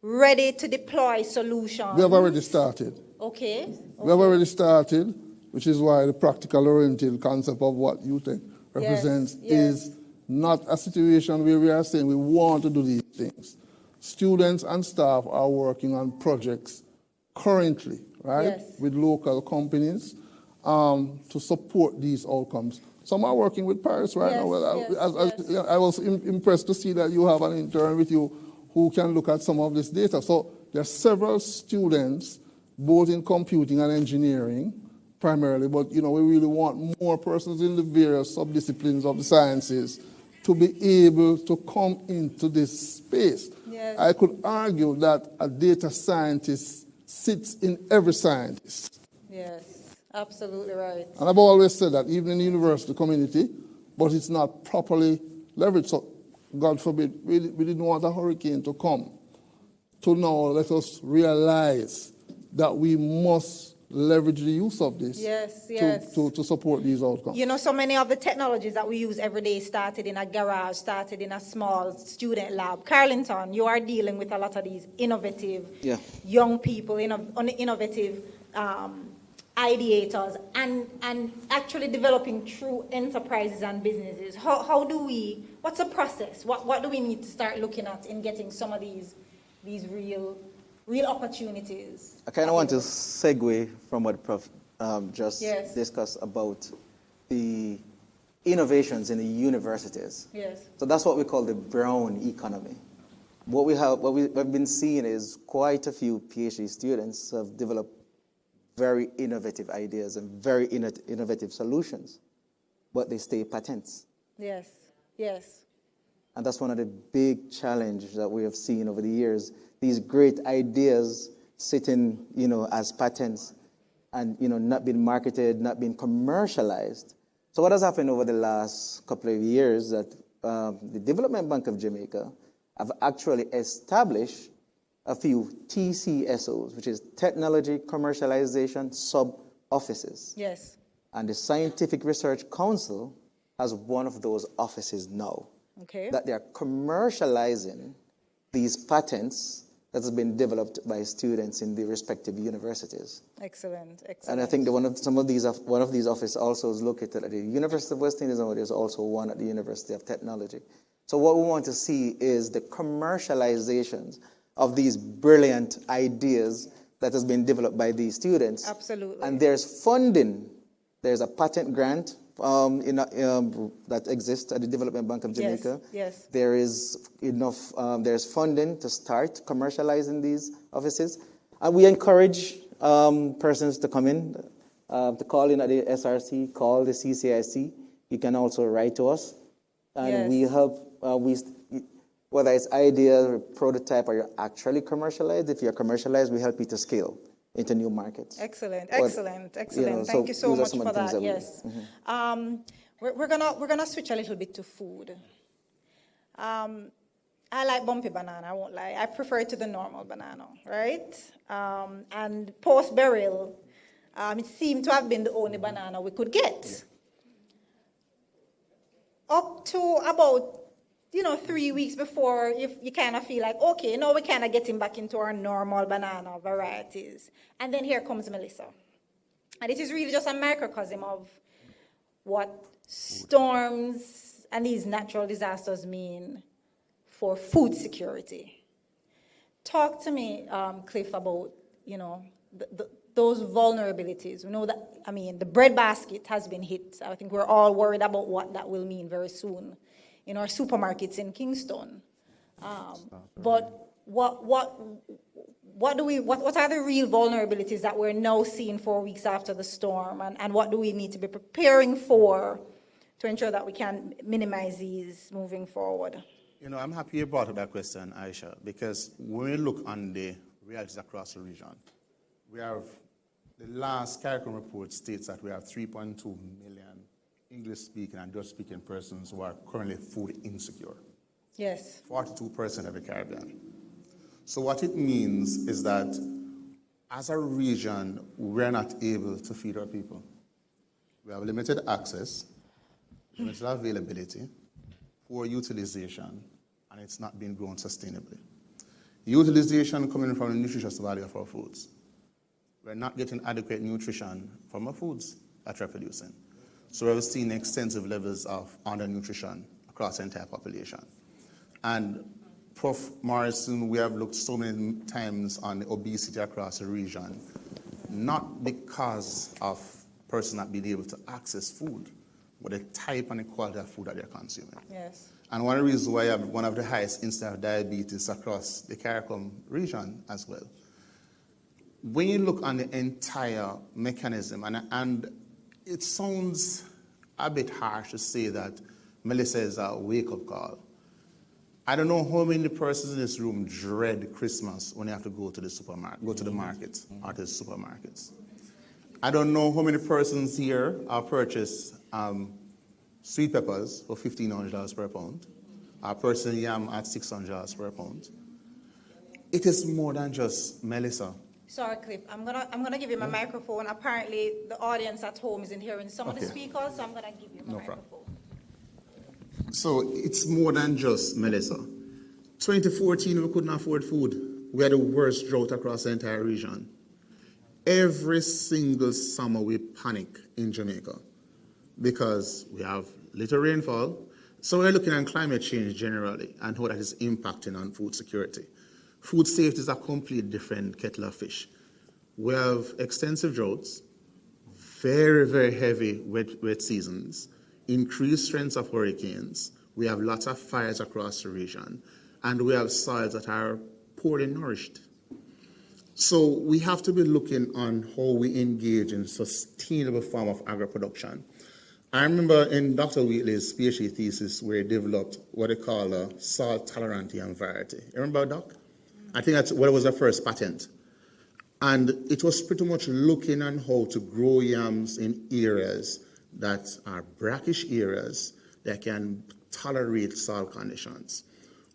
ready-to-deploy solutions. We have already started. Okay. We have already started, which is why the practical-oriented concept of what UTech represents is not a situation where we are saying we want to do these things. Students and staff are working on projects currently, right, with local companies to support these outcomes. Some are working with Parris right now. I was impressed to see that you have an intern with you who can look at some of this data. So there are several students, both in computing and engineering, primarily, but we really want more persons in the various subdisciplines of the sciences to be able to come into this space. Yes. I could argue that a data scientist sits in every scientist. Yes, absolutely right. And I've always said that, even in the university community, but it's not properly leveraged. So, God forbid, we didn't want a hurricane to come. To now let us realize that we must leverage the use of this to support these outcomes. So many of the technologies that we use every day started in a garage, started in a small student lab. Carlinton, you are dealing with a lot of these innovative young people, innovative ideators, and actually developing true enterprises and businesses. What's the process? What do we need to start looking at in getting some of these real opportunities? I kind of want to segue from what Prof just discussed about the innovations in the universities. Yes. So that's what we call the brown economy. What we've been seeing is quite a few PhD students have developed very innovative ideas and very innovative solutions, but they stay patents. Yes. And that's one of the big challenges that we have seen over the years. These great ideas sitting, as patents and, not being marketed, not being commercialized. So what has happened over the last couple of years that the Development Bank of Jamaica have actually established a few TCSOs, which is Technology Commercialization Sub-Offices. Yes. And the Scientific Research Council has one of those offices now. Okay. That they are commercializing these patents that has been developed by students in the respective universities. Excellent, excellent. And I think that one of these offices also is located at the University of West Indies, and there's also one at the University of Technology. So what we want to see is the commercializations of these brilliant ideas that has been developed by these students. Absolutely. And there's funding. There's a patent grant that exists at the Development Bank of Jamaica. Yes, yes. There is enough, there's funding to start commercializing these offices. And we encourage persons to come in, to call in at the SRC, call the CCIC. You can also write to us. And yes. we help, whether it's idea, or prototype, or you're actually commercialized. If you're commercialized, we help you to scale into new markets. Excellent, But, excellent, excellent. Thank you so those are much some of for the things that. we- Yes. Mhm. We're gonna switch a little bit to food. I like bumpy banana, I won't lie. I prefer it to the normal banana, right? And post Burrell, it seemed to have been the only banana we could get. Up to about 3 weeks before, you kind of feel like, okay, now we're kind of getting back into our normal banana varieties. And then here comes Melissa. And it is really just a microcosm of what storms and these natural disasters mean for food security. Talk to me, Cliff, about, those vulnerabilities. We know that, the breadbasket has been hit. I think we're all worried about what that will mean very soon in our supermarkets in Kingston. But what are the real vulnerabilities that we're now seeing 4 weeks after the storm, and what do we need to be preparing for to ensure that we can minimize these moving forward? I'm happy you brought up that question, Aisha, because when we look on the realities across the region, we have the last CARICOM report states that we have 3.2 million English-speaking and Dutch-speaking persons who are currently food insecure. Yes. 42% of the Caribbean. So what it means is that as a region, we're not able to feed our people. We have limited access, limited availability, poor utilization, and it's not being grown sustainably. Utilization coming from the nutritious value of our foods. We're not getting adequate nutrition from our foods that we're producing. So we're seeing extensive levels of undernutrition across the entire population. And Prof. Morrison, we have looked so many times on the obesity across the region, not because of persons not being able to access food, but the type and the quality of food that they're consuming. Yes. And one of the reasons why I have one of the highest incidence of diabetes across the CARICOM region as well. When you look on the entire mechanism, and it sounds a bit harsh to say that Melissa is a wake-up call. I don't know how many persons in this room dread Christmas when they have to go to the supermarket, go to the markets or to the supermarkets. I don't know how many persons here have purchased sweet peppers for $1,500 per pound, or purchasing yam at $600 per pound. It is more than just Melissa. Sorry, Cliff. I'm gonna give you my microphone. Apparently, the audience at home isn't hearing some of the speakers, so I'm gonna give you my microphone. So it's more than just Melissa. 2014, we couldn't afford food. We had the worst drought across the entire region. Every single summer, we panic in Jamaica because we have little rainfall. So we're looking at climate change generally and how that is impacting on food security. Food safety is a completely different kettle of fish. We have extensive droughts, very, very heavy wet seasons, increased strengths of hurricanes. We have lots of fires across the region, and we have soils that are poorly nourished. So we have to be looking on how we engage in sustainable form of agro-production. I remember in Dr. Wheatley's PhD thesis where he developed what they call a salt-tolerant yam variety. You remember, Doc? I think that's what was the first patent. And it was pretty much looking on how to grow yams in areas that are brackish areas that can tolerate salt conditions.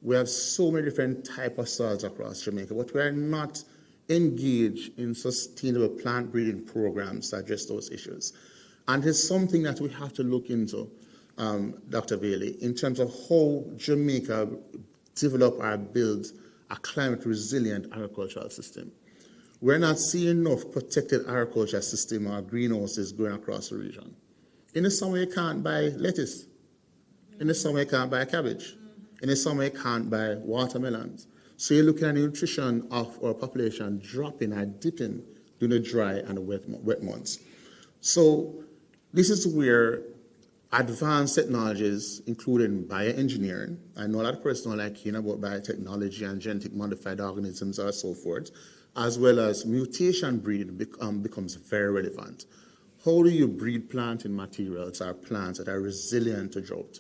We have so many different types of soils across Jamaica, but we are not engaged in sustainable plant breeding programs to address those issues. And it's something that we have to look into, Dr. Bailey, in terms of how Jamaica develop or build a climate resilient agricultural system. We're not seeing enough protected agriculture system or greenhouses going across the region. In the summer, you can't buy lettuce. In the summer, you can't buy cabbage. In the summer, you can't buy watermelons. So you're looking at the nutrition of our population dropping and dipping during the dry and the wet months. So this is where advanced technologies, including bioengineering, I know a lot of persons like hearing about biotechnology and genetic modified organisms or so forth, as well as mutation breeding becomes very relevant. How do you breed planting materials or plants that are resilient to drought?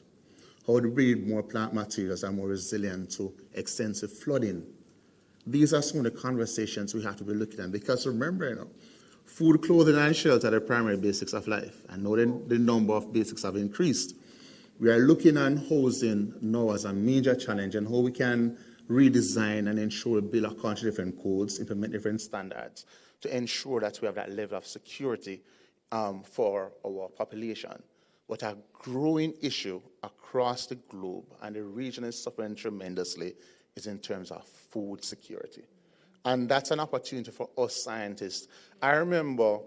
How do you breed more plant materials that are more resilient to extensive flooding? These are some of the conversations we have to be looking at, because remember, you know, food, clothing, and shelter are the primary basics of life. And now the number of basics have increased. We are looking at housing now as a major challenge and how we can redesign and ensure we build according to different codes, implement different standards to ensure that we have that level of security for our population. But a growing issue across the globe, and the region is suffering tremendously, is in terms of food security. And that's an opportunity for us scientists. I remember,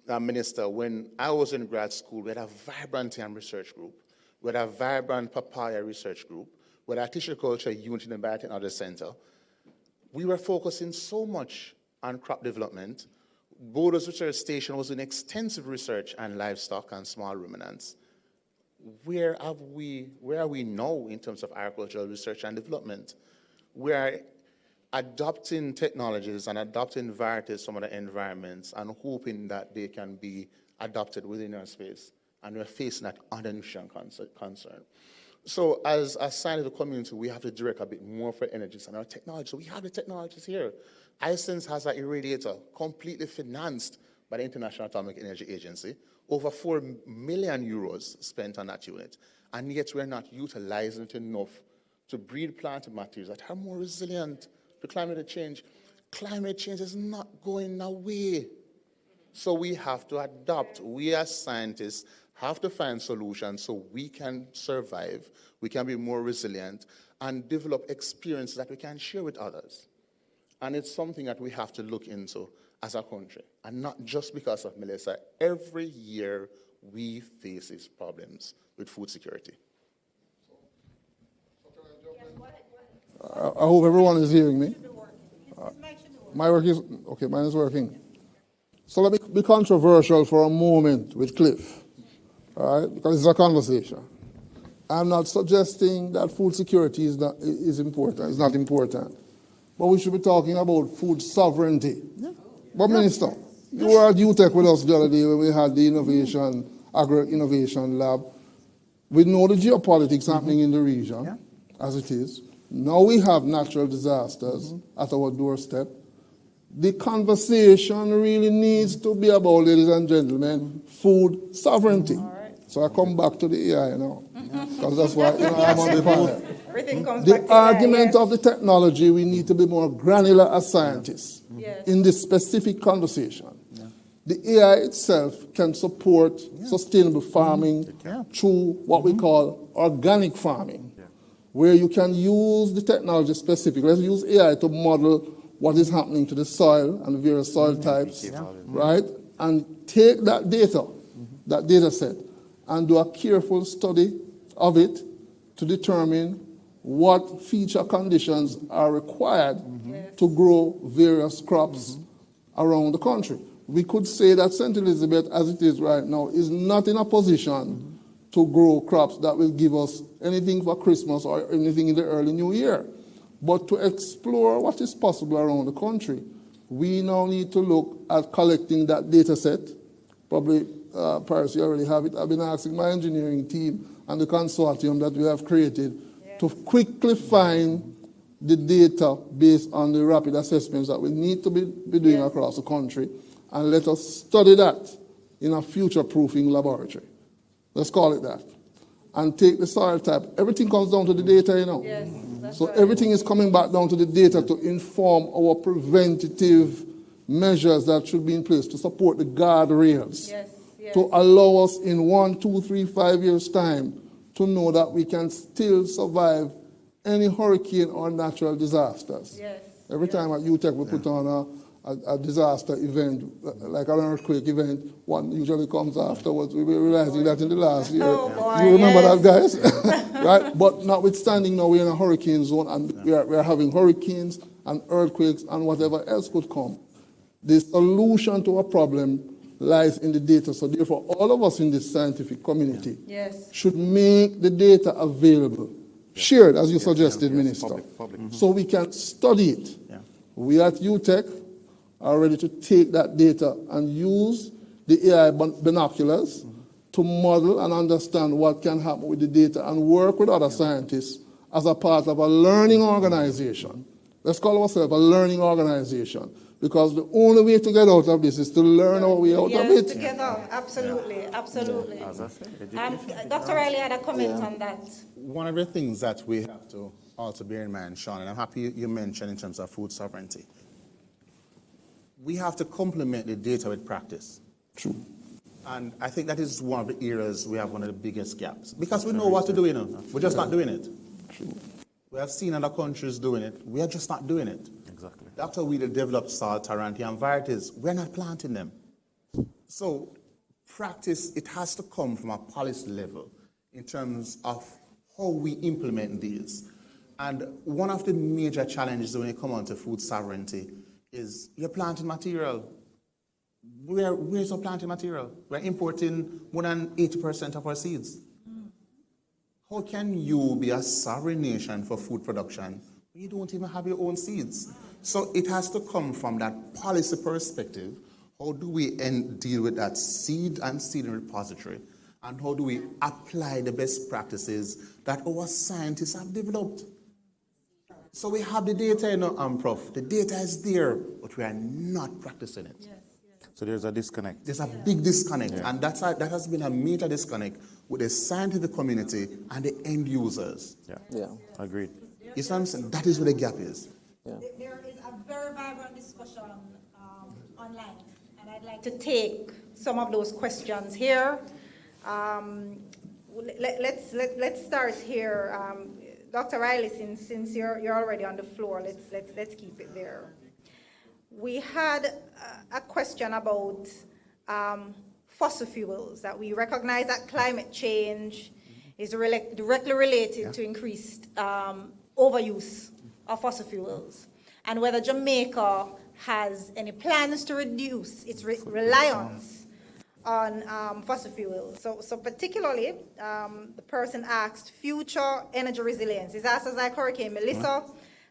Minister, when I was in grad school, we had a vibrant yam research group, we had a vibrant papaya research group, we had a tissue culture unit in the Biotechnology Center. We were focusing so much on crop development. Borders Research Station was doing extensive research on livestock and small ruminants. Where are we now in terms of agricultural research and development? We are adopting technologies and adopting varieties from other environments and hoping that they can be adopted within our space. And we're facing that undernutrition concern. So as a scientific community, we have to direct a bit more for energies and our technology. So we have the technologies here. iSense has an irradiator completely financed by the International Atomic Energy Agency. Over 4 million euros spent on that unit. And yet we're not utilizing it enough to breed plant materials that are more resilient to climate change. Climate change is not going away. So we have to adapt. We as scientists have to find solutions so we can survive, we can be more resilient, and develop experiences that we can share with others. And it's something that we have to look into as a country, and not just because of Melissa. Every year we face these problems with food security. I hope everyone is hearing me. My work is, okay, mine is working. So let me be controversial for a moment with Cliff, all right, because it's a conversation. I'm not suggesting that food security is important, it's not important. But we should be talking about food sovereignty. Yeah. But Minister, you were at UTech with us the other day when we had the agro-innovation lab. We know the geopolitics happening in the region, as it is. Now we have natural disasters at our doorstep. The conversation really needs to be about, ladies and gentlemen, food sovereignty. Right. So I come back to the AI now, because that's why I'm on the panel. Everything comes the back to argument of the technology, we need to be more granular as scientists in this specific conversation. Yeah. The AI itself can support sustainable farming through what we call organic farming, where you can use the technology specifically. Let's use AI to model what is happening to the soil and the various soil types, right? And take that data, that data set, and do a careful study of it to determine what feature conditions are required to grow various crops around the country. We could say that St. Elizabeth, as it is right now, is not in a position to grow crops that will give us anything for Christmas or anything in the early new year. But to explore what is possible around the country, we now need to look at collecting that data set. Probably, Parris, you already have it. I've been asking my engineering team and the consortium that we have created to quickly find the data based on the rapid assessments that we need to be doing across the country, and let us study that in a future-proofing laboratory. Let's call it that. and take the soil type. Everything comes down to the data, you know. Yes, so everything is coming back down to the data to inform our preventative measures that should be in place to support the guardrails. Yes, yes. To allow us in 1, 2, 3, 5 years' time to know that we can still survive any hurricane or natural disasters. Yes. Every time at UTech we put on a disaster event, like an earthquake event, one usually comes afterwards. We were realizing that in the last year. Oh, boy, you remember yes. that, guys? Right? But notwithstanding, now we're in a hurricane zone and we are having hurricanes and earthquakes and whatever else could come. The solution to a problem lies in the data. So therefore, all of us in this scientific community should make the data available, shared, as you suggested, Minister, public. so we can study it. We at UTech are ready to take that data and use the AI binoculars to model and understand what can happen with the data and work with other scientists as a part of a learning organization. Let's call ourselves a learning organization, because the only way to get out of this is to learn our way out of it. Together, absolutely, absolutely. As I said, Dr. Riley had a comment on that. One of the things that we have to also bear in mind, Sean, and I'm happy you mentioned in terms of food sovereignty, we have to complement the data with practice. True. And I think that is one of the areas we have one of the biggest gaps. Because we know what to do, you know. We're just not doing it. True. We have seen other countries doing it. We are just not doing it. Exactly. After we developed salt, taranti, and varieties, we're not planting them. So practice, it has to come from a policy level in terms of how we implement these. And one of the major challenges when it comes on to food sovereignty is your planting material. Where's our planting material? We're importing more than 80% of our seeds. How can you be a sovereign nation for food production when you don't even have your own seeds? So it has to come from that policy perspective. How do we deal with that seed and seed repository? And how do we apply the best practices that our scientists have developed? So we have the data, you know, Prof. The data is there, but we are not practicing it. Yes. So there's a disconnect. There's a big disconnect, and that has been a major disconnect with the scientific community and the end users. Yeah. Agreed. You see what I'm saying? That is where the gap is. There is a very vibrant discussion online, and I'd like to take some of those questions here. Let's start here. Dr. Riley, since you're already on the floor, let's keep it there. We had a question about fossil fuels, that we recognize that climate change is directly related to increased overuse of fossil fuels, and whether Jamaica has any plans to reduce its reliance on fossil fuels. So particularly, the person asked future energy resilience. Disasters like Hurricane Melissa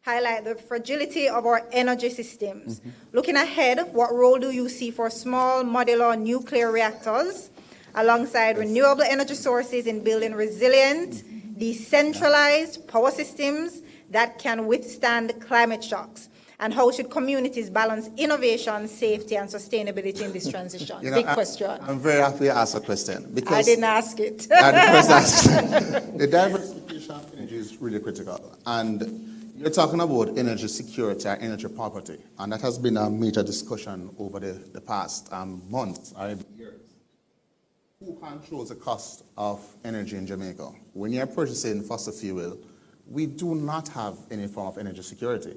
highlight the fragility of our energy systems. Looking ahead, what role do you see for small modular nuclear reactors alongside renewable energy sources in building resilient, decentralized power systems that can withstand climate shocks? And how should communities balance innovation, safety, and sustainability in this transition? You know, Big question. I'm very happy you asked a question, because I didn't ask it. The diversification of energy is really critical. And you're talking about energy security and energy poverty, and that has been a major discussion over the past months or years. Who controls the cost of energy in Jamaica? When you're purchasing fossil fuel, we do not have any form of energy security.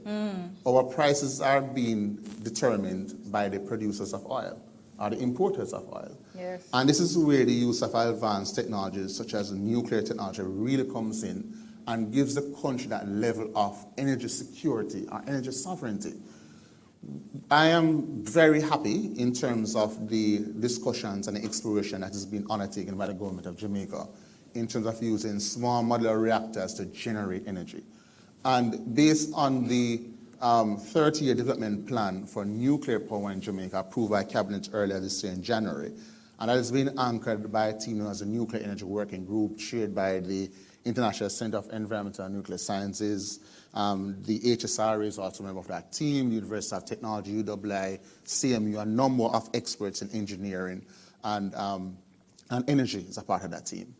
Our prices are being determined by the producers of oil, or the importers of oil. Yes. And this is where the use of advanced technologies, such as nuclear technology, really comes in and gives the country that level of energy security or energy sovereignty. I am very happy in terms of the discussions and the exploration that has been undertaken by the government of Jamaica in terms of using small modular reactors to generate energy. And based on the 30-year development plan for nuclear power in Jamaica, approved by Cabinet earlier this year in January, and that has been anchored by a team known as the Nuclear Energy Working Group, chaired by the International Center of Environmental and Nuclear Sciences. The HSRA is also a member of that team, the University of Technology, Lyew-Ayee, CMU, a number of experts in engineering and energy is a part of that team.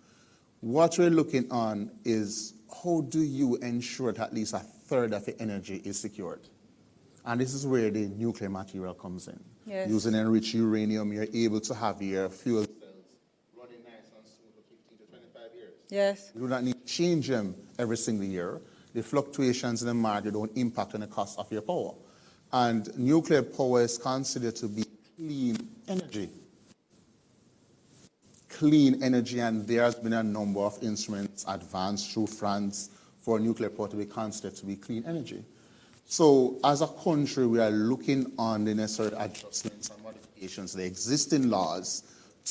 what we're looking on is how do you ensure that at least a third of the energy is secured? And this is where the nuclear material comes in. Yes. Using enriched uranium, you're able to have your fuel cells running nice and smooth for 15 to 25 years. Yes. You do not need to change them every single year. The fluctuations in the market don't impact on the cost of your power. And nuclear power is considered to be clean energy. Clean energy, and there has been a number of instruments advanced through France for nuclear power to be considered to be clean energy. So as a country, we are looking on the necessary adjustments and modifications to the existing laws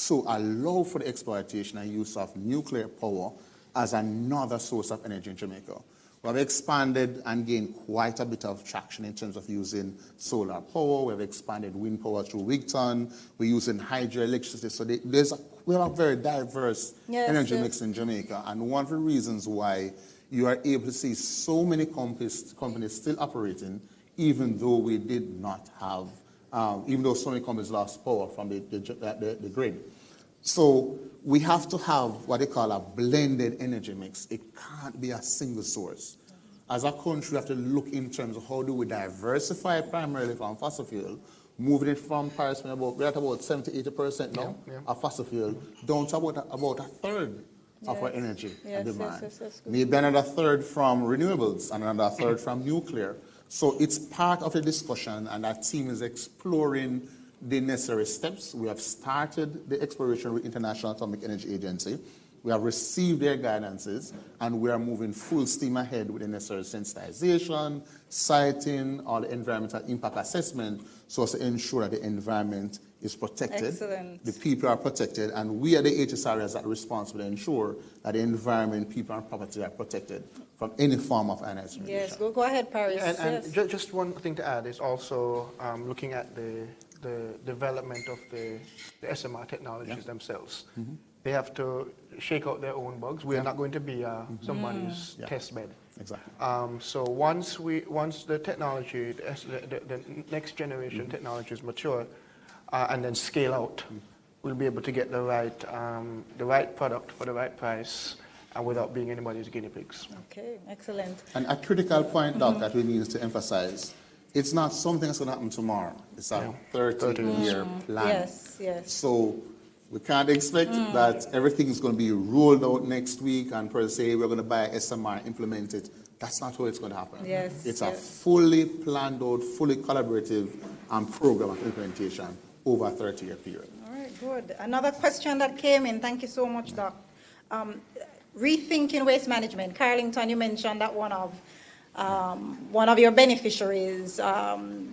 to allow for the exploitation and use of nuclear power as another source of energy in Jamaica. We have expanded and gained quite a bit of traction in terms of using solar power. We have expanded wind power through Wigton. We're using hydroelectricity. So we have a very diverse energy mix in Jamaica. And one of the reasons why you are able to see so many companies still operating, even though we did not have, even though so many companies lost power from the grid. So we have to have what they call a blended energy mix. It can't be a single source. As a country, we have to look in terms of how do we diversify primarily from fossil fuel, moving it from Parris, we're at about 70–80% now of fossil fuel, down to about a third of our energy and demand. Maybe another third from renewables and another third from nuclear. So it's part of the discussion, and our team is exploring the necessary steps. We have started the exploration with International Atomic Energy Agency. We have received their guidances, and we are moving full steam ahead with the necessary sensitization, siting, all the environmental impact assessment, so as to ensure that the environment is protected. Excellent. The people are protected, and we are the HSRAs that are responsible to ensure that the environment, people, and property are protected from any form of ionization radiation. Yes, go ahead, Parris. And just one thing to add is also looking at the development of the SMR technologies themselves. Mm-hmm. They have to shake out their own bugs. We are not going to be somebody's test bed. Exactly. So once the technology, the next generation technologies mature, and then scale out, we'll be able to get the right product for the right price, and without being anybody's guinea pigs. Okay, excellent. And a critical point, Doc, that we need to emphasize, it's not something that's going to happen tomorrow. It's a 30-year plan. Yes, yes. So we can't expect that everything is going to be rolled out next week and per se we're going to buy SMR, implement it. That's not how it's going to happen. Yes, it's a fully planned out, fully collaborative program of implementation over a 30-year period. All right, good. Another question that came in. Thank you so much, Doc. Rethinking waste management. Carlinton, you mentioned that one of your beneficiaries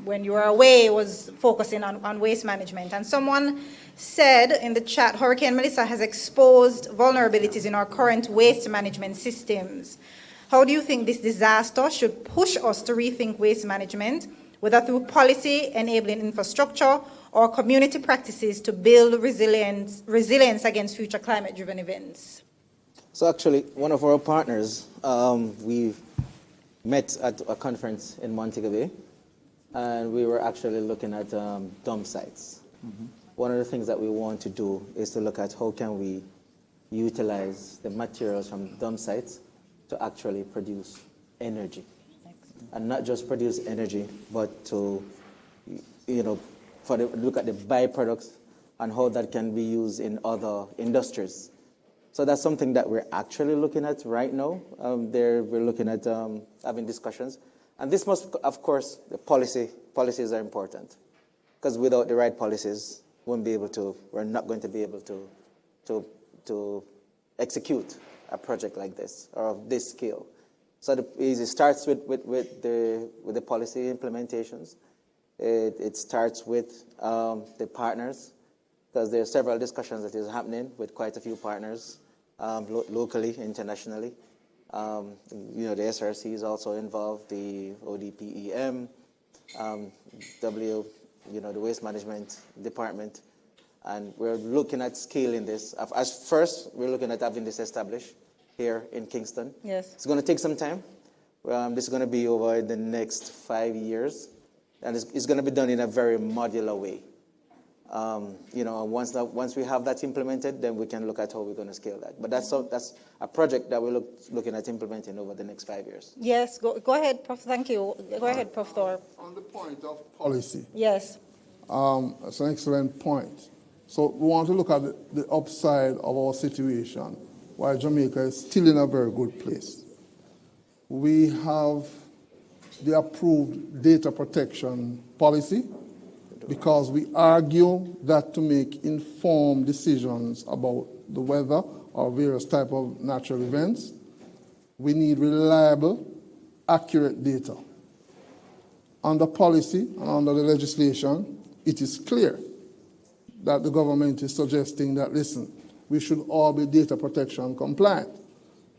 when you were away was focusing on waste management. And someone said in the chat, Hurricane Melissa has exposed vulnerabilities in our current waste management systems. How do you think this disaster should push us to rethink waste management, whether through policy, enabling infrastructure, or community practices to build resilience against future climate-driven events? So actually, one of our partners, we met at a conference in Montego Bay, and we were actually looking at dump sites. Mm-hmm. One of the things that we want to do is to look at how can we utilize the materials from dump sites to actually produce energy. Excellent. And not just produce energy, but to, look at the byproducts and how that can be used in other industries. So that's something that we're actually looking at right now. We're looking at having discussions. And this must, of course, the policies are important. Because without the right policies, we're not going to be able to execute a project like this or of this scale. So it starts with the policy implementations. It starts with the partners, because there are several discussions that is happening with quite a few partners, locally, internationally. The SRC is also involved, the ODPEM, the Waste Management Department, and we're looking at scaling this. First, we're looking at having this established here in Kingston. Yes. It's going to take some time. This is going to be over the next 5 years, and it's going to be done in a very modular way. Once we have that implemented, then we can look at how we're going to scale that. But that's a project that we're looking at implementing over the next 5 years. Yes, go ahead, Prof. Thank you. Go ahead, Prof. Thorpe. On the point of policy. Yes. That's an excellent point. So we want to look at the upside of our situation, while Jamaica is still in a very good place. We have the approved data protection policy, because we argue that to make informed decisions about the weather or various type of natural events, we need reliable, accurate data. Under policy and under the legislation, it is clear that the government is suggesting that, listen, we should all be data protection compliant.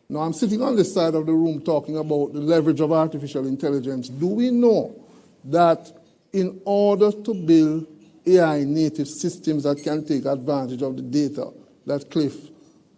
Now, I'm sitting on this side of the room talking about the leverage of artificial intelligence. Do we know that in order to build AI native systems that can take advantage of the data that Cliff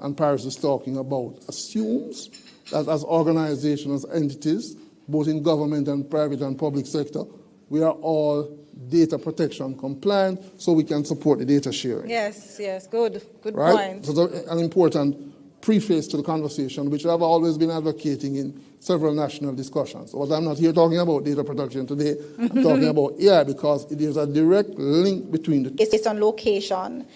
and Parris is talking about, assumes that as organizations, as entities, both in government and private and public sector, we are all data protection compliant so we can support the data sharing. Yes, good right? point. So that's an important preface to the conversation, which I've always been advocating in several national discussions. But I'm not here talking about data protection today. I'm talking about AI because it is a direct link between the two. It's on location.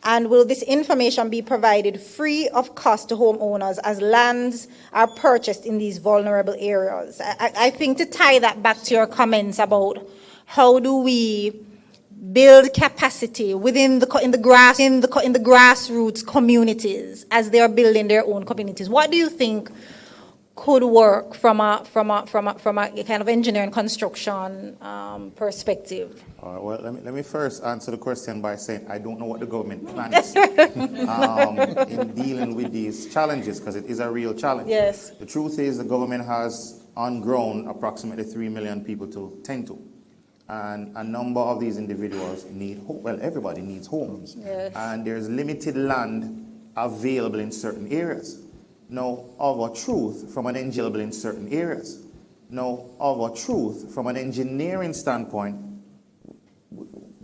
And will this information be provided free of cost to homeowners as lands are purchased in these vulnerable areas? I think to tie that back to your comments about how do we build capacity within the grassroots communities as they are building their own communities. What do you think could work from a kind of engineering construction perspective? Well, let me first answer the question by saying I don't know what the government plans in dealing with these challenges, because it is a real challenge. Yes. The truth is the government has on ground approximately 3 million people to tend to. And a number of these individuals need homes. Well, everybody needs homes. Yes. And there's limited land available in certain areas. Now, of a truth, from an engineering in certain areas. Now, of a truth, from an engineering standpoint,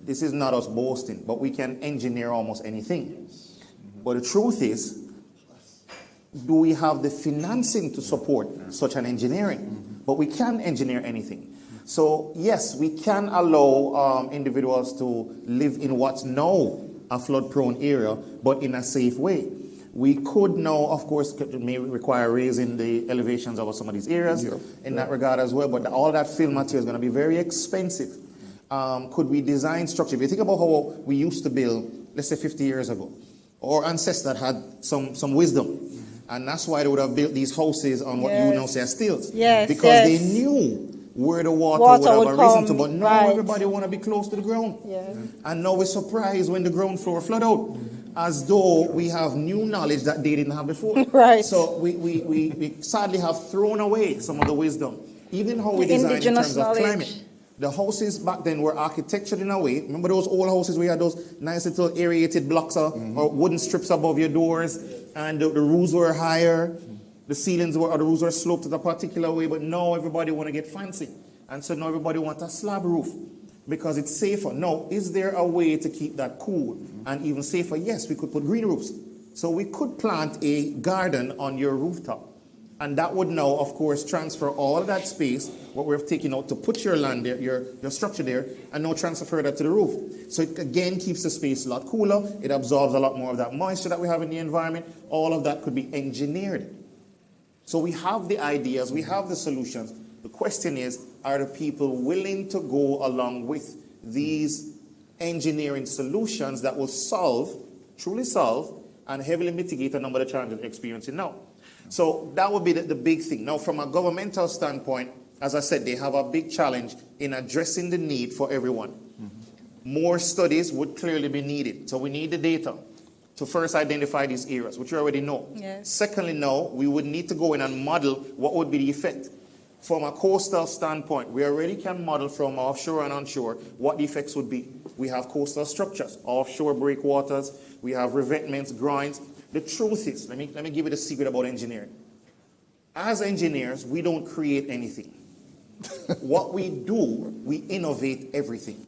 this is not us boasting, but we can engineer almost anything. But the truth is, do we have the financing to support such an engineering? But we can engineer anything. So, yes, we can allow individuals to live in what's now a flood-prone area, but in a safe way. We could now, of course, may require raising the elevations of some of these areas in that regard as well, but all that fill material is going to be very expensive. Could we design structure? If you think about how we used to build, let's say 50 years ago, our ancestors had some wisdom, and that's why they would have built these houses on what you would now say are stilts. Because they knew where the water would have arisen to, but now everybody want to be close to the ground. And now we're surprised when the ground floor flood out, as though we have new knowledge that they didn't have before. So we sadly have thrown away some of the wisdom, even how we design in terms of climate. The houses back then were architectured in a way. Remember those old houses where you had those nice little aerated blocks or wooden strips above your doors, and the roofs were higher. The ceilings were, or the roofs were sloped in a particular way, but now everybody want to get fancy. And so now everybody wants a slab roof because it's safer. Now, is there a way to keep that cool and even safer? Yes, we could put green roofs. So we could plant a garden on your rooftop. And that would now, of course, transfer all of that space, what we've taken out to put your land there, your structure there, and now transfer that to the roof. So it again keeps the space a lot cooler. It absorbs a lot more of that moisture that we have in the environment. All of that could be engineered. So we have the ideas, we have the solutions. The question is, are the people willing to go along with these engineering solutions that will solve, truly solve, and heavily mitigate a number of the challenges we're experiencing now? So that would be the big thing. Now, from a governmental standpoint, as I said, they have a big challenge in addressing the need for everyone. More studies would clearly be needed. So we need the data to first identify these areas, which you already know. Secondly, now, we would need to go in and model what would be the effect. From a coastal standpoint, we already can model from offshore and onshore what the effects would be. We have coastal structures, offshore breakwaters, we have revetments, groins. The truth is, let me give you the secret about engineering. As engineers, we don't create anything. What we do, we innovate everything.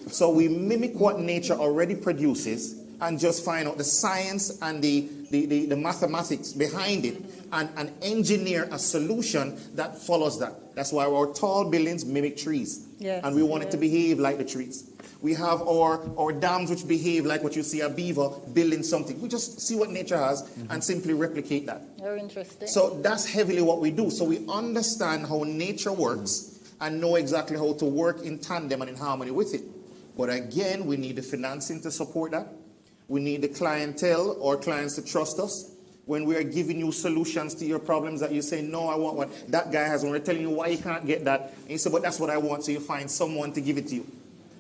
So we mimic what nature already produces and just find out the science and the mathematics behind it and engineer a solution that follows that. That's why our tall buildings mimic trees. Yes. And we want it to behave like the trees. We have our dams which behave like what you see a beaver building something. We just see what nature has and simply replicate that. Very interesting. So that's heavily what we do. So we understand how nature works and know exactly how to work in tandem and in harmony with it. But again, we need the financing to support that. We need the clientele or clients to trust us. When we are giving you solutions to your problems that you say, no, I want one. That guy has one. We're telling you why you can't get that. And you say, but that's what I want. So you find someone to give it to you.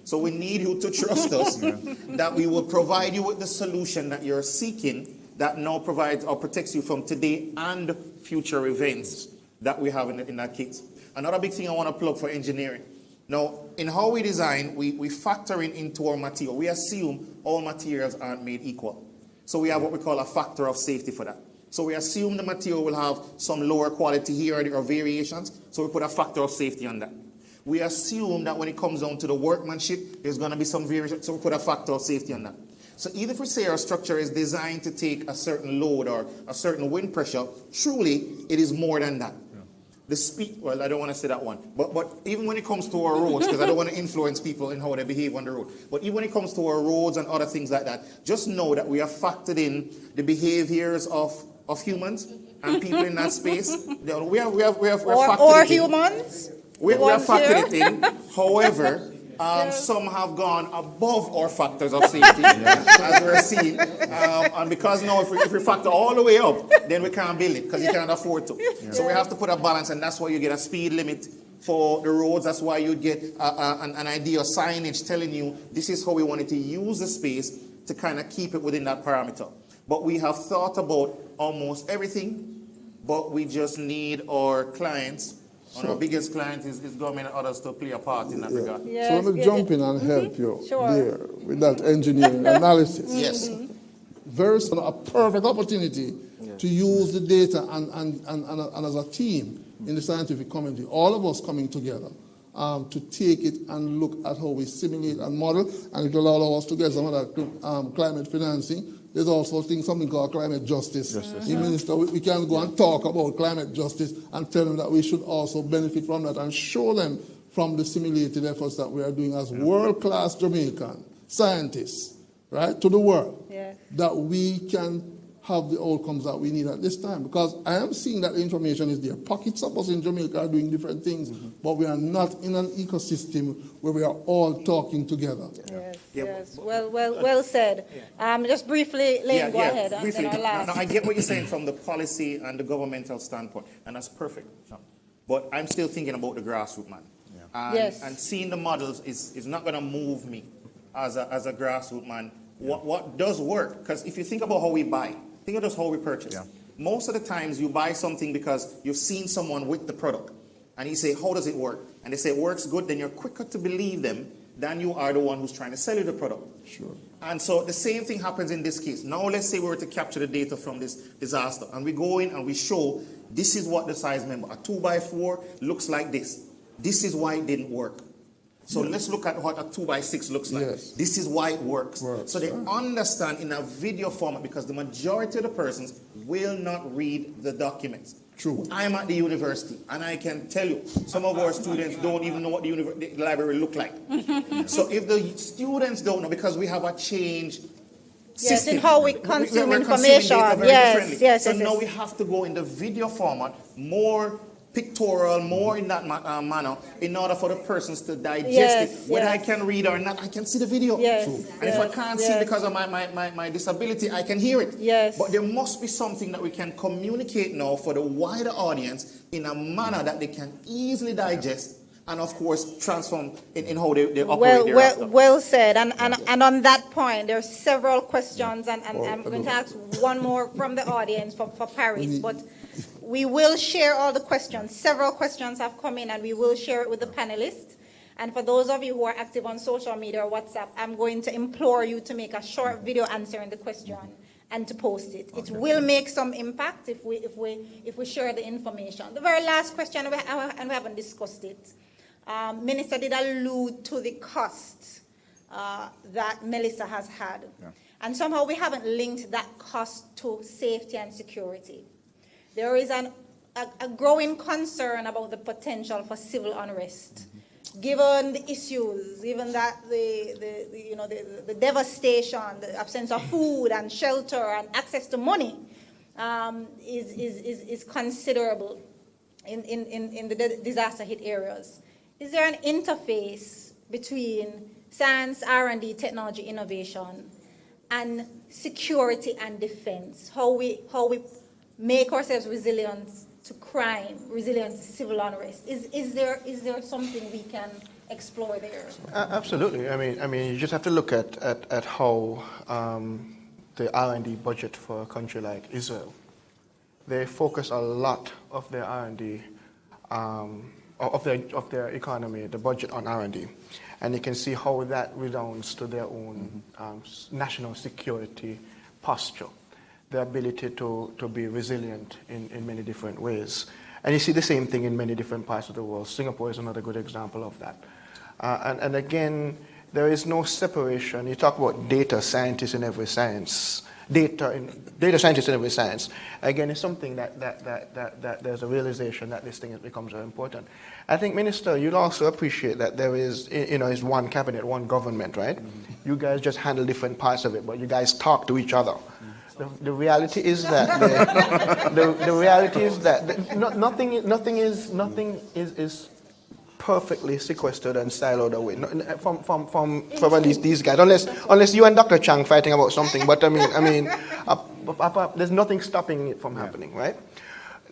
So we need you to trust us that we will provide you with the solution that you're seeking that now provides or protects you from today and future events that we have in that case. Another big thing I want to plug for engineering. Now, in how we design, we factor into our material. We assume all materials aren't made equal. So we have what we call a factor of safety for that. So we assume the material will have some lower quality here or variations. So we put a factor of safety on that. We assume that when it comes down to the workmanship, there's going to be some variation. So we put a factor of safety on that. So even if we say our structure is designed to take a certain load or a certain wind pressure, truly it is more than that. The speed, well, I don't want to say that one. But even when it comes to our roads, because I don't want to influence people in how they behave on the road. But even when it comes to our roads and other things like that, just know that we have factored in the behaviors of humans and people in that space. We have factored humans. We have factored it in. However, some have gone above our factors of safety, as we're seeing. And because now, if we factor all the way up, then we can't build it because you can't afford to. So we have to put a balance, and that's why you get a speed limit for the roads. That's why you get an idea of signage telling you this is how we wanted to use the space to kind of keep it within that parameter. But we have thought about almost everything, but we just need our clients. Our biggest client is government and others to play a part in that regard. Yes, so let me jump in and help you there with that engineering analysis. Yes. Very soon, a perfect opportunity to use the data and as a team in the scientific community, all of us coming together to take it and look at how we simulate and model, and it will allow us to get some of that climate financing. There's also something called climate justice. Minister, we can go and talk about climate justice and tell them that we should also benefit from that and show them from the simulated efforts that we are doing as world-class Jamaican scientists, right, to the world, that we can have the outcomes that we need at this time. Because I am seeing that the information is there. Pockets of us in Jamaica are doing different things, but we are not in an ecosystem where we are all talking together. Yes. Well said. Just briefly, Leighton, go ahead. Briefly. And then our last. Now, I get what you're saying from the policy and the governmental standpoint, and that's perfect. But I'm still thinking about the grassroots, man. And seeing the models is not going to move me as a grassroots man. What does work? Because if you think about how we buy, think of just how we purchase. Most of the times you buy something because you've seen someone with the product. And you say, how does it work? And they say it works good, then you're quicker to believe them than you are the one who's trying to sell you the product. Sure. And so the same thing happens in this case. Now let's say we were to capture the data from this disaster. And we go in and we show, this is what the size member, a 2x4 looks like this. This is why it didn't work. So let's look at what a 2x6 looks like. This is why it works. So they understand in a video format, because the majority of the persons will not read the documents. True. I'm at the university, and I can tell you, some of our students don't even know what the library look like. So if the students don't know, because we have a change system. In how we consume information. So now we have to go in the video format, more pictorial, more in that manner, in order for the persons to digest it. Whether I can read or not, I can see the video. And if I can't see because of my disability, I can hear it. But there must be something that we can communicate now for the wider audience in a manner that they can easily digest and, of course, transform in how they operate thereafter. Well said. And on that point, there are several questions, and I'm going to ask one more from the audience for Parris, but we will share all the questions. Several questions have come in, and we will share it with the panelists. And for those of you who are active on social media or WhatsApp, I'm going to implore you to make a short video answering the question and to post it. It will make some impact if we share the information. The very last question, and we haven't discussed it, Minister did allude to the cost that Melissa has had. Yeah. And somehow we haven't linked that cost to safety and security. There is a growing concern about the potential for civil unrest, given the issues, given that the devastation, the absence of food and shelter and access to money is considerable in the disaster hit areas. Is there an interface between science, R&D, technology, innovation, and security and defense? How we make ourselves resilient to crime, resilient to civil unrest. Is there something we can explore there? Absolutely. I mean, you just have to look at how the R&D budget for a country like Israel. They focus a lot of their R&D, of their economy, the budget on R&D, and you can see how that redounds to their own national security posture, the ability to be resilient in many different ways. And you see the same thing in many different parts of the world. Singapore is another good example of that. And again, there is no separation. You talk about data scientists in every science. Data scientists in every science. Again, it's something that there's a realization that this thing becomes very important. I think, Minister, you'd also appreciate that there is, is one cabinet, one government, right? You guys just handle different parts of it, but you guys talk to each other. The reality is that the reality is that nothing is perfectly sequestered and siloed away from these guys, unless you and Dr. Chang fighting about something. But I mean, there's nothing stopping it from happening, right?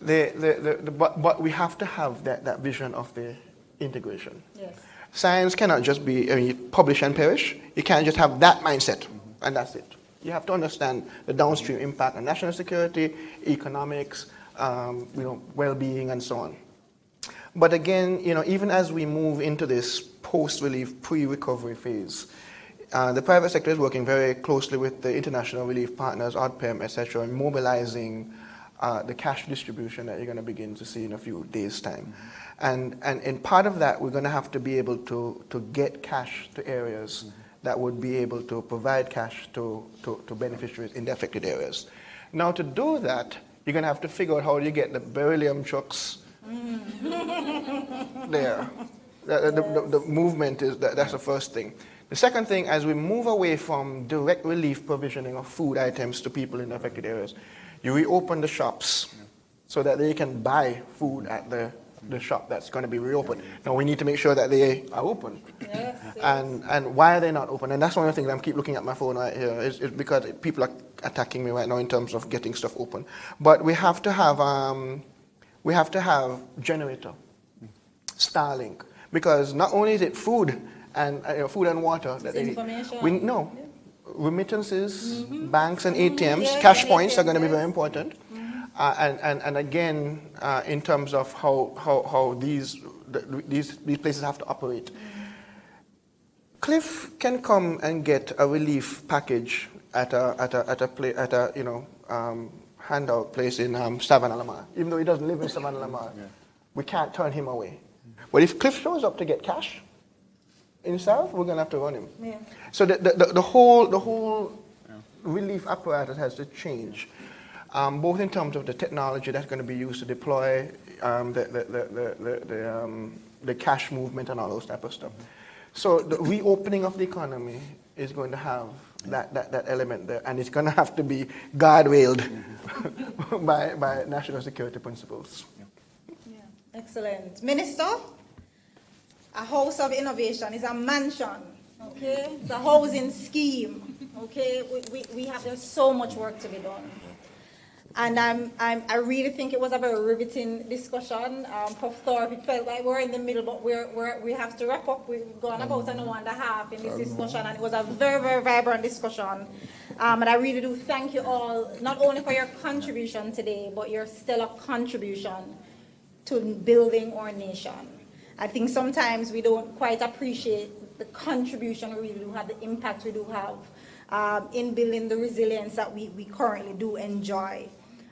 But we have to have that vision of the integration. Yes. Science cannot just be publish and perish. You can't just have that mindset and that's it. You have to understand the downstream impact on national security, economics, well-being, and so on. But again, even as we move into this post-relief, pre-recovery phase, the private sector is working very closely with the international relief partners, ODPEM, etc., in mobilizing the cash distribution that you're going to begin to see in a few days' time. And in part of that, we're going to have to be able to get cash to areas that would be able to provide cash to beneficiaries in the affected areas. Now, to do that, you're going to have to figure out how you get the beryllium trucks there. The movement that's the first thing. The second thing, as we move away from direct relief provisioning of food items to people in the affected areas, you reopen the shops so that they can buy food at the shop that's going to be reopened. Now we need to make sure that they are open. Yes. And why are they not open? And that's one of the things I'm keep looking at my phone right here is because people are attacking me right now in terms of getting stuff open. But we have to have generator, Starlink, because not only is it food and water that they need. Remittances, banks and ATMs, cash points are going to be very important. And again, in terms of how these places have to operate. Cliff can come and get a relief package at a handout place in Savannah Lamar, even though he doesn't live in Savannah Lamar. Yeah. We can't turn him away. But if Cliff shows up to get cash in South, we're going to have to run him. Yeah. So the whole relief apparatus has to change. Both in terms of the technology that's going to be used to deploy the cash movement and all those type of stuff. So the reopening of the economy is going to have that element there, and it's going to have to be guardrailed by national security principles. Yeah. Excellent. Minister, a house of innovation is a mansion, okay? The housing scheme, okay? There's so much work to be done. And I really think it was a very riveting discussion. Prof. Thorpe, it felt like we're in the middle, but we have to wrap up. We've gone about an hour and a half in this discussion, and it was a very, very vibrant discussion. And I really do thank you all, not only for your contribution today, but your stellar contribution to building our nation. I think sometimes we don't quite appreciate the contribution we really do have, the impact we do have in building the resilience that we currently do enjoy.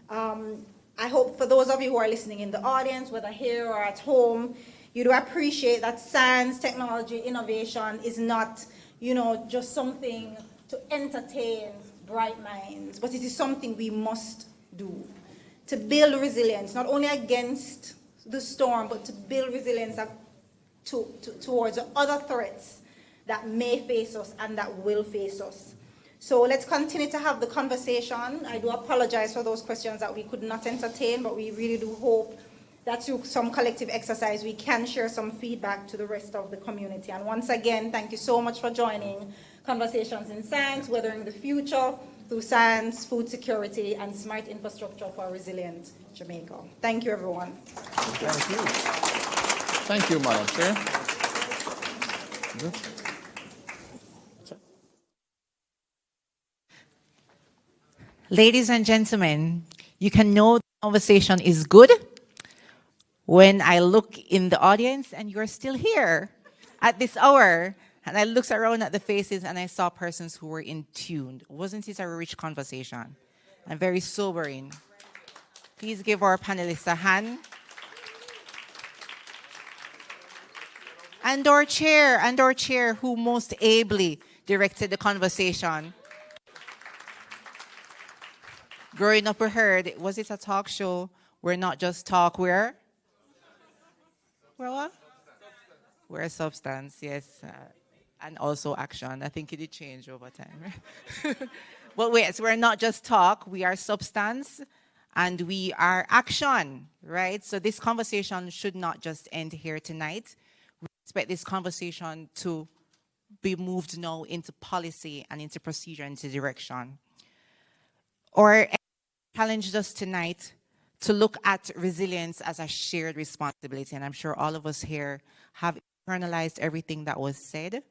I hope for those of you who are listening in the audience, whether here or at home, You do appreciate that science, technology, innovation is not, just something to entertain bright minds, but it is something we must do to build resilience, not only against the storm, but to build resilience towards other threats that may face us and that will face us. So let's continue to have the conversation. I do apologize for those questions that we could not entertain, but we really do hope that through some collective exercise, we can share some feedback to the rest of the community. And once again, thank you so much for joining Conversations in Science, Weathering the Future through Science, Food Security, and Smart Infrastructure for a Resilient Jamaica. Thank you, everyone. Thank you. Thank you, Madam Chair. Ladies and gentlemen, you can know the conversation is good when I look in the audience and you're still here at this hour. And I looked around at the faces and I saw persons who were in tune. Wasn't it a rich conversation? And very sobering. Please give our panelists a hand. And our chair who most ably directed the conversation. Growing up, we heard, was it a talk show? We're not just talk, we're what? We're a substance, yes. And also action. I think it did change over time. But wait, so we're not just talk, we are substance, and we are action, right? So this conversation should not just end here tonight. We expect this conversation to be moved now into policy and into procedure, into direction. Or challenged us tonight to look at resilience as a shared responsibility. And I'm sure all of us here have internalized everything that was said,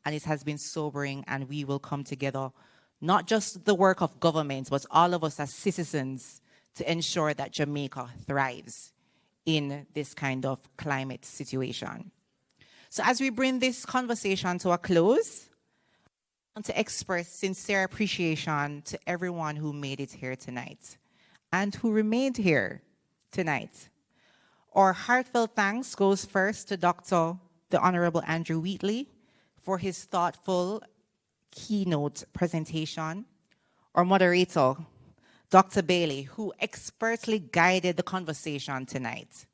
and it has been sobering, and we will come together, not just the work of governments, but all of us as citizens to ensure that Jamaica thrives in this kind of climate situation. So as we bring this conversation to a close, I want to express sincere appreciation to everyone who made it here tonight and who remained here tonight. Our heartfelt thanks goes first to the Honorable Andrew Wheatley for his thoughtful keynote presentation. Our moderator, Dr. Bailey, who expertly guided the conversation tonight.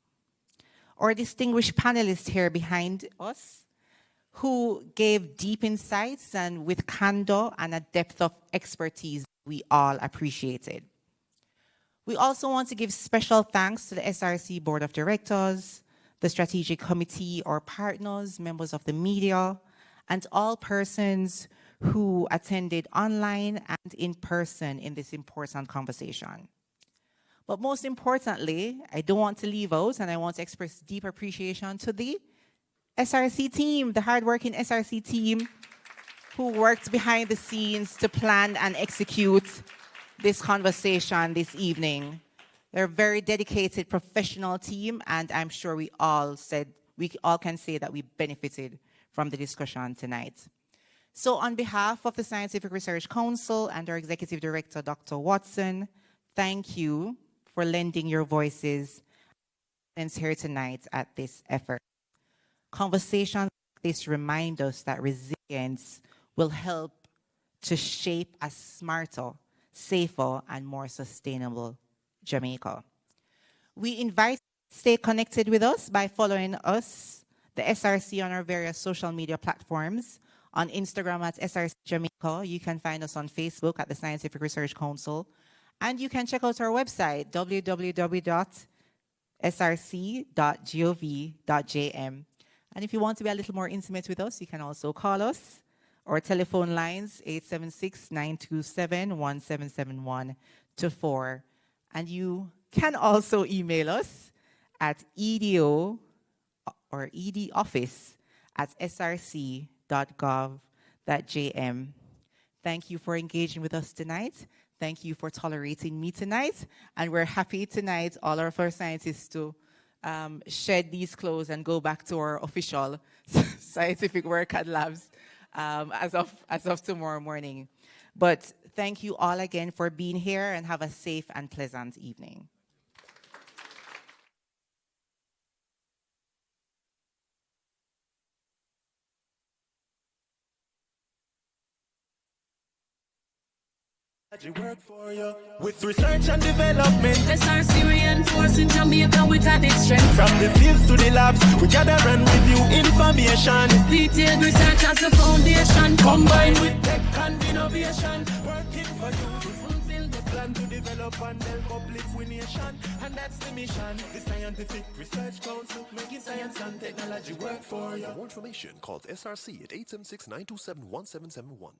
Our distinguished panelists here behind us, who gave deep insights and with candor and a depth of expertise we all appreciated. We also want to give special thanks to the SRC Board of Directors, the Strategic Committee, our partners, members of the media, and all persons who attended online and in person in this important conversation. But most importantly, I don't want to leave out, and I want to express deep appreciation to the SRC team, the hardworking SRC team who worked behind the scenes to plan and execute this conversation this evening. They're a very dedicated professional team, and I'm sure we all can say that we benefited from the discussion tonight. So on behalf of the Scientific Research Council and our Executive Director, Dr. Watson, thank you for lending your voices and here tonight at this effort. Conversations like this remind us that resilience will help to shape a smarter, safer, and more sustainable Jamaica. We invite you to stay connected with us by following us, the SRC, on our various social media platforms. On Instagram at SRC Jamaica. You can find us on Facebook at the Scientific Research Council. And you can check out our website, www.src.gov.jm. And if you want to be a little more intimate with us, you can also call us. Our telephone lines, 876-927-1771 to 4. And you can also email us at edo or edoffice@src.gov.jm. Thank you for engaging with us tonight. Thank you for tolerating me tonight. And we're happy tonight, all of our scientists, to shed these clothes and go back to our official scientific work at labs as of tomorrow morning. But thank you all again for being here, and have a safe and pleasant evening. Work for you. With research and development, SRC reinforcing Jamaica with added strength. From the fields to the labs, we gather and review information. Detailed research as the foundation, combined with tech and innovation. Working for you to fulfill the plan to develop and help uplift we nation. And that's the mission. The Scientific Research Council, making science and technology work for you. For more information, call SRC at 876-927-1771.